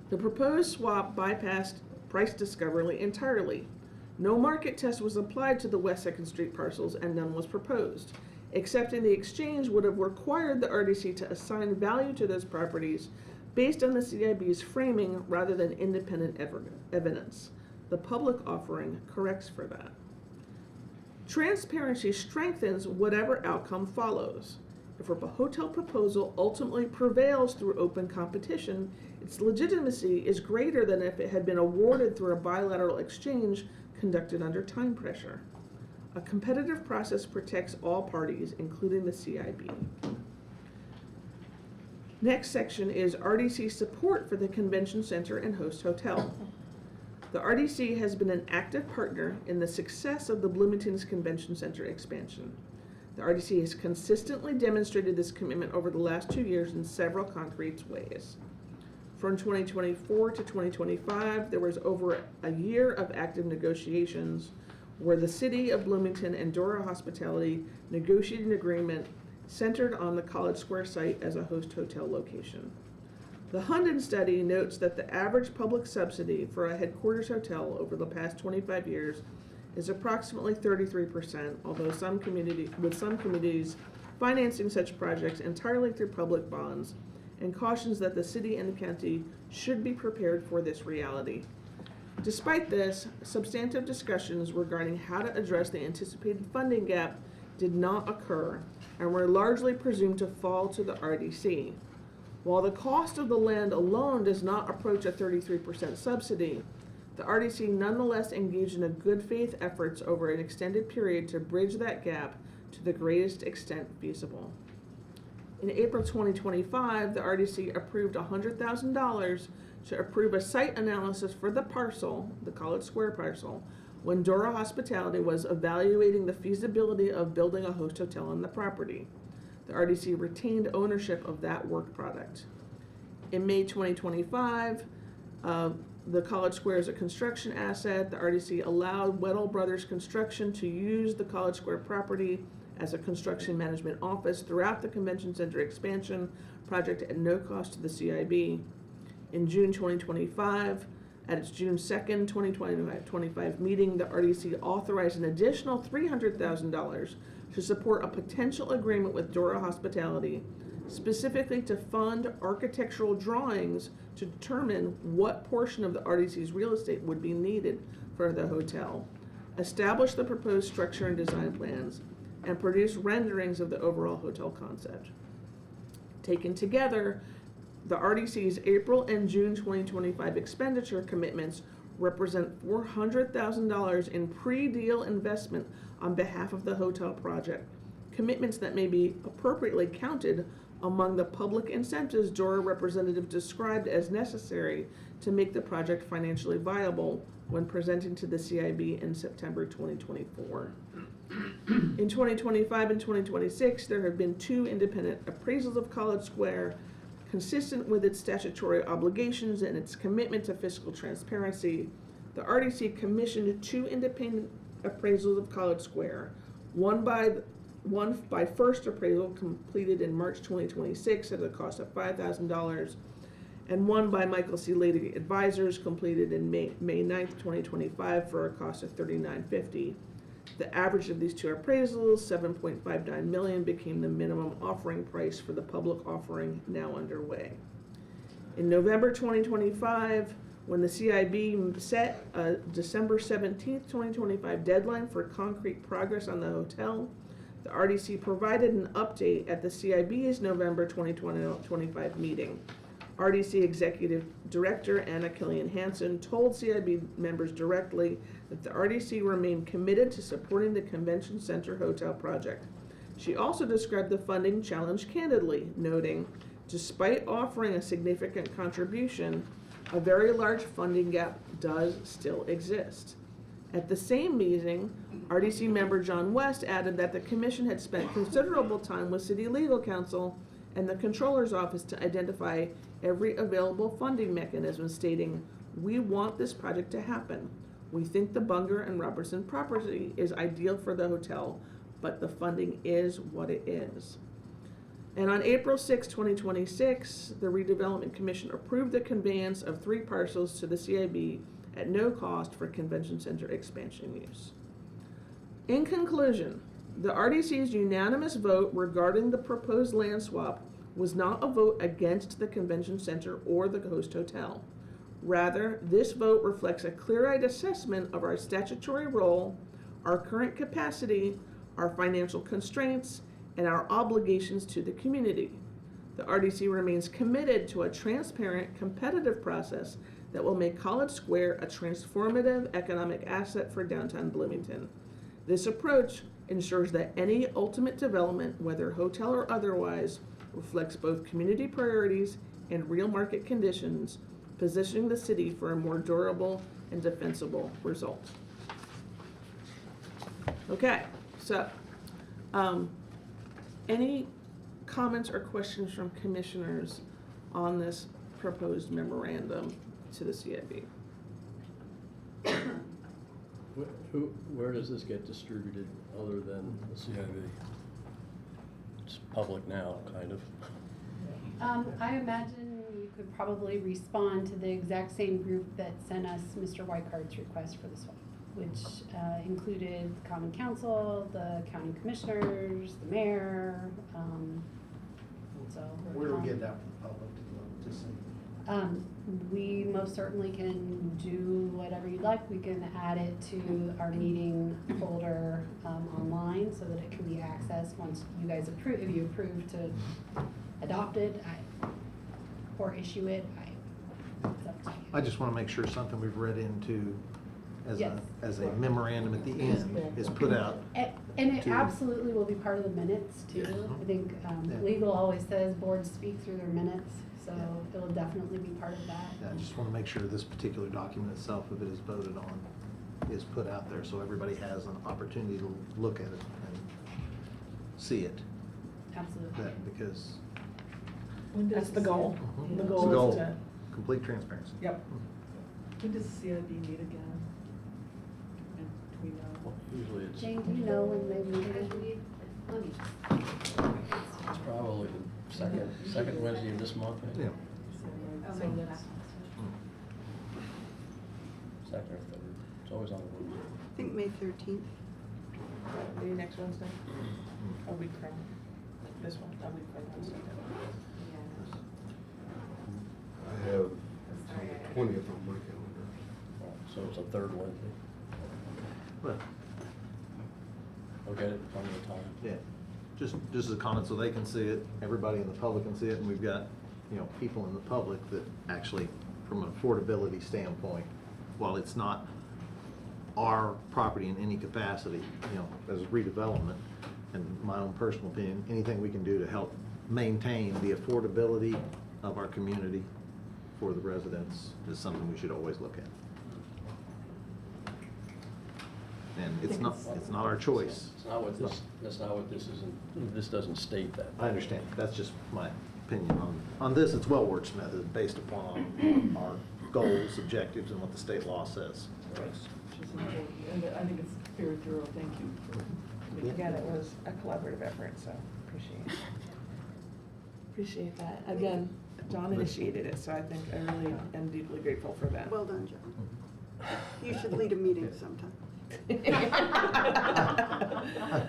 Speaker 1: The proposed swap bypassed price discovery entirely. No market test was applied to the West 2nd Street parcels and none was proposed. Accepting the exchange would have required the RDC to assign value to those properties based on the CIB's framing rather than independent evidence. The public offering corrects for that. Transparency strengthens whatever outcome follows. If a hotel proposal ultimately prevails through open competition, its legitimacy is greater than if it had been awarded through a bilateral exchange conducted under time pressure. A competitive process protects all parties, including the CIB. Next section is RDC support for the convention center and host hotel. The RDC has been an active partner in the success of the Bloomington's Convention Center expansion. The RDC has consistently demonstrated this commitment over the last 2 years in several concrete ways. From 2024 to 2025, there was over a year of active negotiations where the City of Bloomington and Dora Hospitality negotiated an agreement centered on the College Square site as a host hotel location. The Hunden study notes that the average public subsidy for a headquarters hotel over the past 25 years is approximately 33%, although some communities financing such projects entirely through public bonds, and cautions that the city and the county should be prepared for this reality. Despite this, substantive discussions regarding how to address the anticipated funding gap did not occur and were largely presumed to fall to the RDC. While the cost of the land alone does not approach a 33% subsidy, the RDC nonetheless engaged in a good faith efforts over an extended period to bridge that gap to the greatest extent feasible. In April 2025, the RDC approved $100,000 to approve a site analysis for the parcel, the College Square parcel, when Dora Hospitality was evaluating the feasibility of building a host hotel on the property. The RDC retained ownership of that work product. In May 2025, the College Square is a construction asset. The RDC allowed Weddell Brothers Construction to use the College Square property as a construction management office throughout the convention center expansion project at no cost to the CIB. In June 2025, at its June 2nd, 2025 meeting, the RDC authorized an additional $300,000 to support a potential agreement with Dora Hospitality, specifically to fund architectural drawings to determine what portion of the RDC's real estate would be needed for the hotel, establish the proposed structure and design plans, and produce renderings of the overall hotel concept. Taken together, the RDC's April and June 2025 expenditure commitments represent $400,000 in pre-deal investment on behalf of the hotel project, commitments that may be appropriately counted among the public incentives Dora representative described as necessary to make the project financially viable when presenting to the CIB in September 2024. In 2025 and 2026, there have been 2 independent appraisals of College Square. Consistent with its statutory obligations and its commitment to fiscal transparency, the RDC commissioned 2 independent appraisals of College Square, one by first appraisal completed in March 2026 at a cost of $5,000, and one by Michael C. Lady Advisors completed in May 9th, 2025 for a cost of $39.50. The average of these 2 appraisals, $7.59 million, became the minimum offering price for the public offering now underway. In November 2025, when the CIB set a December 17th, 2025 deadline for concrete progress on the hotel, The RDC provided an update at the CIB's November 2025 meeting. RDC Executive Director Anna Killian Hansen told CIB members directly that the RDC remained committed to supporting the Convention Center Hotel project. She also described the funding challenge candidly, noting, despite offering a significant contribution, a very large funding gap does still exist. At the same meeting, RDC member John West added that the commission had spent considerable time with city legal counsel and the controller's office to identify every available funding mechanism, stating, "We want this project to happen. We think the Bunger and Robertson property is ideal for the hotel, but the funding is what it is." And on April 6, 2026, the Redevelopment Commission approved the conveyance of 3 parcels to the CIB at no cost for convention center expansion use. In conclusion, the RDC's unanimous vote regarding the proposed land swap was not a vote against the convention center or the host hotel. Rather, this vote reflects a clear-eyed assessment of our statutory role, our current capacity, our financial constraints, and our obligations to the community. The RDC remains committed to a transparent, competitive process that will make College Square a transformative economic asset for downtown Bloomington. This approach ensures that any ultimate development, whether hotel or otherwise, reflects both community priorities and real market conditions, positioning the city for a more durable and defensible result. Okay, so, any comments or questions from commissioners on this proposed memorandum to the CIB?
Speaker 4: Where does this get distributed other than the CIB? It's public now, kind of.
Speaker 5: I imagine you could probably respond to the exact same group that sent us Mr. Wycard's request for the swap, which included the common council, the county commissioners, the mayor, so.
Speaker 11: Where do we get that from the public to see?
Speaker 5: We most certainly can do whatever you'd like. We can add it to our meeting folder online so that it can be accessed once you guys approve, if you approve to adopt it or issue it. It's up to you.
Speaker 11: I just want to make sure something we've read into as
Speaker 5: Yes.
Speaker 11: a memorandum at the end is put out.
Speaker 5: And it absolutely will be part of the minutes too. I think
Speaker 11: Yeah.
Speaker 5: legal always says boards speak through their minutes, so it will definitely be part of that.
Speaker 11: I just want to make sure this particular document itself, if it is voted on, is put out there so everybody has an opportunity to look at it and see it.
Speaker 5: Absolutely.
Speaker 11: Because
Speaker 2: When does
Speaker 1: That's the goal.
Speaker 2: Yeah.
Speaker 1: The
Speaker 11: it's a
Speaker 1: goal
Speaker 11: goal,
Speaker 1: is to,
Speaker 11: complete transparency.
Speaker 1: yep.
Speaker 2: When does CIB meet again? And do we know?
Speaker 4: Usually it's
Speaker 5: Jane, do you know when they meet?
Speaker 8: Let me
Speaker 4: it's probably the second Wednesday of this month, maybe.
Speaker 11: Yeah.
Speaker 8: Oh,
Speaker 2: So
Speaker 8: my
Speaker 2: let's,
Speaker 4: Second or third. It's always on a Wednesday.
Speaker 3: I think May 13th.
Speaker 1: Maybe next Wednesday? A week from this one, a week from Wednesday.
Speaker 9: I have 20th on my calendar.
Speaker 4: So it's a third Wednesday.
Speaker 11: But,
Speaker 4: Okay, plenty of time.
Speaker 11: yeah, just as a comment so they can see it, everybody in the public can see it, and we've got, people in the public that actually, from an affordability standpoint, while it's not our property in any capacity, as a redevelopment, and my own personal opinion, anything we can do to help maintain the affordability of our community for the residents is something we should always look at. And it's not our choice.
Speaker 4: That's not what this isn't, this doesn't state that.
Speaker 11: I understand, that's just my opinion on this. It's well wordsmithed based upon our goals, objectives, and what the state law says.
Speaker 2: which is important, and I think it's very thorough, thank you for.
Speaker 1: Again, it was a collaborative effort, so appreciate that. Again, John initiated it, so I think I really am deeply grateful for that.
Speaker 3: Well done, John. You should lead a meeting sometime.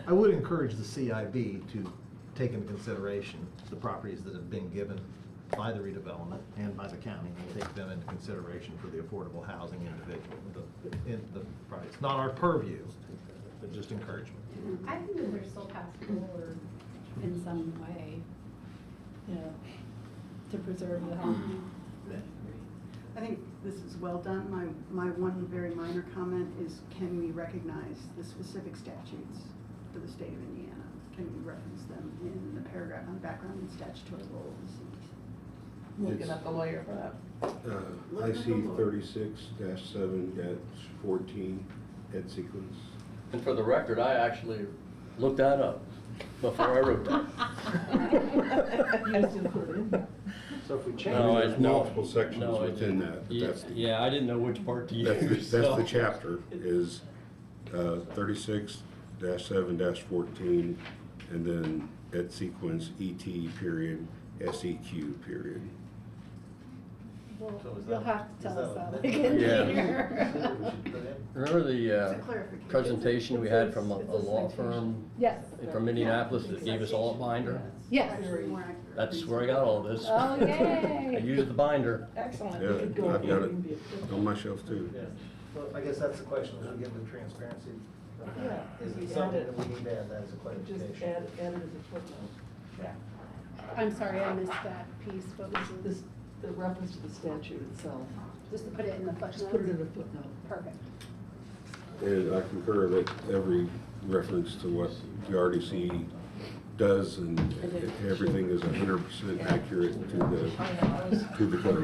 Speaker 11: I would encourage the CIB to take into consideration the properties that have been given by the redevelopment and by the county, and take them into consideration for the affordable housing individual, the price. Not our purview, but just encouragement.
Speaker 5: I think that they're still passable or in some way, you know, to preserve the home.
Speaker 3: I think this is well done. My one very minor comment is, can we recognize the specific statutes for the state of Indiana? Can we reference them in the paragraph on background and statutory role of the CDC?
Speaker 1: Looking at the lawyer for that.
Speaker 9: I see 36-7-14 head sequence.
Speaker 4: And for the record, I actually looked that up before I wrote that.
Speaker 2: You just didn't put it in there.
Speaker 11: So if we change
Speaker 4: No,
Speaker 9: There's
Speaker 4: I- no,
Speaker 9: multiple sections
Speaker 4: no, I
Speaker 9: within
Speaker 4: didn't.
Speaker 9: that, but
Speaker 4: Yeah,
Speaker 9: that's the.
Speaker 4: yeah, I didn't know which part to
Speaker 9: That's
Speaker 4: use.
Speaker 9: the
Speaker 4: so-
Speaker 9: chapter is 36-7-14, and then at sequence ET period, SEQ period.
Speaker 5: Well,
Speaker 11: So is
Speaker 5: you'll
Speaker 11: that-
Speaker 5: have to
Speaker 11: is
Speaker 5: tell
Speaker 11: that
Speaker 5: us that
Speaker 11: what-
Speaker 5: like
Speaker 4: Yeah.
Speaker 5: engineer.
Speaker 4: Remember the
Speaker 3: It's a clarification.
Speaker 4: presentation we had from a
Speaker 2: It's a
Speaker 4: law
Speaker 2: citation.
Speaker 4: firm
Speaker 5: Yes,
Speaker 4: from Indianapolis that gave us all a binder?
Speaker 5: yes.
Speaker 3: Actually, more accurate.
Speaker 4: That's where I got all this.
Speaker 5: Oh, yay.
Speaker 4: I used the binder.
Speaker 2: Excellent.
Speaker 9: Yeah,
Speaker 2: We could go
Speaker 9: I've got
Speaker 2: we
Speaker 9: it
Speaker 2: can be
Speaker 9: on my shelf too.
Speaker 11: Yeah. Well, I guess that's the question, as we get into transparency.
Speaker 2: Yeah,
Speaker 11: Is
Speaker 2: we
Speaker 11: it
Speaker 2: add
Speaker 11: something
Speaker 2: it.
Speaker 11: that we need to add that as a
Speaker 2: Just
Speaker 11: clarification?
Speaker 2: add it as a footnote.
Speaker 5: I'm sorry, I missed that piece. What was
Speaker 2: This, the reference to the statute itself,
Speaker 5: Just to put it in the footnotes?
Speaker 2: just put it in a footnote.
Speaker 5: Perfect.
Speaker 9: And I concur that every reference to what the RDC does and everything is 100% accurate to the code.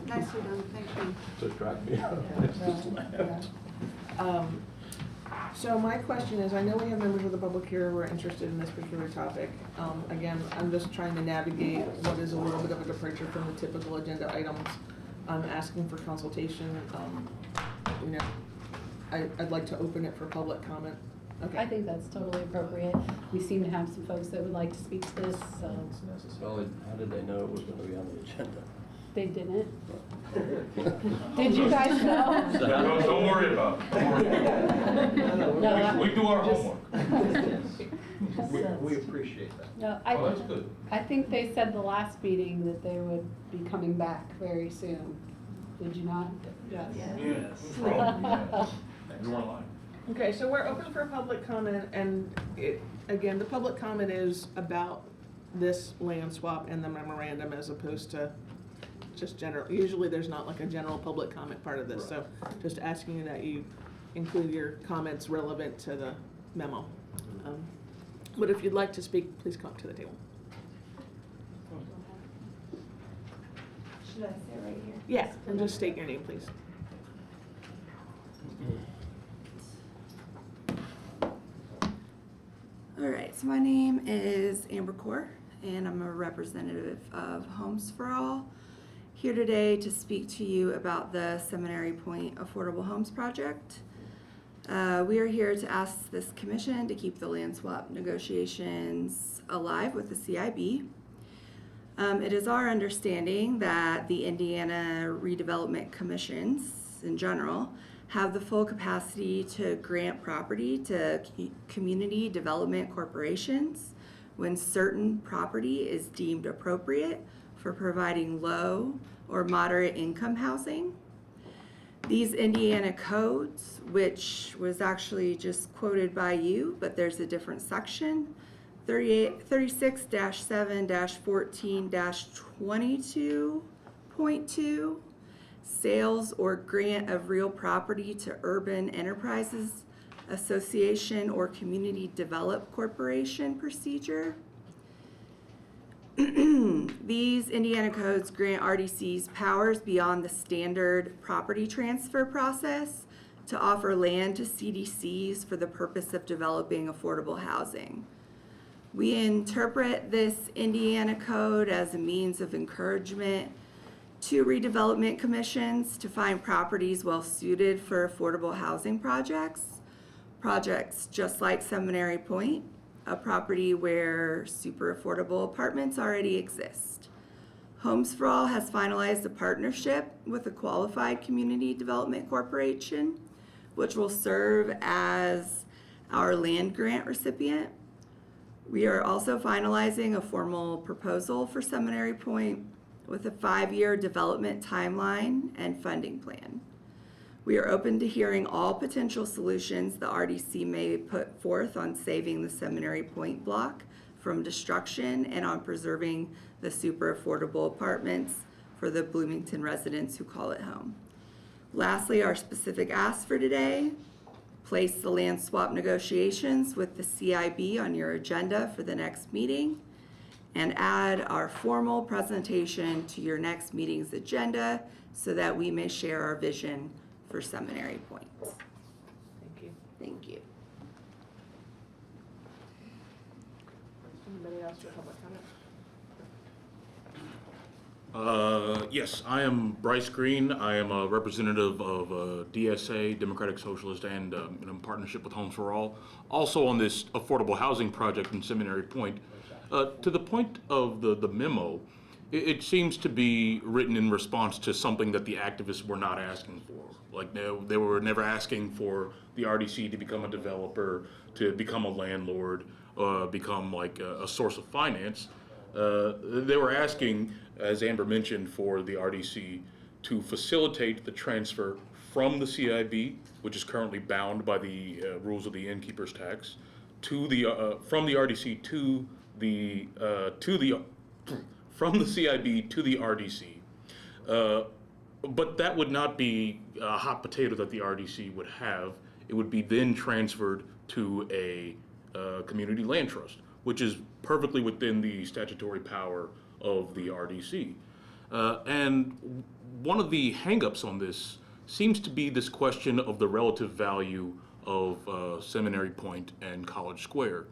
Speaker 3: Nicely done, thank you.
Speaker 4: So it cracked me up.
Speaker 1: So my question is, I know we have members of the public here who are interested in this particular topic. Again, I'm just trying to navigate what is a little bit of a departure from the typical agenda items. I'm asking for consultation. You know, I'd like to open it for public comment. Okay.
Speaker 5: I think that's totally appropriate. We seem to have some folks that would like to speak to this, so
Speaker 4: Well, how did they know it was gonna be on the agenda?
Speaker 5: they didn't. Did you guys know?
Speaker 14: Don't worry about it.
Speaker 5: No,
Speaker 14: We do our
Speaker 2: Just-
Speaker 14: homework.
Speaker 11: We appreciate that.
Speaker 5: No,
Speaker 14: Oh, that's good.
Speaker 5: I think they said the last meeting that they would be coming back very soon. Did you not?
Speaker 2: Yes.
Speaker 14: Yes. No problem, yes. You weren't lying.
Speaker 1: Okay, so we're open for public comment, and again, the public comment is about this land swap and the memorandum as opposed to just general. Usually there's not like a general public comment part of this, so just asking that you include your comments relevant to the memo. But if you'd like to speak, please come up to the table.
Speaker 13: Should I say right here?
Speaker 1: Yeah, and just state your name, please.
Speaker 15: All right, so my name is Amber Core, and I'm a representative of Homes for All. Here today to speak to you about the Seminary Point Affordable Homes Project. We are here to ask this commission to keep the land swap negotiations alive with the CIB. It is our understanding that the Indiana Redevelopment Commissions in general have the full capacity to grant property to community development corporations when certain property is deemed appropriate for providing low or moderate income housing. These Indiana codes, which was actually just quoted by you, but there's a different section, 36-7-14-22.2, sales or grant of real property to urban enterprises association or community develop corporation procedure. These Indiana codes grant RDCs powers beyond the standard property transfer process to offer land to CDCs for the purpose of developing affordable housing. We interpret this Indiana code as a means of encouragement to redevelopment commissions to find properties well suited for affordable housing projects. Projects just like Seminary Point, a property where super affordable apartments already exist. Homes for All has finalized a partnership with a qualified community development corporation, which will serve as our land grant recipient. We are also finalizing a formal proposal for Seminary Point with a 5-year development timeline and funding plan. We are open to hearing all potential solutions the RDC may put forth on saving the Seminary Point block from destruction and on preserving the super affordable apartments for the Bloomington residents who call it home. Lastly, our specific ask for today: place the land swap negotiations with the CIB on your agenda for the next meeting, and add our formal presentation to your next meeting's agenda so that we may share our vision for Seminary Point.
Speaker 1: Thank you.
Speaker 15: Thank you.
Speaker 1: Anybody else for public comment?
Speaker 14: Yes, I am Bryce Green. I am a representative of DSA, Democratic Socialist, and in partnership with Homes for All. Also on this affordable housing project in Seminary Point. To the point of the memo, it seems to be written in response to something that the activists were not asking for. Like they were never asking for the RDC to become a developer, to become a landlord, become like a source of finance. They were asking, as Amber mentioned, for the RDC to facilitate the transfer from the CIB, which is currently bound by the rules of the innkeeper's tax, to the from the RDC to the from the CIB to the RDC. But that would not be a hot potato that the RDC would have. It would be then transferred to a community land trust, which is perfectly within the statutory power of the RDC. And one of the hangups on this seems to be this question of the relative value of Seminary Point and College Square.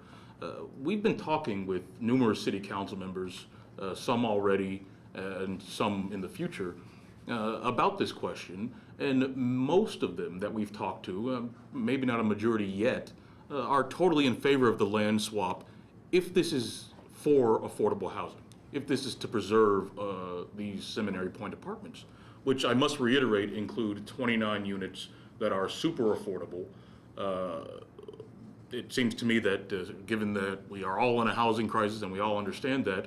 Speaker 14: We've been talking with numerous city council members, some already and some in the future, about this question, and most of them that we've talked to, maybe not a majority yet, are totally in favor of the land swap if this is for affordable housing, if this is to preserve these Seminary Point apartments, which I must reiterate include 29 units that are super affordable. It seems to me that given that we are all in a housing crisis and we all understand that,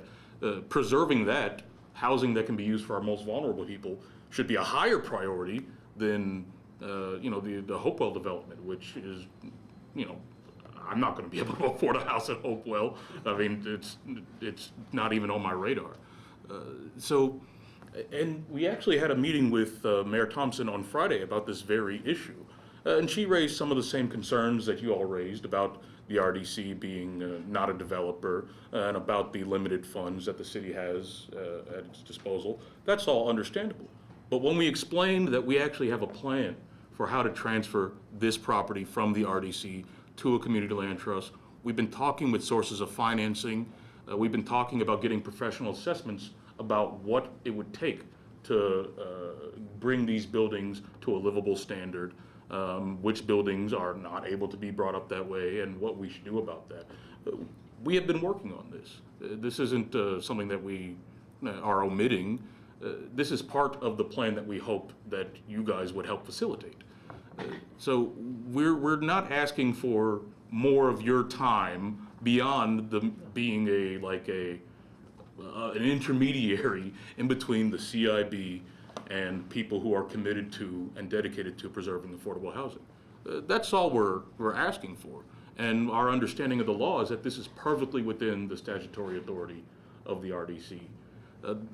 Speaker 14: preserving that housing that can be used for our most vulnerable people should be a higher priority than the Hopewell development, which is, I'm not going to be able to afford a house at Hopewell. I mean, it's not even on my radar. And we actually had a meeting with Mayor Thompson on Friday about this very issue. And she raised some of the same concerns that you all raised about the RDC being not a developer and about the limited funds that the city has at its disposal. That's all understandable. But when we explained that we actually have a plan for how to transfer this property from the RDC to a community land trust, we've been talking with sources of financing. We've been talking about getting professional assessments about what it would take to bring these buildings to a livable standard. Which buildings are not able to be brought up that way, and what we should do about that. We have been working on this. This isn't something that we are omitting. This is part of the plan that we hope that you guys would help facilitate. So we're not asking for more of your time beyond being an intermediary in between the CIB and people who are committed to and dedicated to preserving affordable housing. That's all we're asking for. And our understanding of the law is that this is perfectly within the statutory authority of the RDC.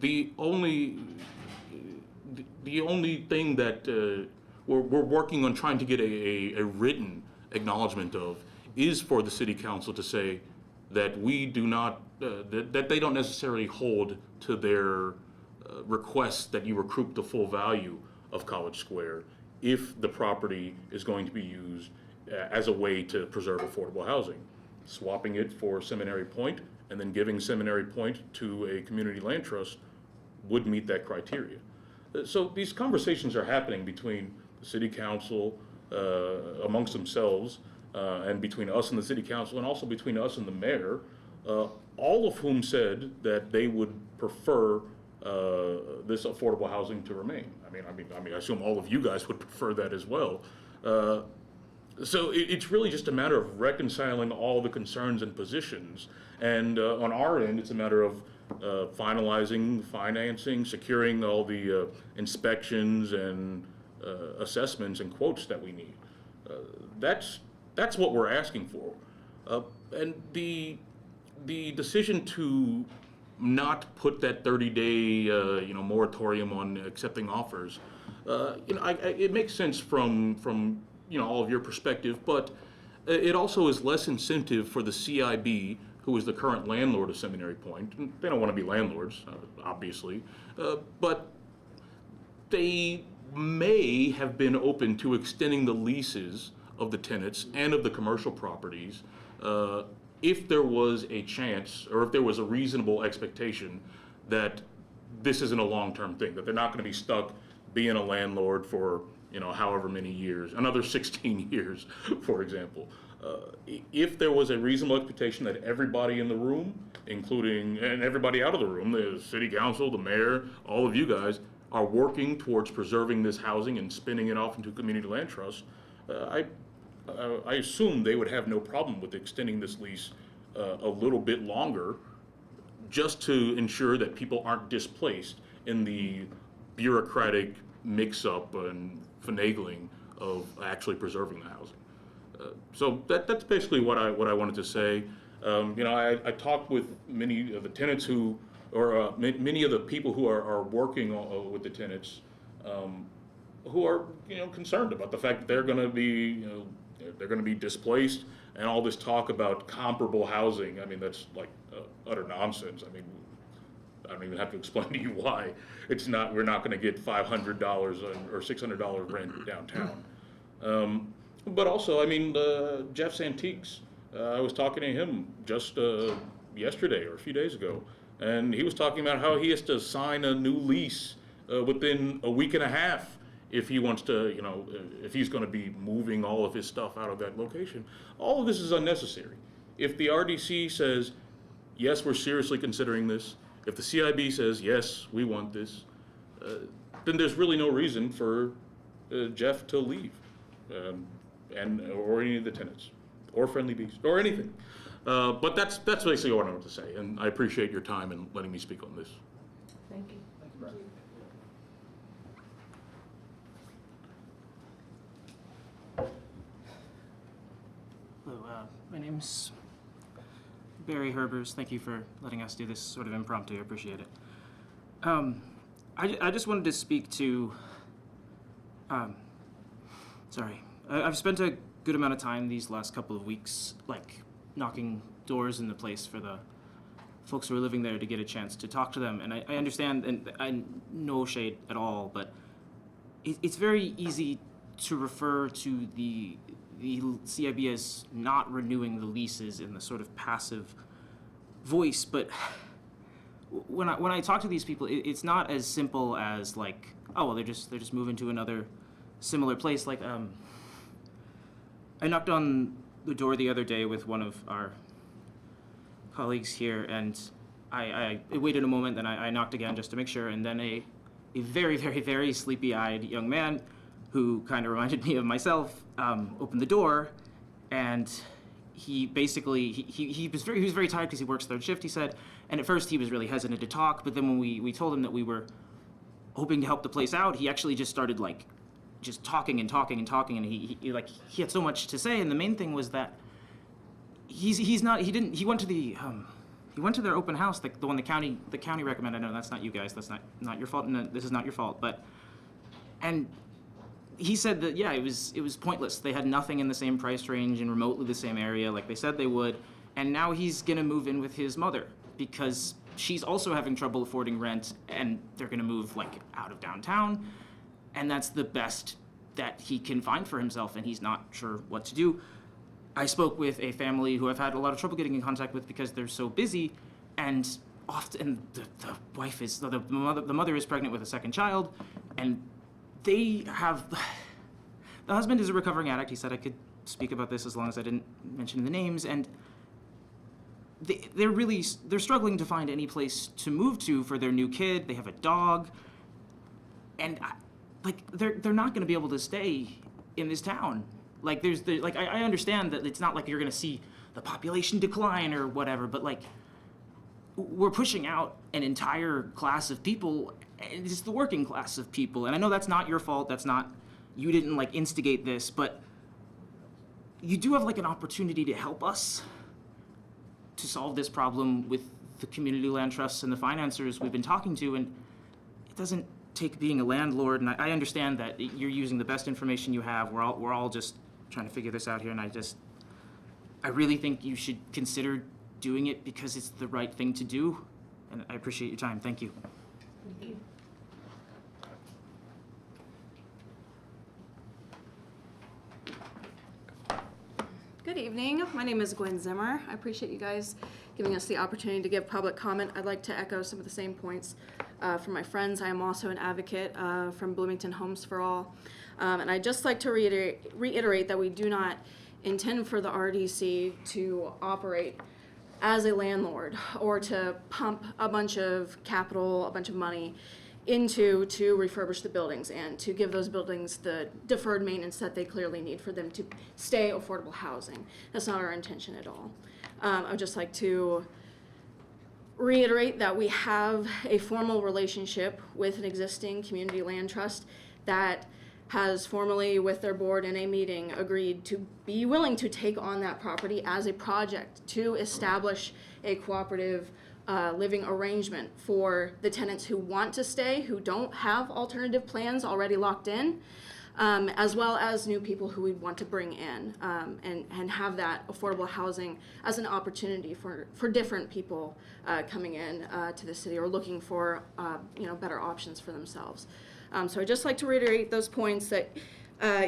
Speaker 14: The only thing that we're working on trying to get a written acknowledgement of is for the city council to say that we do not, that they don't necessarily hold to their requests that you recoup the full value of College Square if the property is going to be used as a way to preserve affordable housing. Swapping it for Seminary Point and then giving Seminary Point to a community land trust would meet that criteria. So these conversations are happening between the city council, amongst themselves, and between us and the city council, and also between us and the mayor, all of whom said that they would prefer this affordable housing to remain. I assume all of you guys would prefer that as well. So it's really just a matter of reconciling all the concerns and positions. And on our end, it's a matter of finalizing financing, securing all the inspections and assessments and quotes that we need. That's what we're asking for. And the decision to not put that 30-day moratorium on accepting offers, it makes sense from all of your perspective, but it also is less incentive for the CIB, who is the current landlord of Seminary Point. They don't want to be landlords, obviously, but they may have been open to extending the leases of the tenants and of the commercial properties if there was a chance, or if there was a reasonable expectation that this isn't a long-term thing, that they're not going to be stuck being a landlord for however many years, another 16 years, for example. If there was a reasonable expectation that everybody in the room, including, and everybody out of the room, the city council, the mayor, all of you guys, are working towards preserving this housing and spinning it off into community land trust, I assume they would have no problem with extending this lease a little bit longer, just to ensure that people aren't displaced in the bureaucratic mix-up and finagling of actually preserving the housing. So that's basically what I wanted to say. I talked with many of the tenants many of the people who are working with the tenants, who are concerned about the fact that they're going to be displaced, and all this talk about comparable housing. I mean, that's like utter nonsense. I mean, I don't even have to explain to you why we're not going to get $500 or $600 rent downtown. But also, I mean, Jeff's Antiques. I was talking to him just yesterday or a few days ago, and he was talking about how he has to sign a new lease within a week and a half if he wants to, if he's going to be moving all of his stuff out of that location. All of this is unnecessary. If the RDC says, yes, we're seriously considering this, if the CIB says, yes, we want this, then there's really no reason for Jeff to leave, or any of the tenants, or Friendly Beast, or anything. But that's basically what I wanted to say, and I appreciate your time and letting me speak on this.
Speaker 2: Thank you.
Speaker 16: Hello, my name's Barry Herbers. Thank you for letting us do this sort of impromptu. I appreciate it. I just wanted to speak to, I've spent a good amount of time these last couple of weeks, knocking doors in the place for the folks who are living there to get a chance to talk to them. And I understand, and I no shade at all, but it's very easy to refer to the CIB as not renewing the leases in the sort of passive voice, but when I talk to these people, it's not as simple as oh well, they're just moving to another similar place. I knocked on the door the other day with one of our colleagues here, and I waited a moment, then I knocked again just to make sure, and then a very, very, very sleepy-eyed young man who kind of reminded me of myself opened the door, and he basically he was very tired because he works third shift, he said, and at first he was really hesitant to talk, but then when we told him that we were hoping to help the place out, he actually just started just talking, and he had so much to say, and the main thing was that he went to their open house, the one the county recommended. I know that's not you guys, that's not your fault, and this is not your fault, and he said that, yeah, it was pointless. They had nothing in the same price range in remotely the same area like they said they would, and now he's gonna move in with his mother because she's also having trouble affording rent, and they're gonna move out of downtown, and that's the best that he can find for himself, and he's not sure what to do. I spoke with a family who I've had a lot of trouble getting in contact with because they're so busy, and often the wife is, the mother is pregnant with a second child, and the husband is a recovering addict. He said I could speak about this as long as I didn't mention the names, and they're struggling to find any place to move to for their new kid. They have a dog, and they're not going to be able to stay in this town. I understand that it's not like you're going to see the population decline or whatever, but we're pushing out an entire class of people. It's the working class of people, and I know that's not your fault. That's not you didn't like instigate this, but you do have like an opportunity to help us to solve this problem with the community land trusts and the financiers we've been talking to, and it doesn't take being a landlord, and I understand that you're using the best information you have. We're all just trying to figure this out here, and I really think you should consider doing it because it's the right thing to do, and I appreciate your time. Thank you.
Speaker 8: Thank you.
Speaker 17: Good evening. My name is Gwen Zimmer. I appreciate you guys giving us the opportunity to give public comment. I'd like to echo some of the same points from my friends. I am also an advocate from Bloomington Homes for All. And I'd just like to reiterate that we do not intend for the RDC to operate as a landlord or to pump a bunch of capital, a bunch of money to refurbish the buildings and to give those buildings the deferred maintenance that they clearly need for them to stay affordable housing. That's not our intention at all. I would just like to reiterate that we have a formal relationship with an existing community land trust that has formally, with their board in a meeting, agreed to be willing to take on that property as a project to establish a cooperative living arrangement for the tenants who want to stay, who don't have alternative plans already locked in, as well as new people who we want to bring in and have that affordable housing as an opportunity for different people coming in to the city or looking for better options for themselves. So I'd just like to reiterate those points that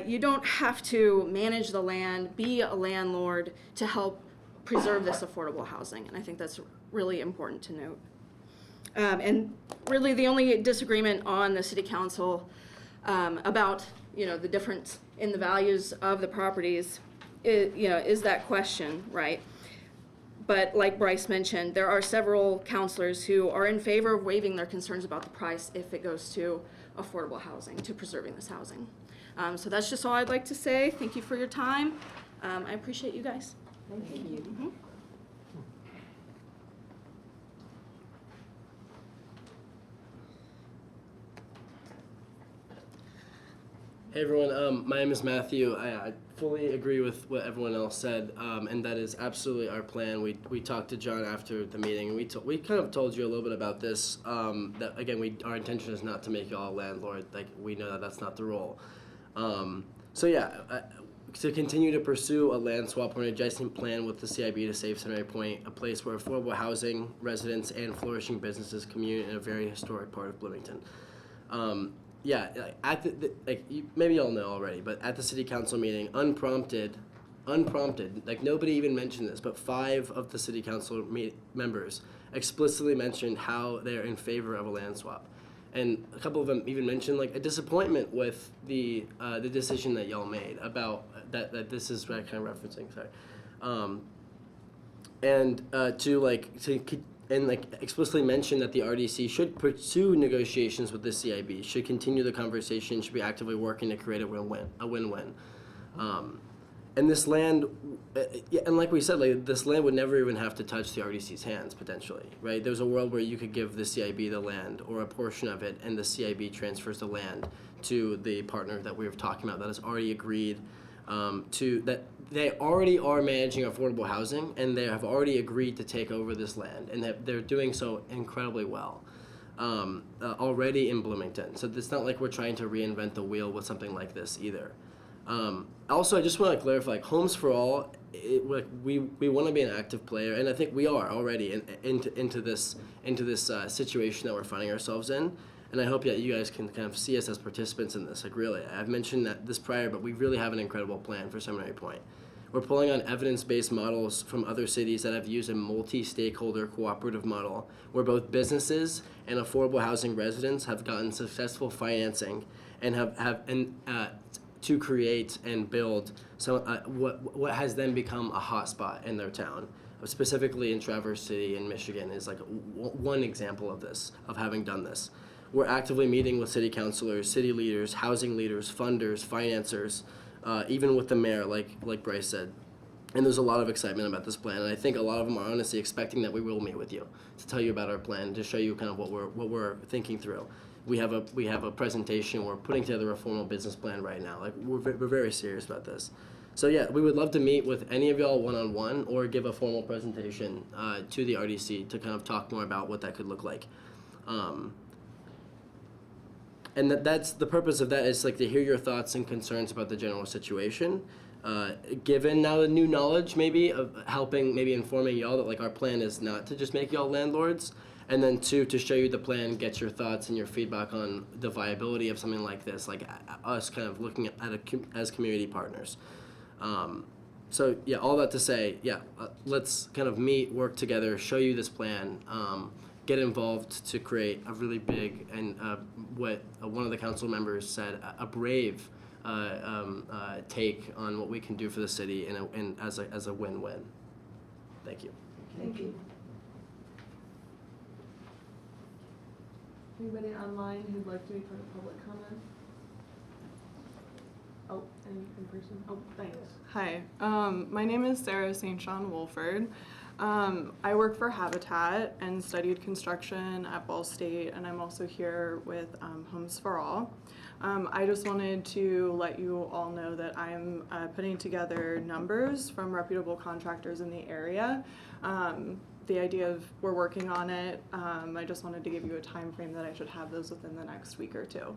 Speaker 17: you don't have to manage the land, be a landlord to help preserve this affordable housing, and I think that's really important to note. And really the only disagreement on the city council about the difference in the values of the properties is that question, right? But like Bryce mentioned, there are several counselors who are in favor of waiving their concerns about the price if it goes to affordable housing, to preserving this housing. So that's just all I'd like to say. Thank you for your time. I appreciate you guys.
Speaker 2: Thank you.
Speaker 17: Mm-hmm.
Speaker 18: Hey everyone, my name is Matthew. I fully agree with what everyone else said, and that is absolutely our plan. We talked to John after the meeting, and we kind of told you a little bit about this. That again, our intention is not to make you all a landlord. Like we know that that's not the role. So yeah, to continue to pursue a land swap or an adjacent plan with the CIB to save Seminary Point, a place where affordable housing, residents, and flourishing businesses commune in a very historic part of Bloomington. Yeah, at maybe y'all know already, but at the city council meeting, unprompted, like nobody even mentioned this, but 5 of the city council members explicitly mentioned how they're in favor of a land swap. And a couple of them even mentioned like a disappointment with the decision that y'all made about that this is what I'm kind of referencing, sorry. And explicitly mention that the RDC should pursue negotiations with the CIB, should continue the conversation, should be actively working to create a win-win. And this land, and like we said, like this land would never even have to touch the RDC's hands potentially, right? There's a world where you could give the CIB the land or a portion of it, and the CIB transfers the land to the partner that we were talking about that has already agreed that they already are managing affordable housing, and they have already agreed to take over this land, and they're doing so incredibly well already in Bloomington. So it's not like we're trying to reinvent the wheel with something like this either. Also, I just want to clarify, like Homes for All, we want to be an active player, and I think we are already into this situation that we're finding ourselves in. And I hope that you guys can kind of see us as participants in this. Like really, I've mentioned that this prior, but we really have an incredible plan for Seminary Point. We're pulling on evidence-based models from other cities that have used a multi-stakeholder cooperative model where both businesses and affordable housing residents have gotten successful financing and to create and build what has then become a hotspot in their town. Specifically in Traverse City in Michigan is like one example of this, of having done this. We're actively meeting with city councilors, city leaders, housing leaders, funders, financiers, even with the mayor, like Bryce said. And there's a lot of excitement about this plan, and I think a lot of them are honestly expecting that we will meet with you to tell you about our plan, to show you kind of what we're thinking through. we have a presentation. We're putting together a formal business plan right now. Like we're very serious about this. So yeah, we would love to meet with any of y'all one-on-one or give a formal presentation to the RDC to kind of talk more about what that could look like. And that's the purpose of that, is like to hear your thoughts and concerns about the general situation. Given now the new knowledge, maybe of helping, maybe informing y'all that like our plan is not to just make y'all landlords, and then two, to show you the plan, get your thoughts and your feedback on the viability of something like this, like us kind of looking at as community partners. So yeah, all that to say, yeah, let's kind of meet, work together, show you this plan, get involved to create a really big and what one of the council members said, a brave take on what we can do for the city and as a win-win. Thank you.
Speaker 3: Thank you.
Speaker 1: Anybody online who'd like to be part of public comment? Oh, any in person? Oh, thanks.
Speaker 19: Hi, my name is Sarah St. John Wolford. I work for Habitat and studied construction at Ball State, and I'm also here with Homes for All. I just wanted to let you all know that I'm putting together numbers from reputable contractors in the area. The idea of we're working on it, I just wanted to give you a time frame that I should have those within the next week or two.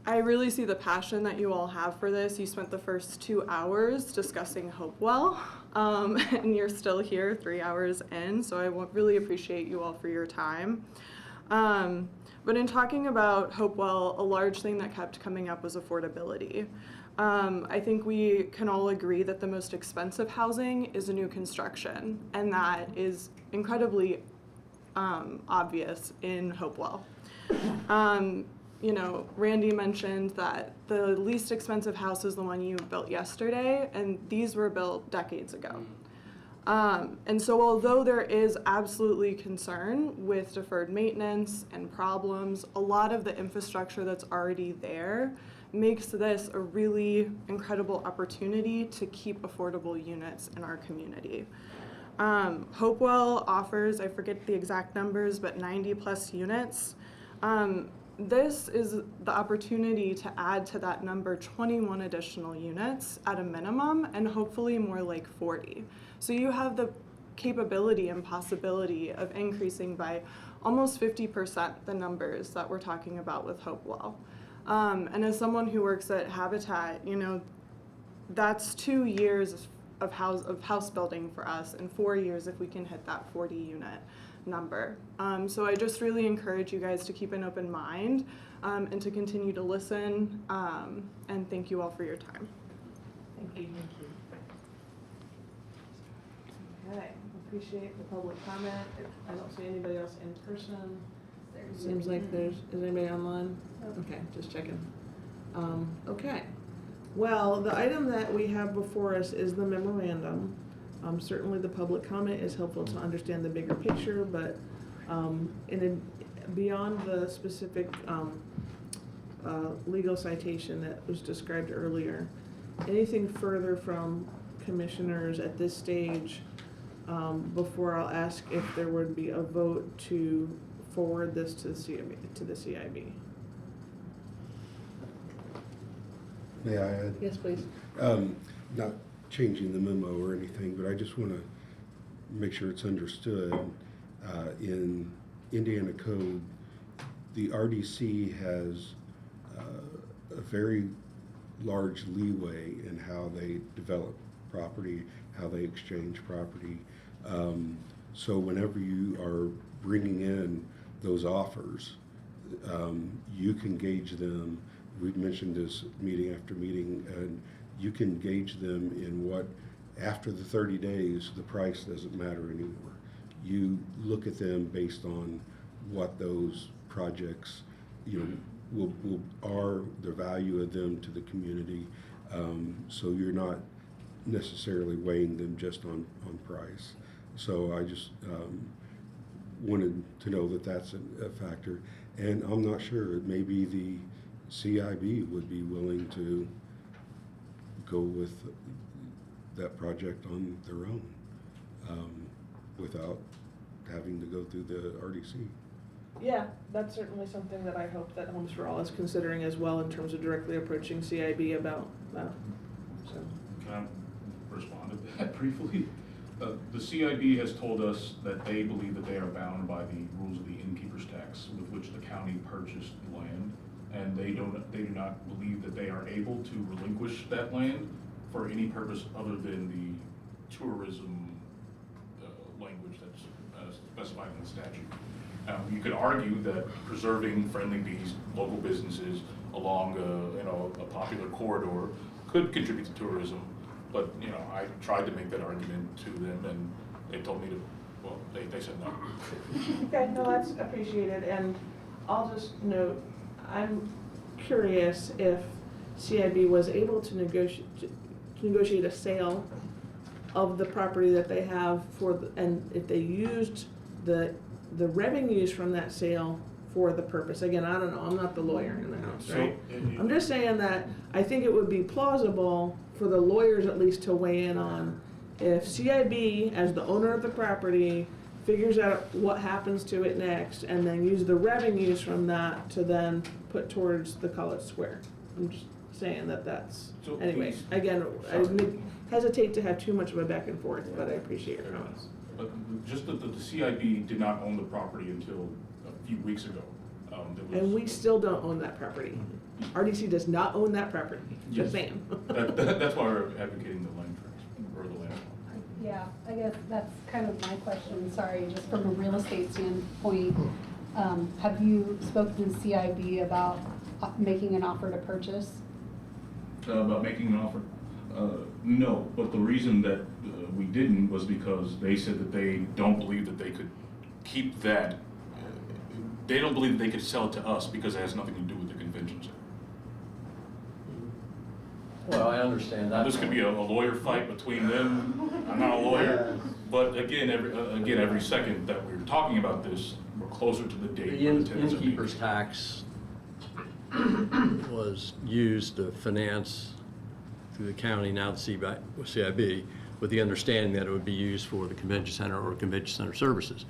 Speaker 19: I really see the passion that you all have for this. You spent the first 2 hours discussing Hopewell, and you're still here 3 hours in, so I really appreciate you all for your time. But in talking about Hopewell, a large thing that kept coming up was affordability. I think we can all agree that the most expensive housing is a new construction, and that is incredibly obvious in Hopewell. You know, Randy mentioned that the least expensive house is the one you built yesterday, and these were built decades ago. And so although there is absolutely concern with deferred maintenance and problems, a lot of the infrastructure that's already there makes this a really incredible opportunity to keep affordable units in our community. Hopewell offers, I forget the exact numbers, but 90 plus units. This is the opportunity to add to that number 21 additional units at a minimum, and hopefully more like 40. So you have the capability and possibility of increasing by almost 50% the numbers that we're talking about with Hopewell. And as someone who works at Habitat, you know, that's 2 years of house building for us, and 4 years if we can hit that 40 unit number. So I just really encourage you guys to keep an open mind and to continue to listen, and thank you all for your time.
Speaker 1: Thank you. Okay, appreciate the public comment. I don't see anybody else in person. Seems like is anybody online? Okay, just checking. Okay. Well, the item that we have before us is the memorandum. Certainly the public comment is helpful to understand the bigger picture, but beyond the specific legal citation that was described earlier, anything further from commissioners at this stage before I'll ask if there would be a vote to forward this to the CIB?
Speaker 9: May I add?
Speaker 1: Yes, please.
Speaker 9: Not changing the memo or anything, but I just want to make sure it's understood. In Indiana code, the RDC has a very large leeway in how they develop property, how they exchange property. So whenever you are bringing in those offers, you can gauge them. We've mentioned this meeting after meeting, and you can gauge them in what, after the 30 days, the price doesn't matter anymore. You look at them based on what those projects, are the value of them to the community. So you're not necessarily weighing them just on price. So I just wanted to know that that's a factor. And I'm not sure, maybe the CIB would be willing to go with that project on their own without having to go through the RDC.
Speaker 1: Yeah, that's certainly something that I hope that Homes for All is considering as well in terms of directly approaching CIB about that. So,
Speaker 14: Can I respond to that briefly? The CIB has told us that they believe that they are bound by the rules of the innkeeper's tax with which the county purchased the land, and they do not believe that they are able to relinquish that land for any purpose other than the tourism language that's specified in the statute. You could argue that preserving friendly bees, local businesses along a popular corridor could contribute to tourism. But, I tried to make that argument to them, and they told me to, well, they said no.
Speaker 1: okay, no, that's appreciated, and I'll just note, I'm curious if CIB was able to negotiate a sale of the property that they have and if they used the revenues from that sale for the purpose. Again, I don't know, I'm not the lawyer in the house, right? I'm just saying that I think it would be plausible for the lawyers at least to weigh in on if CIB, as the owner of the property, figures out what happens to it next and then use the revenues from that to then put towards the College Square. I'm just saying that's,
Speaker 14: So
Speaker 1: anyway,
Speaker 14: please-
Speaker 1: again, I hesitate to have too much of a back and forth, but I appreciate your comments.
Speaker 14: But just that the CIB did not own the property until a few weeks ago.
Speaker 1: And we still don't own that property. RDC does not own that property, just
Speaker 14: Yes.
Speaker 1: saying.
Speaker 14: That's why we're advocating the land transfer, or the land.
Speaker 5: Yeah, I guess that's kind of my question, sorry, just from a real estate standpoint. Have you spoken to CIB about making an offer to purchase?
Speaker 14: About making an offer? No, but the reason that we didn't was because they said that they don't believe that they could keep that. They don't believe that they could sell it to us because it has nothing to do with the convention center.
Speaker 4: Well, I understand that.
Speaker 14: This could be a lawyer fight between them. I'm not a lawyer, but again, every second that we're talking about this, we're closer to the date.
Speaker 4: The
Speaker 14: when the tenants are being-
Speaker 4: innkeeper's tax was used to finance through the county, now the CIB, with the understanding that it would be used for the convention center or convention center services.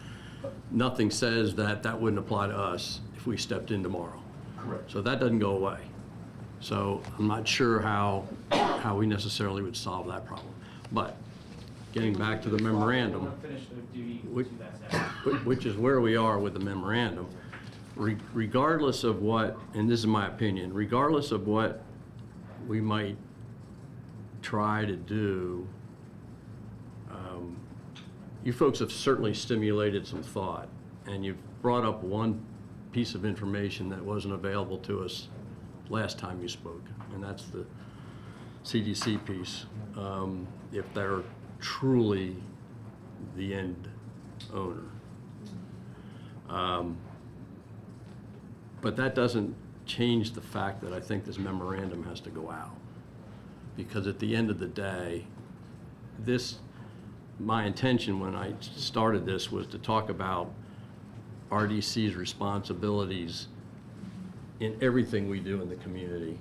Speaker 4: Nothing says that that wouldn't apply to us if we stepped in tomorrow.
Speaker 14: Correct.
Speaker 4: So that doesn't go away. So I'm not sure how we necessarily would solve that problem. But getting back to the memorandum, which is where we are with the memorandum, regardless of what, and this is my opinion, regardless of what we might try to do, you folks have certainly stimulated some thought, and you've brought up one piece of information that wasn't available to us last time you spoke, and that's the CDC piece. If they're truly the end owner. But that doesn't change the fact that I think this memorandum has to go out. Because at the end of the day, my intention when I started this was to talk about RDC's responsibilities in everything we do in the community.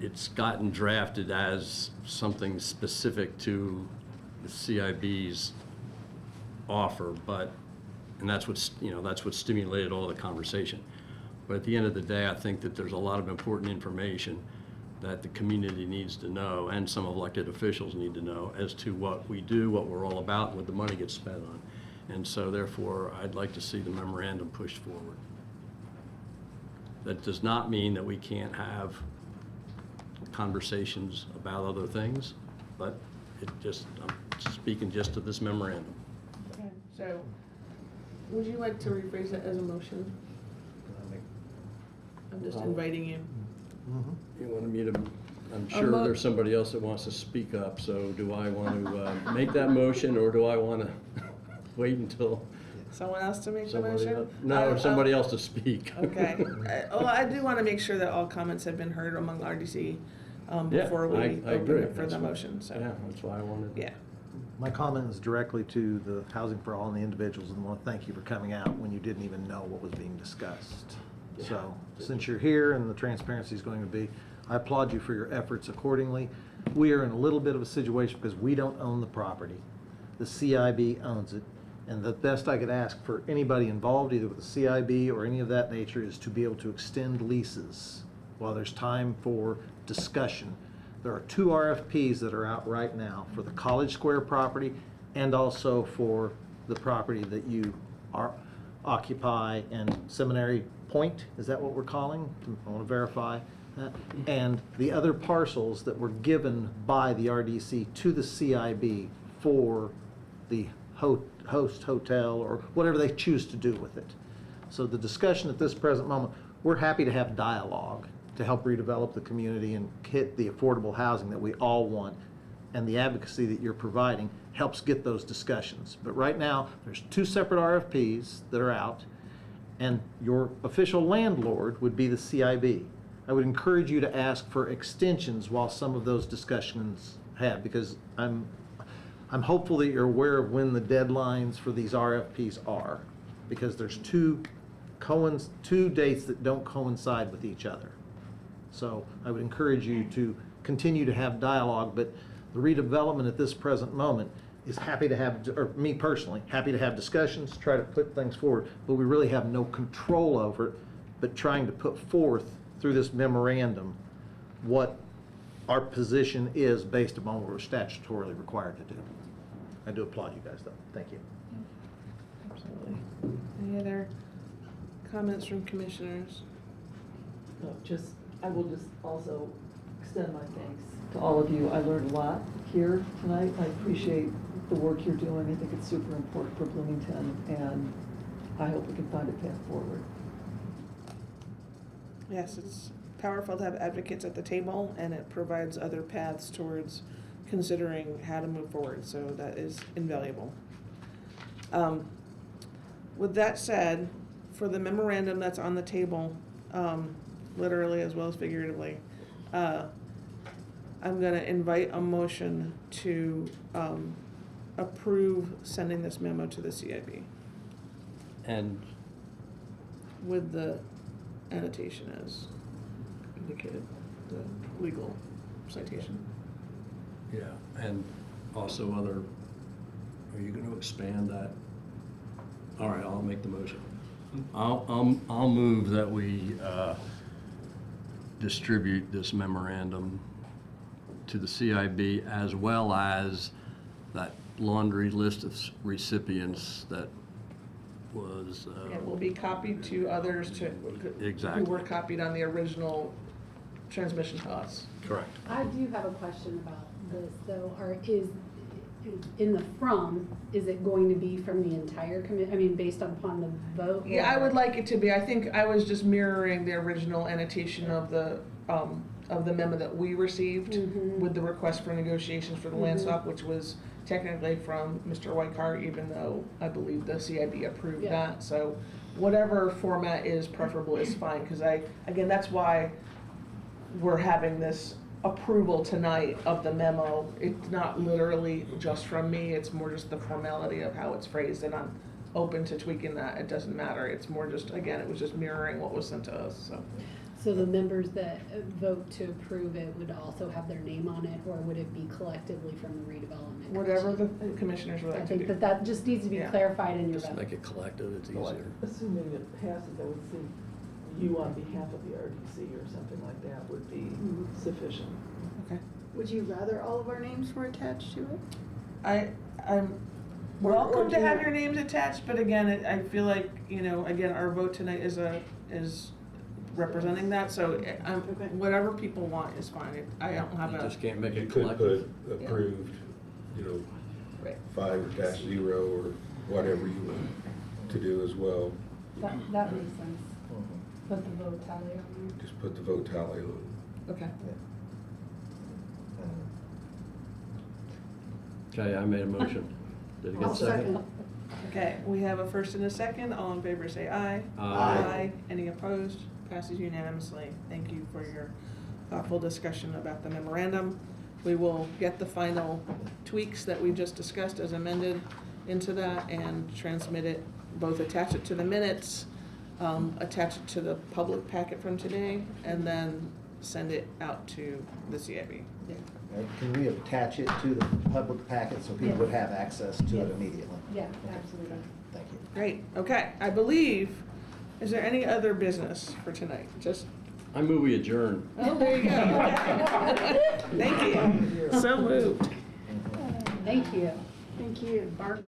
Speaker 4: It's gotten drafted as something specific to the CIB's offer, and that's what stimulated all the conversation. But at the end of the day, I think that there's a lot of important information that the community needs to know, and some elected officials need to know, as to what we do, what we're all about, and what the money gets spent on. And so therefore, I'd like to see the memorandum pushed forward. That does not mean that we can't have conversations about other things, but I'm speaking just to this memorandum.
Speaker 1: Okay, so, would you like to rephrase that as a motion? I'm just inviting you.
Speaker 4: You wanted me to, I'm sure there's somebody else that wants to speak up, so do I want to make that motion, or do I want to wait until
Speaker 1: Someone else to make the
Speaker 4: somebody
Speaker 1: motion?
Speaker 4: else? No, somebody else to speak.
Speaker 1: Okay. Well, I do want to make sure that all comments have been heard among RDC before we
Speaker 4: I
Speaker 1: open
Speaker 4: agree.
Speaker 1: it for the motion, so.
Speaker 4: Yeah, that's why I wanted.
Speaker 1: Yeah.
Speaker 11: My comment is directly to the Housing for All and the individuals, and I want to thank you for coming out when you didn't even know what was being discussed. So, since you're here and the transparency is going to be, I applaud you for your efforts accordingly. We are in a little bit of a situation because we don't own the property. The CIB owns it, And the best I could ask for anybody involved, either with the CIB or any of that nature, is to be able to extend leases while there's time for discussion. There are 2 RFPs that are out right now for the College Square property and also for the property that you occupy in Seminary Point. Is that what we're calling? I want to verify that. And the other parcels that were given by the RDC to the CIB for the host hotel or whatever they choose to do with it. So the discussion at this present moment, we're happy to have dialogue to help redevelop the community and hit the affordable housing that we all want. And the advocacy that you're providing helps get those discussions. But right now, there's 2 separate RFPs that are out, and your official landlord would be the CIB. I would encourage you to ask for extensions while some of those discussions have, because I'm hopeful that you're aware of when the deadlines for these RFPs are, because there's two dates that don't coincide with each other. So I would encourage you to continue to have dialogue, but the redevelopment at this present moment is happy to have, or me personally, happy to have discussions, try to put things forward, but we really have no control over it, but trying to put forth through this memorandum what our position is based upon what we're statutorily required to do. I do applaud you guys, though. Thank you.
Speaker 1: Absolutely. Any other comments from commissioners?
Speaker 2: No, I will just also extend my thanks to all of you. I learned a lot here tonight. I appreciate the work you're doing. I think it's super important for Bloomington, and I hope we can find a path forward.
Speaker 1: Yes, it's powerful to have advocates at the table, and it provides other paths towards considering how to move forward, so that is invaluable. With that said, for the memorandum that's on the table, literally as well as figuratively, I'm gonna invite a motion to approve sending this memo to the CIB
Speaker 4: And
Speaker 1: with the annotation as indicated, the legal citation.
Speaker 4: yeah, and also are you going to expand that? All right, I'll make the motion. I'll move that we distribute this memorandum to the CIB, as well as that laundry list of recipients that was.
Speaker 1: It will be copied to others
Speaker 4: Exactly.
Speaker 1: who were copied on the original transmission to us.
Speaker 4: Correct.
Speaker 5: I do have a question about this, though, in the is it going to be from the entire committee, I mean, based upon the vote?
Speaker 1: Yeah, I would like it to be. I think I was just mirroring the original annotation of the memo that we received with the request for negotiations for the land swap, which was technically from Mr. Whitehart, even though I believe the CIB approved that. So whatever format is preferable is fine, because again, that's why we're having this approval tonight of the memo. It's not literally just from me, it's more just the formality of how it's phrased, and I'm open to tweaking that. It doesn't matter. It's more just, again, it was just mirroring what was sent to us, so.
Speaker 5: So the members that vote to approve it would also have their name on it, or would it be collectively from the redevelopment?
Speaker 1: Whatever the commissioners would like to do.
Speaker 5: I think that just needs to be clarified in your vote.
Speaker 4: Just make it collective, it's easier.
Speaker 2: Assuming it passes, I would think you on behalf of the RDC or something like that would be sufficient.
Speaker 1: Okay.
Speaker 3: Would you rather all of our names were attached to it?
Speaker 1: I'm welcome to have your names attached, but again, I feel like, again, our vote tonight is representing that, so whatever people want is fine. I don't have
Speaker 4: You
Speaker 1: a.
Speaker 4: just can't make
Speaker 9: You
Speaker 4: it
Speaker 9: could
Speaker 4: collective.
Speaker 9: put approved,
Speaker 1: Right.
Speaker 9: 5-0 or whatever you want to do as well.
Speaker 5: That makes sense. Put the vote tally on there.
Speaker 9: Just put the vote tally on.
Speaker 1: Okay.
Speaker 4: Okay, I made a motion. Did it get a second?
Speaker 1: Okay, we have a first and a second. All in favor say aye.
Speaker 4: Aye.
Speaker 1: Any opposed? Passes unanimously. Thank you for your thoughtful discussion about the memorandum. We will get the final tweaks that we just discussed as amended into that and transmit it, both attach it to the minutes, attach it to the public packet from today, and then send it out to the CIB.
Speaker 11: Can we attach it to the public packet so people would have access to it immediately?
Speaker 5: Yeah, absolutely.
Speaker 18: Thank you.
Speaker 1: Great, okay, I believe, is there any other business for tonight? Just,
Speaker 4: I move we adjourn.
Speaker 1: oh, there you go. Thank you. So moved.
Speaker 5: Thank you.
Speaker 3: Thank you.
Speaker 5: Bart.